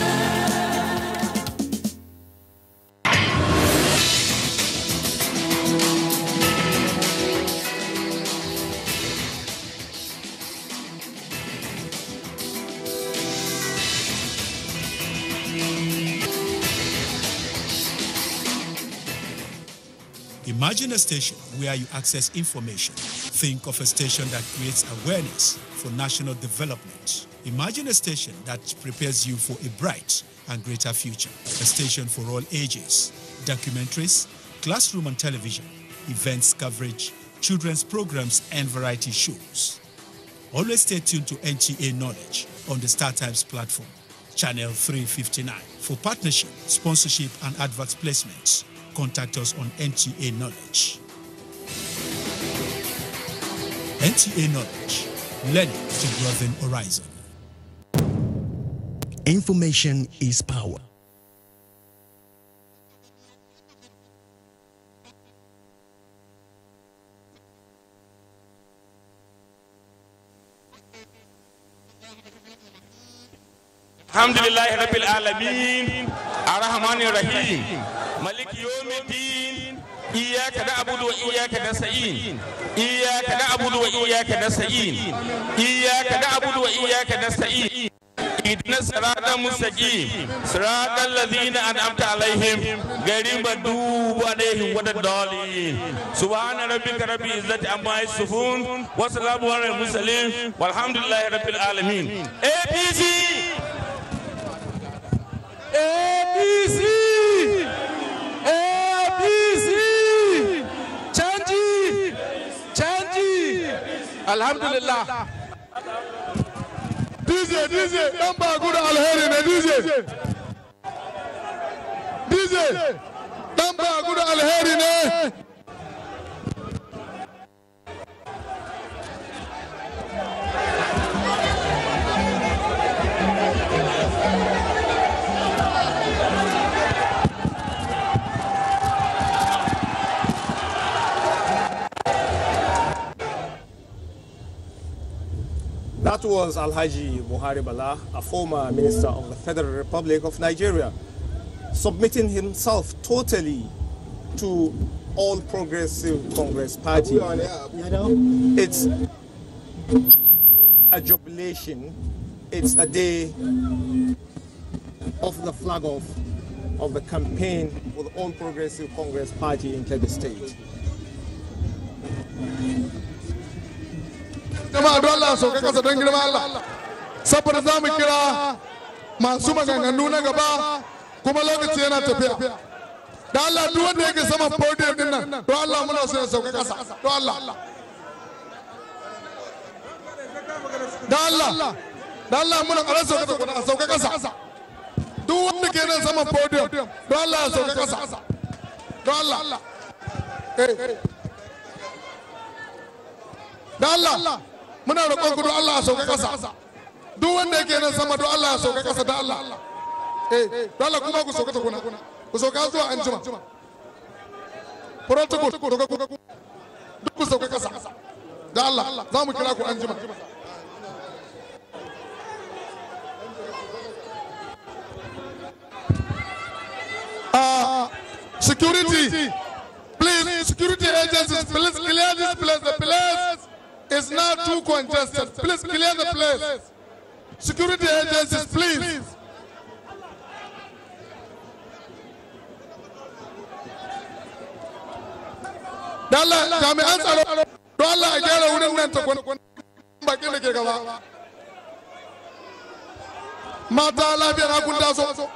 S8: Imagine a station where you access information. Think of a station that creates awareness for national development. Imagine a station that prepares you for a bright and greater future. A station for all ages. Documentaries, classroom and television, events coverage, children's programs and variety shows. Always stay tuned to NTA Knowledge on the StarTimes platform, channel 359. For partnership, sponsorship and advert placements, contact us on NTA Knowledge. NTA Knowledge, learning to broaden horizon.
S7: Information is power.
S5: Alhamdulillahi Rabbil Alameen, Ar-Rahmanir Rahim, Malik Yawmiddin, Iyyaka na'budu wa iyyaka nasta'in, Iyyaka na'budu wa iyyaka nasta'in, Iyyaka na'budu wa iyyaka nasta'in. اهدنا الصراط المستقيم صراط الذين أنعمت عليهم غير المغضوب عليهم ولا الضالين سبحان ربك رب العزة عما يصفون وسلام على المرسلين والحمد لله رب العالمين. APC APC APC Changi Alhamdulillah.
S1: DJ, dan ba gudu alheri ne DJ, dan ba gudu alheri ne.
S23: That was Alhaji Buhari Bala, a former minister of the Federal Republic of Nigeria, submitting himself totally to All Progressive Congress Party. It's a jubilation. It's a day of the flag off of the campaign for the All Progressive Congress Party in Kebbi State.
S1: Jama'a don Allah sauka kasa don girma Allah, saboda za mu kira masu maganganu na gaba kuma lokaci yana tafiya. Da Allah duk wanda yake saman podium din nan, don Allah muna so ya sauka kasa, don Allah. Da Allah muna ƙarar sauka kasa. Duk wanda ke nan saman podium, don Allah ya sauka kasa, don Allah. Da Allah. Muna roƙon ku don Allah ya sauka ƙasa. Duk wanda yake nan sama don Allah ya sauka ƙasa da Allah. Don Allah kuma ku sauka tukuna. Ku sauka zuwa anjima. Protocol duk ku sauka ƙasa. Da Allah za mu kira ku anjima. Security, please, security agencies, please clear this place. The place is not too congested. Please clear the place. Security agencies, please. Dalla, jami'an tsaro, don Allah a gyara wurin nan ta bakin da ke gaba. mata lafiya na kun taso.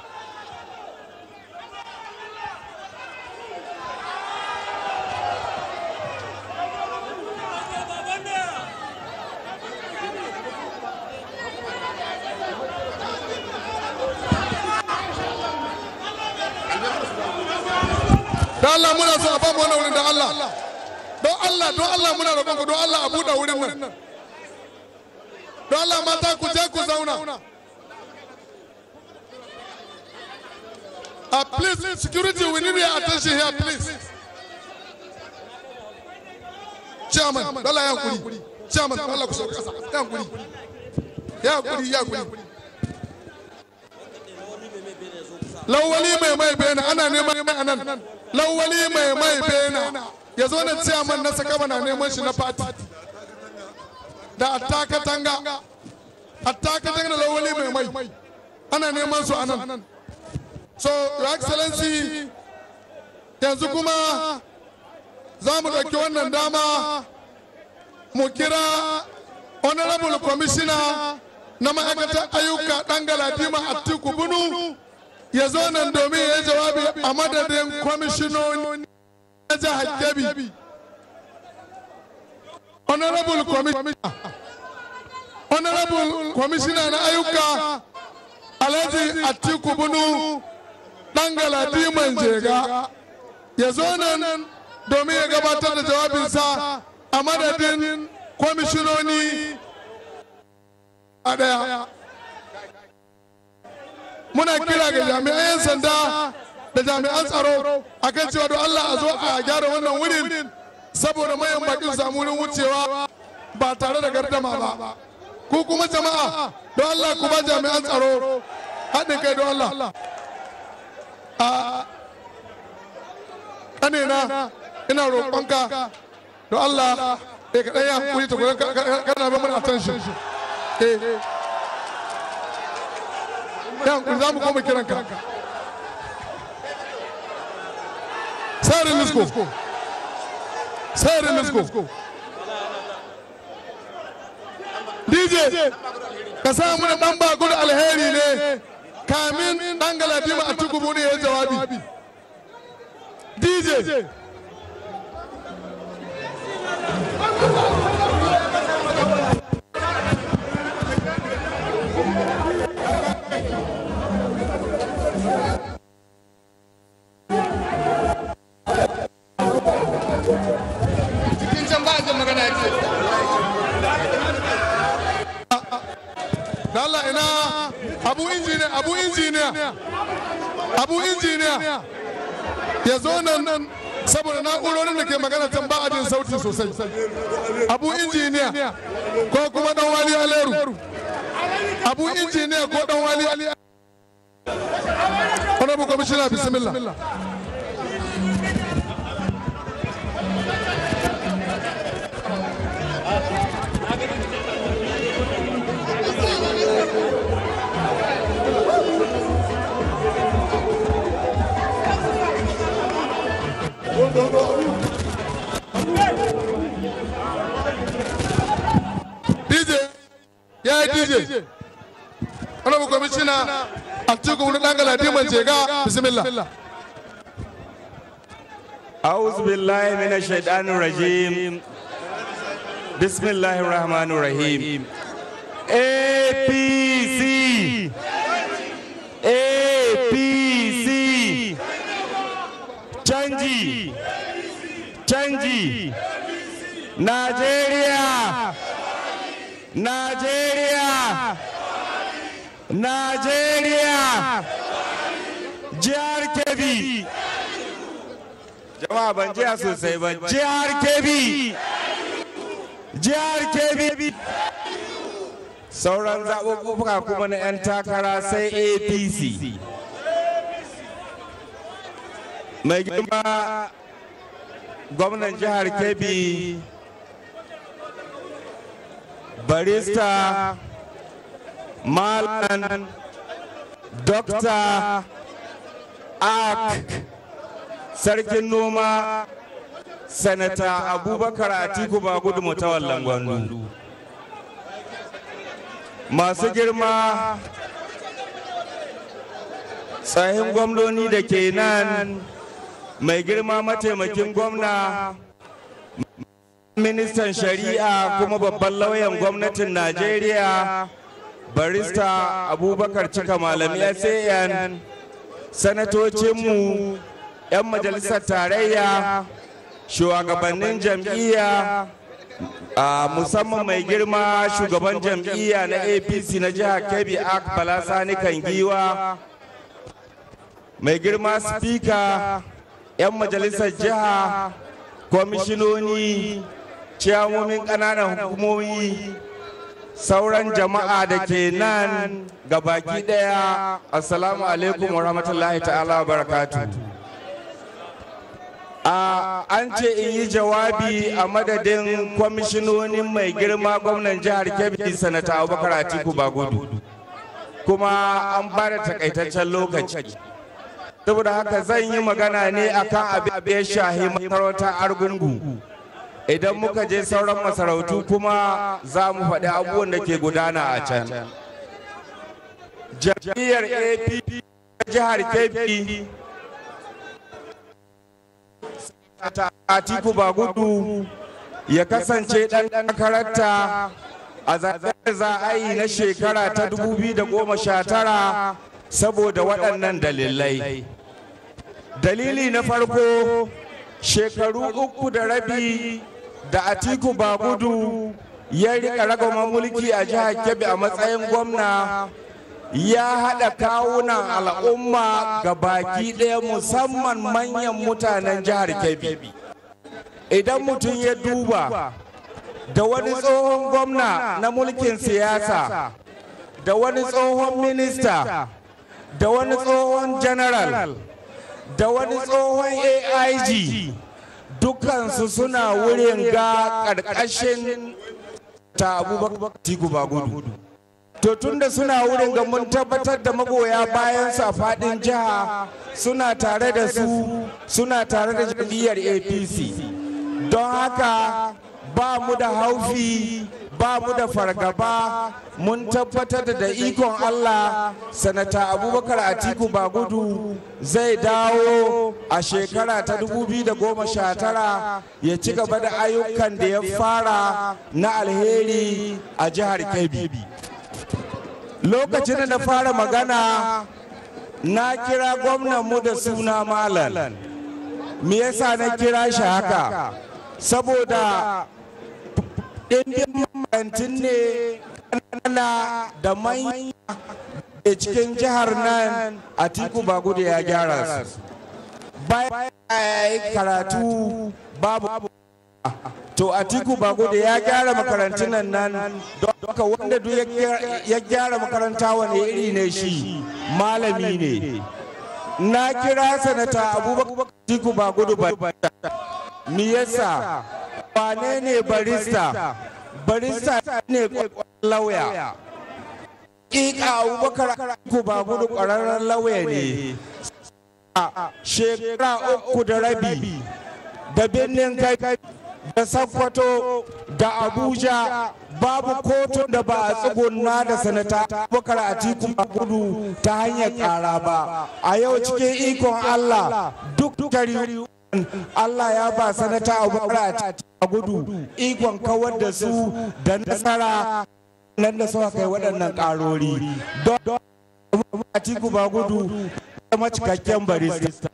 S1: Da Allah muna so a bamu wannan wurin da Allah. Don Allah muna roƙon ku don Allah a buɗe wurin nan. Don Allah mata ku je ku zauna. Please, security, we need your attention here, please. Chairman, Allah ya kuri. Chairman, Allah ku sauka ƙasa. Ya kuri. Ya kuri. Lawali mai bena ana neman mai anan. Lawali mai bena ya zo nan chairman na saka na neman shi na party. Da attaka tanga da lawali mai ana neman su anan. So, Your Excellency, yanzu kuma za mu ɗauki wannan dama mu kira Honorable Commissioner na ma'aikatar ayyuka ɗan Galadima Atiku Bunu ya zo nan domin ya yi jawabi a madadin kwamishinoni na jihar Kebbi. Honorable Commissioner na ayyuka Alhaji Atiku Bunu ɗan Galadiman Jega ya zo nan domin ya gabatar da jawabinsa a madadin kwamishinoni a ɗaya. Muna kira ga jami'an 'yan sanda da jami'an tsaro akan cewa don Allah a zo a gyara wannan wurin saboda mayan bakin samu wurin wucewa ba tare da gardama ba. Ku kuma jama'a don Allah ku ba jami'an tsaro haɗin kai don Allah. Ƙanina ina roƙonka don Allah ka ɗaya hankuli ta gudan kana ba mana attention. Yan za mu koma kiranka. Sarin Lisko. DJ, ka sa mana ɗan bakun alheri ne kamin ɗan Galadima Atiku Bunu ya jawabi. DJ. Cikin can ba a jin magana ce. Da Allah ina abu injiniya ya zo nan saboda na'urorin da ke magana can ba a jin sauti sosai. Abu injiniya ko kuma dan wali aleru. Abu injiniya ko dan wali aleru. Honorable Commissioner, bismillah. DJ. Honorable Commissioner Atiku Bunu ɗan Galadiman Jega, bismillah.
S4: أعوذ بالله من الشيطان الرجيم بسم الله الرحمن الرحيم APC canji Najeriya jihar Kebbi. Jama'a ban jiya sosai ba. Jihar Kebbi. Sauran zaɓuɓɓuka kuma na 'yan takara sai APC. Mai girma gwamnan jihar Kebbi barista Malam Dr. Ak Sarkin Noma Sanata Abubakar Atiku Bagudu Mutawallan Gwandu. Masu girma tsahin gwamnoni da ke nan, mai girma mataimakin gwamna, ministan shari'a kuma babban lauyan gwamnatin Najeriya, barista Abubakar Cika Malami SAN, sanatocinmu, 'yan majalisar tarayya, shugabannin jam'iyya, musamman mai girma shugaban jam'iyya na APC na jihar Kebbi Bala Sani Kangiwa, mai girma spika, 'yan majalisar jiha, kwamishinoni, ciyamomin ƙananan hukumomi, sauran jama'a da ke nan gabaki ɗaya, assalamu alaikum wa rahmatullahi ta'ala wa barakatuh. An ce in yi jawabi a madadin kwamishinonin mai girma gwamnan jihar Kebbi sanata Abubakar Atiku Bagudu, kuma an ba da takaitaccen lokaci. Saboda haka zan yi magana ne akan abin ya shahi masarautar Argungu. Idan muka je sauran masarautu kuma za mu faɗi abubuwan da ke gudana a can. Jam'iyyar APP jihar Kebbi Atiku Bagudu ya kasance ɗan takararta a zaɓen za a yi na shekara ta 2019 saboda waɗannan dalilai. Dalili na farko, shekaru 3 da rabi da Atiku Bagudu ya riƙa ragaman mulki a jihar Kebbi a matsayin gwamna, ya haɗa kawunan al'umma ga baki ɗaya musamman manyan mutanen jihar Kebbi. Idan mutum ya duba da wani tsohon gwamna na mulkin siyasa, da wani tsohon minista, da wani tsohon general, da wani tsohon AIG, dukansu suna wurin ga ƙarƙashin ta Abubakar Atiku Bagudu. To tunda suna wurin ga mun tabbatar da magoya bayan a faɗin jiha suna tare da su, suna tare da jam'iyyar APC. Don haka ba mu da haufi, ba mu da fargaba, mun tabbatar da ikon Allah sanata Abubakar Atiku Bagudu zai dawo a shekara ta 2019 ya ci gaba da ayyukan da ya fara na alheri a jihar Kebbi. Lokacin da na fara magana na kira gwamnan mu da suna Malam. Me yasa na kira shi haka? Saboda ɗimbin makarantun ne ƙanana da manya da cikin jihar nan Atiku Bagudu ya gyara su. Bayan ya yi karatu babu. To Atiku Bagudu ya gyara makarantun nan don haka wanda duk ya gyara makaranta wani iri ne shi, malami ne. Na kira sanata Abubakar Atiku Bagudu me yasa? Wane ne barista? Barista ne lauya. Ƙiƙa Abubakar Atiku Bagudu ƙwararren lauya ne. Shekara 3 da rabi da birnin kai da Sokoto da Abuja babu kotun da ba a tsuguna da sanata Abubakar Atiku Bagudu ta hanyar ƙara ba. A yau cikin ikon Allah duk shari'u Allah ya ba sanata Abubakar Atiku Bagudu ikon kawar da su da nasara nan da suka kai waɗannan ƙarori. Don Atiku Bagudu zama cikakken barista.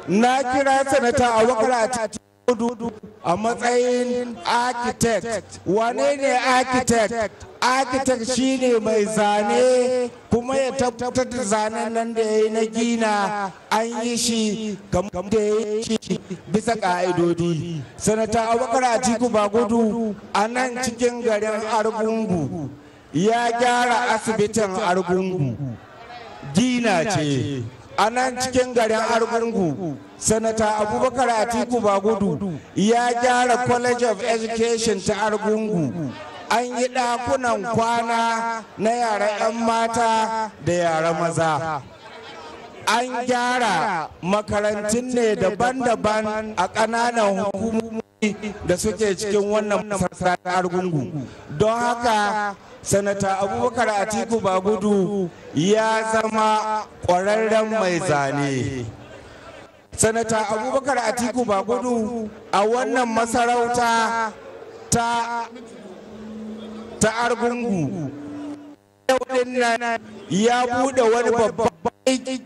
S4: Na kira sanata Abubakar Atiku a matsayin architect. Wane ne architect? Architect shine mai zane kuma ya tabbatar da zanen nan da ya yi na gina an yi shi kamar da ya yi shi bisa ka'idodi. Sanata Abubakar Atiku Bagudu a nan cikin garin Argungu ya gyara asibitin Argungu, gina ce. A nan cikin garin Argungu sanata Abubakar Atiku Bagudu ya gyara College of Education ta Argungu. An yi ɗakunan kwana na yara 'yan mata da yara maza. An gyara makarantun ne daban-daban a ƙananan hukumomi da suke cikin wannan masarautar Argungu. Don haka sanata Abubakar Atiku Bagudu ya zama ƙwararren mai zane. Sanata Abubakar Atiku Bagudu a wannan masarauta ta Argungu yau din nan ya bude wani babban aiki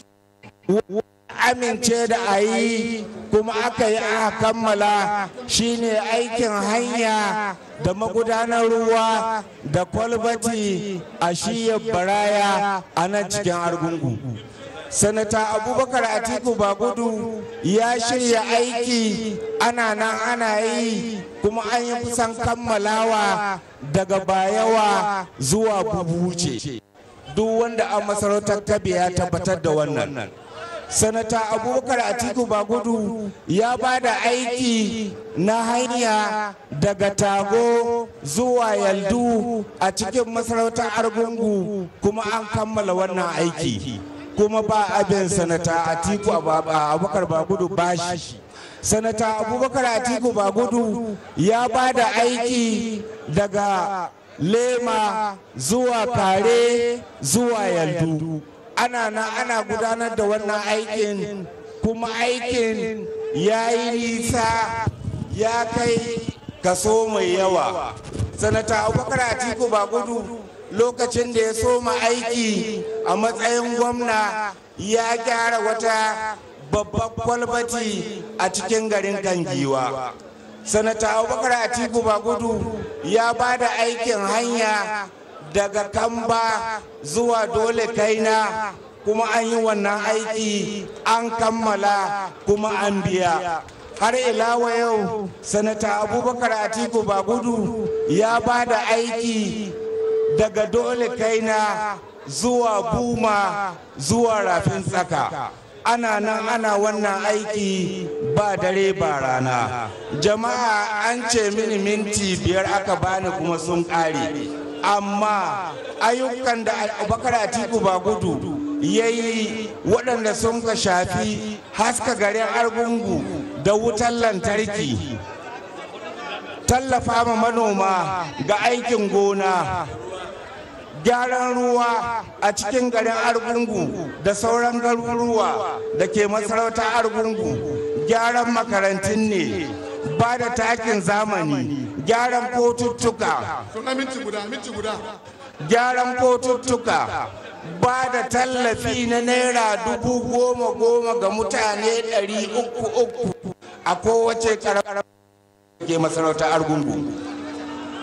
S4: amince da a yi kuma aka yi aka kammala shine aikin hanya da magudanar ruwa da kwalbati a shiyar baraya a nan cikin Argungu. Sanata Abubakar Atiku Bagudu ya shirya aiki ana nan ana yi kuma an yi kusan kammalawa daga Bayawa zuwa Bubuce. Duk wanda a masarautar Kabe ya tabbatar da wannan. Sanata Abubakar Atiku Bagudu ya ba da aiki na hanya daga Tago zuwa Yaldu a cikin masarautar Argungu kuma an kammala wannan aiki. Kuma ba abin sanata Atiku Abubakar Bagudu bashi. Sanata Abubakar Atiku Bagudu ya ba da aiki daga Lema zuwa Kare zuwa Yaldu. Ana gudanar da wannan aikin kuma aikin ya yi nisa ya kai kaso mai yawa. Sanata Abubakar Atiku Bagudu lokacin da ya soma aiki a matsayin gwamna ya gyara wata babbar kwalbati a cikin garin Kangiwa. Sanata Abubakar Atiku Bagudu ya ba da aikin hanya daga Kamba zuwa Dole Kaina kuma an yi wannan aiki an kammala kuma an biya. Har ilawa yau Sanata Abubakar Atiku Bagudu ya ba da aiki daga Dole Kaina zuwa Buma zuwa Rafin Tsaka. Ana nan ana wannan aiki ba dare ba rana. Jama'a an ce mini minti 5 aka bani kuma sun ƙare. Amma ayyukan da Abubakar Atiku Bagudu ya yi waɗanda sun ka shafi haska garin Argungu da wutar lantarki, tallafa ma manoma ga aikin gona, gyaran ruwa a cikin garin Argungu da sauran garuruwa da ke masarautar Argungu, gyaran makarantun ne, ba da takin zamani, gyaran kotuttuka, gyaran kotuttuka, ba da tallafi na naira 10,000 ga mutane 300 a kowace karamar ke masarautar Argungu.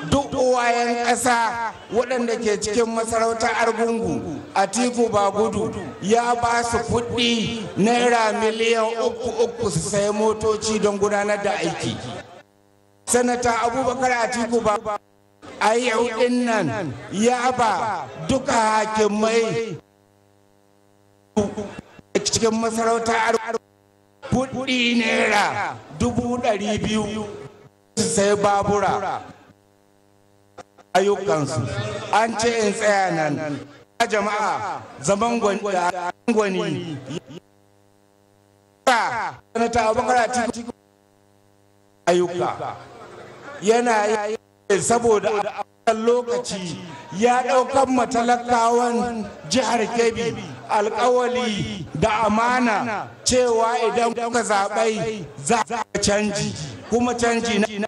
S4: Duk uwayen ƙasa waɗanda ke cikin masarautar Argungu, Atiku Bagudu ya ba su kuɗi naira miliyan 3 su sayi motoci don gudanar da aiki. Sanata Abubakar Atiku Bagudu a yau ɗin nan ya ba duka hakimai cikin masarautar Argungu kuɗi naira 200,000 su sayi babura. Ayyukansu an ce in tsaya nan a jama'a zaman gwani sanata Abubakar Atiku ayyuka yana yi saboda a lokaci ya ɗaukan matalakawan jihar Kebbi alkawali da amana cewa idan kuka zaɓai za a canji kuma canji na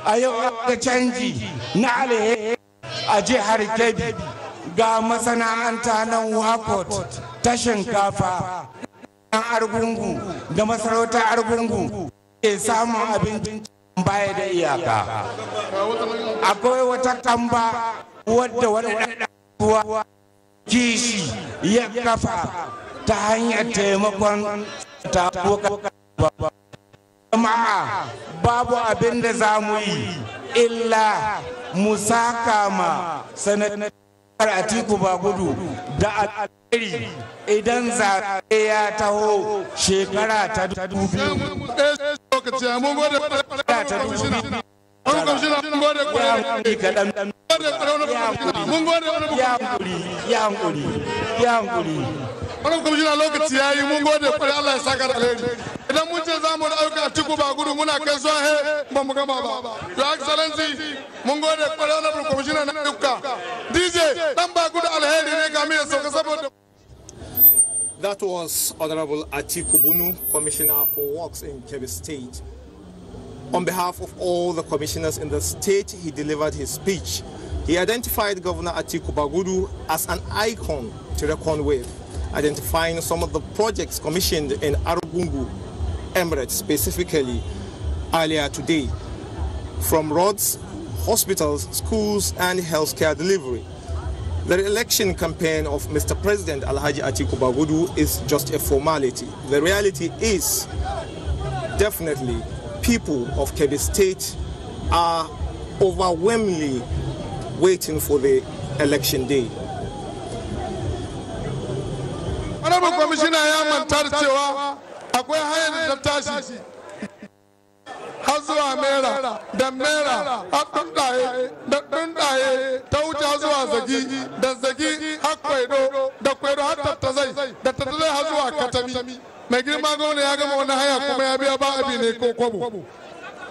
S4: a yau aka canji na alheri a jihar Kebbi ga masana'anta nan Wakot ta shinkafa na Argungu da masarautar Argungu ke samun abinci baya da iyaka. Akwai wata kamba wadda wani ɗan kishi ya kafa ta hanyar taimakon ta jama'a babu abin da za mu yi illa mu saka ma sanatar Atiku Bagudu da alheri idan zaɓe ya taho shekara ta 2000.
S1: wannan kwamishina lokaci ya yi mun gode kwarai Allah ya saka da alheri idan mun ce za mu ɗauka Atiku ba gudu muna kai zuwa he ba mu gama ba your excellency mun gode kwarai wannan kwamishina na duka DJ dan ba gudu alheri ne ga mai sauka saboda.
S23: That was Honorable Atiku Bunu, Commissioner for Works in Kebbi State. On behalf of all the commissioners in the state, he delivered his speech. He identified Governor Atiku Bagudu as an icon to reckon with, identifying some of the projects commissioned in Arugungu Emirates specifically earlier today, from roads, hospitals, schools, and healthcare delivery. The election campaign of Mr. President Alhaji Atiku Bagudu is just a formality. The reality is, definitely, people of Kebbi State are overwhelmingly waiting for the election day.
S1: Honorable Commissioner ya mantar cewa akwai hanyar da ta tashi har zuwa mera da mera har dundaye da dundaye ta wuce zuwa zagi da zagi har kwaido da kwaido har tattazai da tattazai har zuwa katami mai girma gwamna ya gama wani haya kuma ya biya ba abi ne ko kwabo.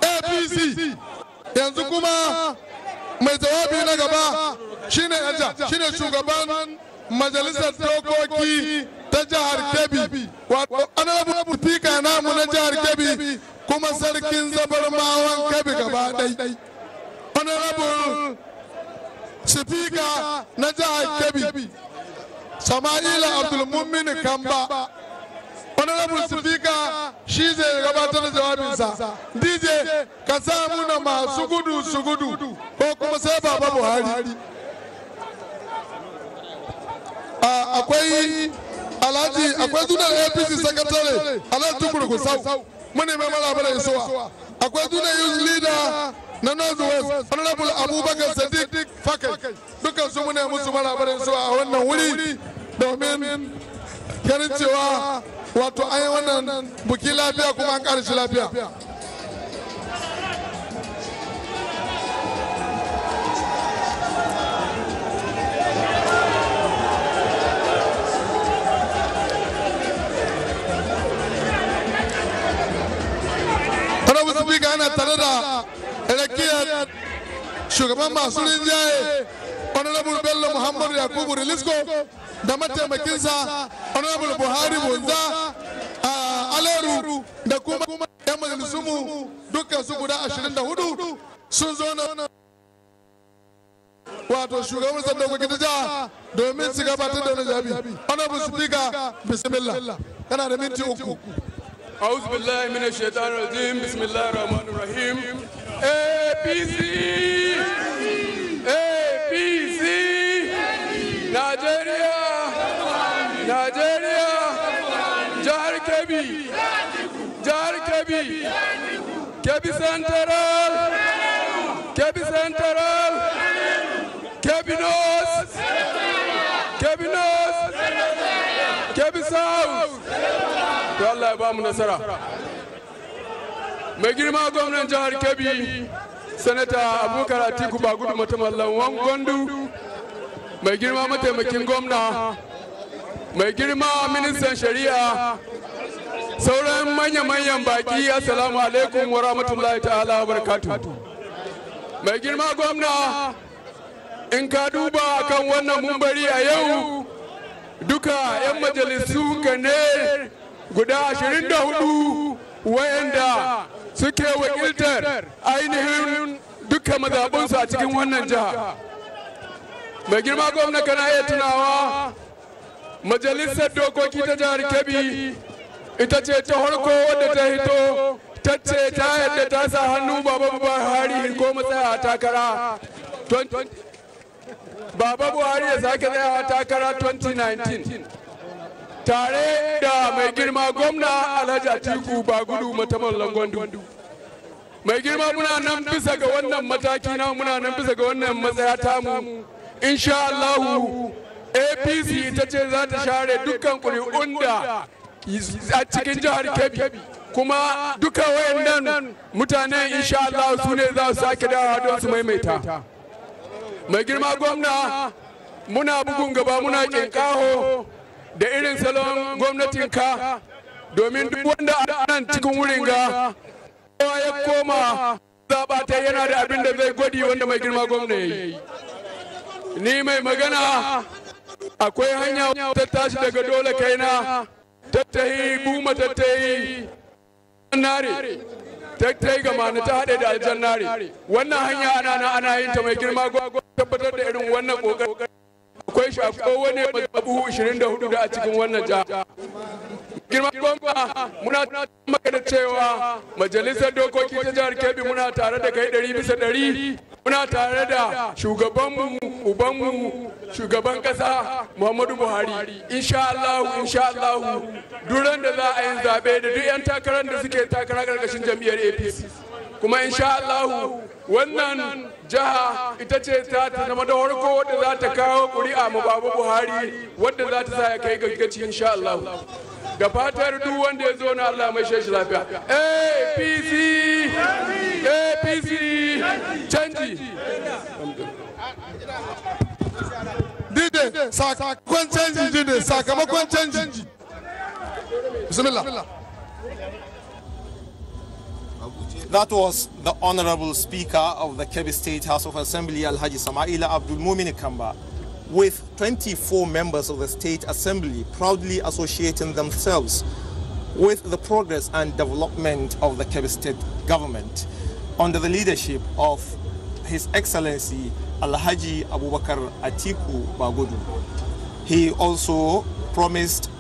S1: APC yanzu kuma mai jawabi na gaba shine shugaban majalisar dokoki ta jihar Kebbi wato honorable speaker namu na jihar Kebbi kuma sarkin zabarmawan Kebbi gaba dai honorable speaker na jihar Kebbi Sama'ila Abdulmumin Kamba. Honorable speaker shi zai gabatar da jawabinsa. DJ ka samu na masu gudu su gudu ko kuma sai Baba Buhari. Akwai Alhaji akwai sunan APC secretary Alhaji Tukur Gusau mun mai maraba da isuwa. Akwai sunan youth leader na North West Honorable Abubakar Sadiq Fakai. Dukkan su mun musu maraba da isuwa a wannan wuri domin ganin cewa wato an yi wannan buki lafiya kuma an ƙara shi lafiya. Honorable Speaker ana tare da rakiyar shugaban masu rinjaye Honorable Bello Muhammadu Yakubu Rilisco da mataimakinsa Honorable Buhari Bonza Aleru da kuma 'yan majalisunmu dukkan su guda 24 sun zo na wato shugaban sadaukaki ta jiha domin su gabatar da wani jabi. Honorable Speaker, bismillah. Kana da minti uku.
S2: أعوذ بالله من الشيطان الرجيم بسم الله الرحمن الرحيم APC APC Nigeria Nigeria Jihar Kebbi Jihar Kebbi Kebbi Central Kebbi Central Kebbi North Kebbi North Kebbi South to Allah ya ba mu nasara. Mai girma gwamnan jihar Kebbi Sanata Abubakar Atiku Bagudu Matamallan Gwandu, mai girma mataimakin gwamna, mai girma ministan shari'a, sauran manya-manyan baki, assalamu alaikum wa rahmatullahi ta'ala wa barakatuh. Mai girma gwamna, in ka duba kan wannan mumbari a yau duka 'yan majalisu ka ne guda 24 wayanda suke wakiltar ainihin duka mazabunsu a cikin wannan jiha. Mai girma gwamna kana iya tunawa majalisar dokoki ta jihar Kebbi ita ce ta harko wadda ta hito ta ce ta yadda ta sa hannu Baba Buhari ko matsaya takara Baba Buhari ya sake tsayawa takara 2019 tare da mai girma gwamna Alhaji Atiku Bagudu Matamallan Gwandu. Mai girma muna nan bisa ga wannan mataki na muna nan bisa ga wannan matsaya tamu. Insha Allahu APC ita ce za ta share dukkan ƙuri'un da a cikin jihar Kebbi. Kuma duka wayannan mutanen insha Allah su ne za su sake dawowa don su maimaita. Mai girma gwamna muna bugun gaba muna kinkaho
S9: da irin salon gwamnatinka domin duk wanda a nan cikin wurin ga kowa ya koma zaɓa ta yana da abin da zai gwadi wanda mai girma gwamna ya yi. Ni mai magana akwai hanya ta tashi daga dole kaina tattahi buma tattahi nare tattahi ga mani ta haɗe da aljannare. Wannan hanya ana yin ta mai girma gwamna tabbatar da irin wannan ƙoƙari. Akwai shi a kowane mazaɓu 24 da a cikin wannan jiha. Girma gwamna muna maka da cewa majalisar dokoki ta jihar Kebbi muna tare da kai 100%. Muna tare da shugabanmu ubanmu shugaban kasa Muhammadu Buhari. Insha Allah duran da za a yi zaɓe da duk 'yan takarar da suke takara ƙarƙashin jam'iyyar APC. Kuma insha Allah wannan jiha ita ce ta zama da farko wadda za ta kawo ƙuri'a ma Baba Buhari wadda za ta sa ya kai gaci insha Allah. Da fatar duk wanda ya zo na Allah mai shi lafiya. APC canji.
S1: Dide sakamakon canji dide sakamakon canji. Bismillah.
S23: That was the Honorable Speaker of the Kebbi State House of Assembly, Alhaji Samaila Abdul Mumin Kamba, with 24 members of the State Assembly proudly associating themselves with the progress and development of the Kebbi State government under the leadership of His Excellency Alhaji Abubakar Atiku Bagudu. He also promised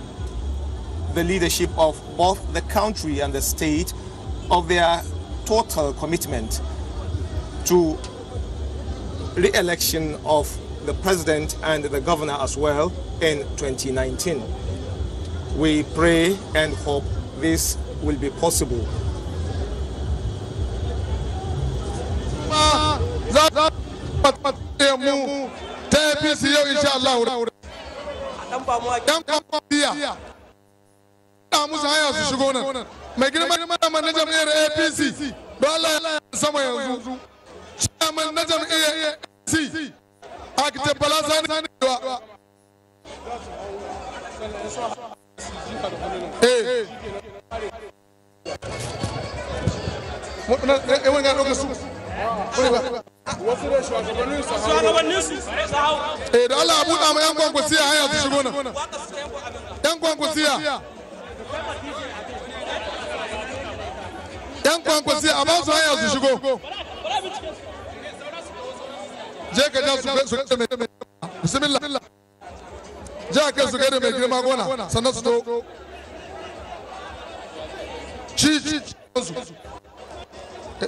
S23: the leadership of both the country and the state of their total commitment to re-election of the president and the governor as well in 2019. We pray and hope this will be possible.
S1: Mai girma na jam'iyyar APC dole ya sama yanzu chairman na jam'iyyar APC Architect Bala Sani wa wani ga ɗauka su wasu da shugabannin su da Allah abu da ma yan kwankwasiya hanya su shigo nan yan kwankwasiya yan kwankwasi a ba su hanya su shigo je ka ja su gaida mai bismillah je ka su gaida mai girma gona sannan su to ci su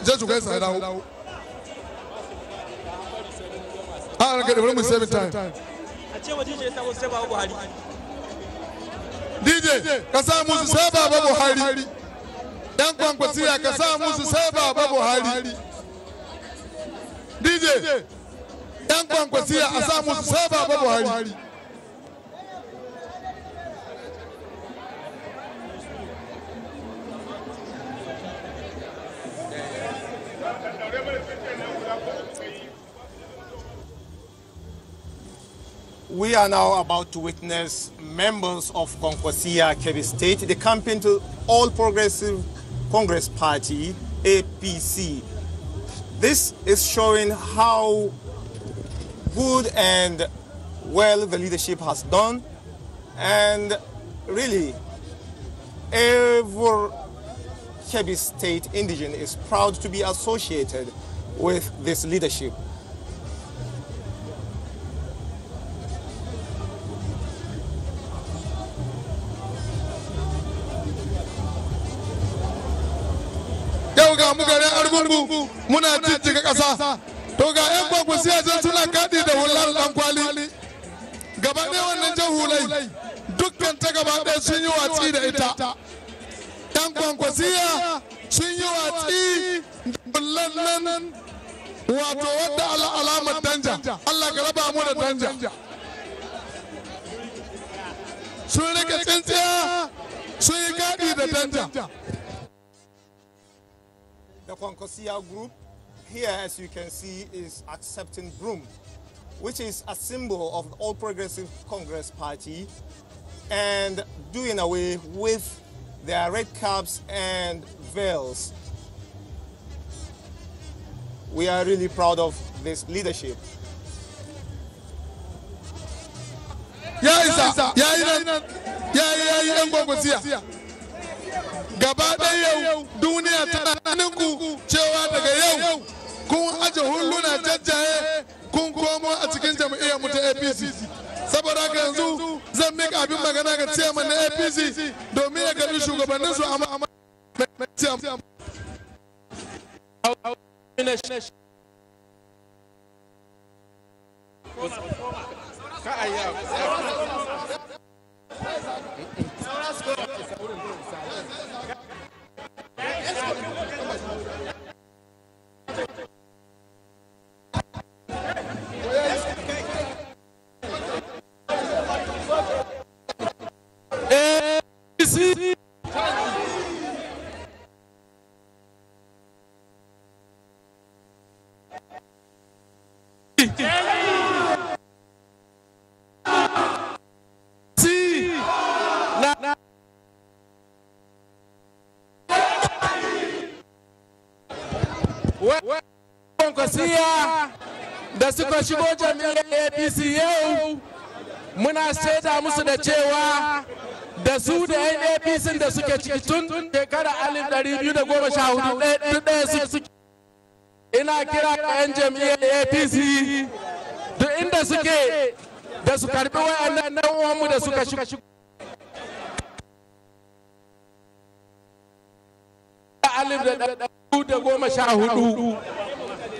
S1: je su gaisa ya dawo a an gaida bari mu save time a ce wa DJ ta sai Baba Buhari DJ ka sa musu sai Baba Buhari yan kwankwasiya ka sa musu sai Baba Buhari DJ yan kwankwasiya a sa musu sai Baba Buhari
S23: We are now about to witness members of Konkwasia Kebbi State, the campaign to All Progressive Congress Party, APC. This is showing how good and well the leadership has done, and really every Kebbi State indigene is proud to be associated with this leadership.
S1: ga mu garin Argungu muna jijjiga ƙasa to ga ƴan kwankwasiya jan suna kaɗi da hular ɗan kwali gaba ɗaya wannan jan hulai dukkan ta gaba ɗaya sun yi watsi da ita ƴan kwankwasiya sun yi watsi da hullar nan wato wadda alamar danja Allah ka raba mu da danja sun rike tsintsiya sun yi kaɗi da danja.
S23: The Konkwasia group here, as you can see, is accepting broom, which is a symbol of the All Progressive Congress Party, and doing away with their red caps and veils. We are really proud of this leadership.
S1: Ya isa, ya yi nan, ya yi ‘yan gwagwasiya. Gaba ɗaya yau duniya tana hannunku cewa daga yau kun aje hulluna jajjaye kun komo a cikin jam'iyyar mu ta APC. Saboda haka yanzu zan mika abin magana ga chairman na APC domin ya gabi shugabannin su amma
S2: kwankwasiya da suka shigo jami'ar APC yau muna shaida musu da cewa da su da yan APC da suke ciki tun shekara 1214 ɗaya suke. Ina kira ga yan jami'ar APC duk inda suke da su karbi wayannan nan uwanmu da suka shigo. Da 14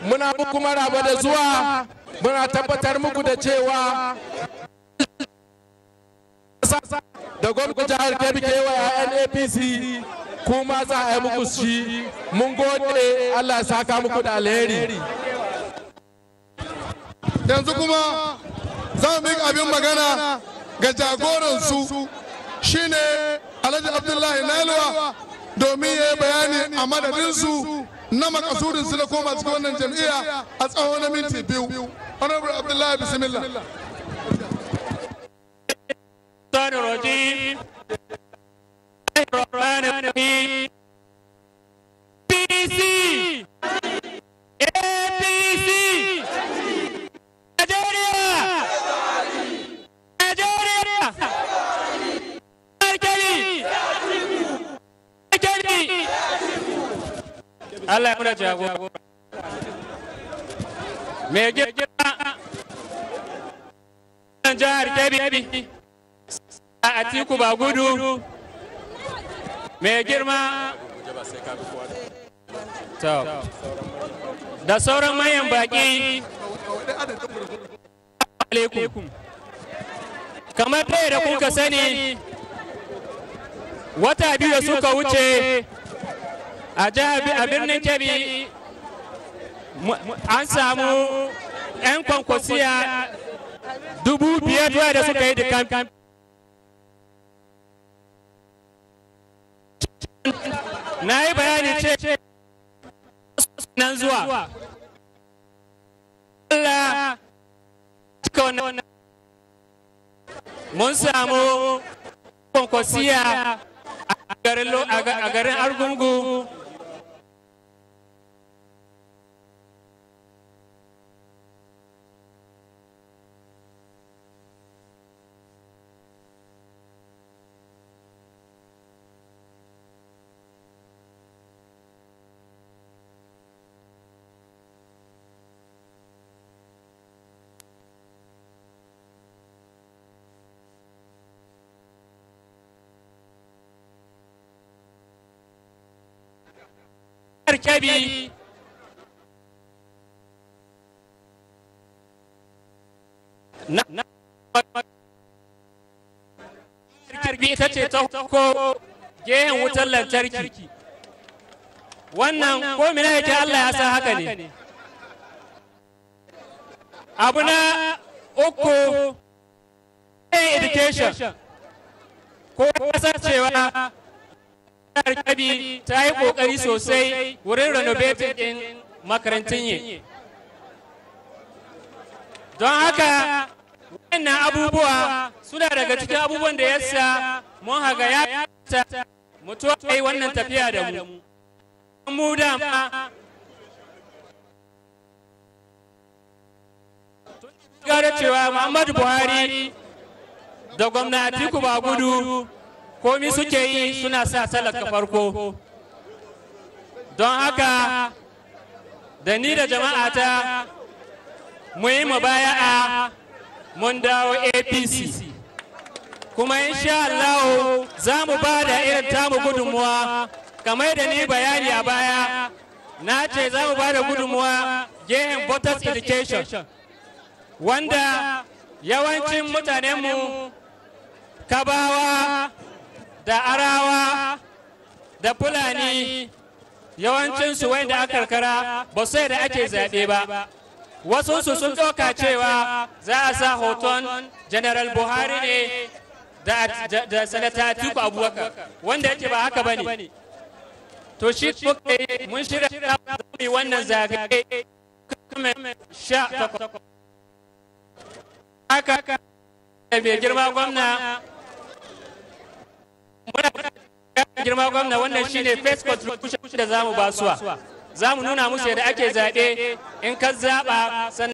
S2: muna muku maraba da zuwa, muna tabbatar muku da cewa da gwamnati jihar Kebbi kewa yan APC kuma za a yi muku shi. Mun gode, Allah ya saka muku da alheri.
S1: Yanzu kuma za mu yi abin magana ga jagoransu shine Alhaji Abdullahi Nailuwa domin ya yi bayani a madadinsu na makasudinsu da koma cikin wannan jam'iyya a tsawon na minti 2. Honorable Abdullahi, bismillah.
S11: APC! APC! Nigeria! Nigeria! Allah ya muna jagora. Me girma jihar Kebbi a Atiku Bagudu. Me girma da sauran mayan baki. Alaikum. Kamar ɗaya da kuka sani wata biyu da suka wuce a birnin Kebbi an samu 'yan kwankwasiya 5,000 da suka yi da kamfen. Na yi bayani ce nan zuwa Allah cika wannan mun samu kwankwasiya a garin Argungu. Kebbi ita ce ta ko gehen wutar lantarki. Wannan ko mina yake Allah ya san haka ne. Abu na uku education ko kasancewa Kebbi ta yi kokari sosai wurin renovating din makarantun yi. Don haka wannan abubuwa suna daga cikin abubuwan da yasa mun haga ya ta mutuwa ai wannan tafiya da mu da gara cewa Muhammadu Buhari da gwamnati ku ba gudu komi suke yi suna sa talaka farko don haka da ni da jama'ata mu yi mubaya'a mun dawo APC kuma insha Allah za mu ba da irin tamu gudunmuwa kamar da ni bayani a baya na ce za mu ba da gudunmuwa gehen voters education wanda yawancin mutanenmu kabawa da arawa da fulani yawancinsu wanda aka karkara ba sai da ake zaɓe ba wasu sun ɗauka cewa za a sa hoton general buhari ne da sanata atiku abubakar wanda yake ba haka ba ne to shi mun shirya wannan zagaye kuma 18 haka bai girma gwamna wannan shine first contribution da zamu basuwa zamu nuna musu yadda ake zaɓe in ka zaɓa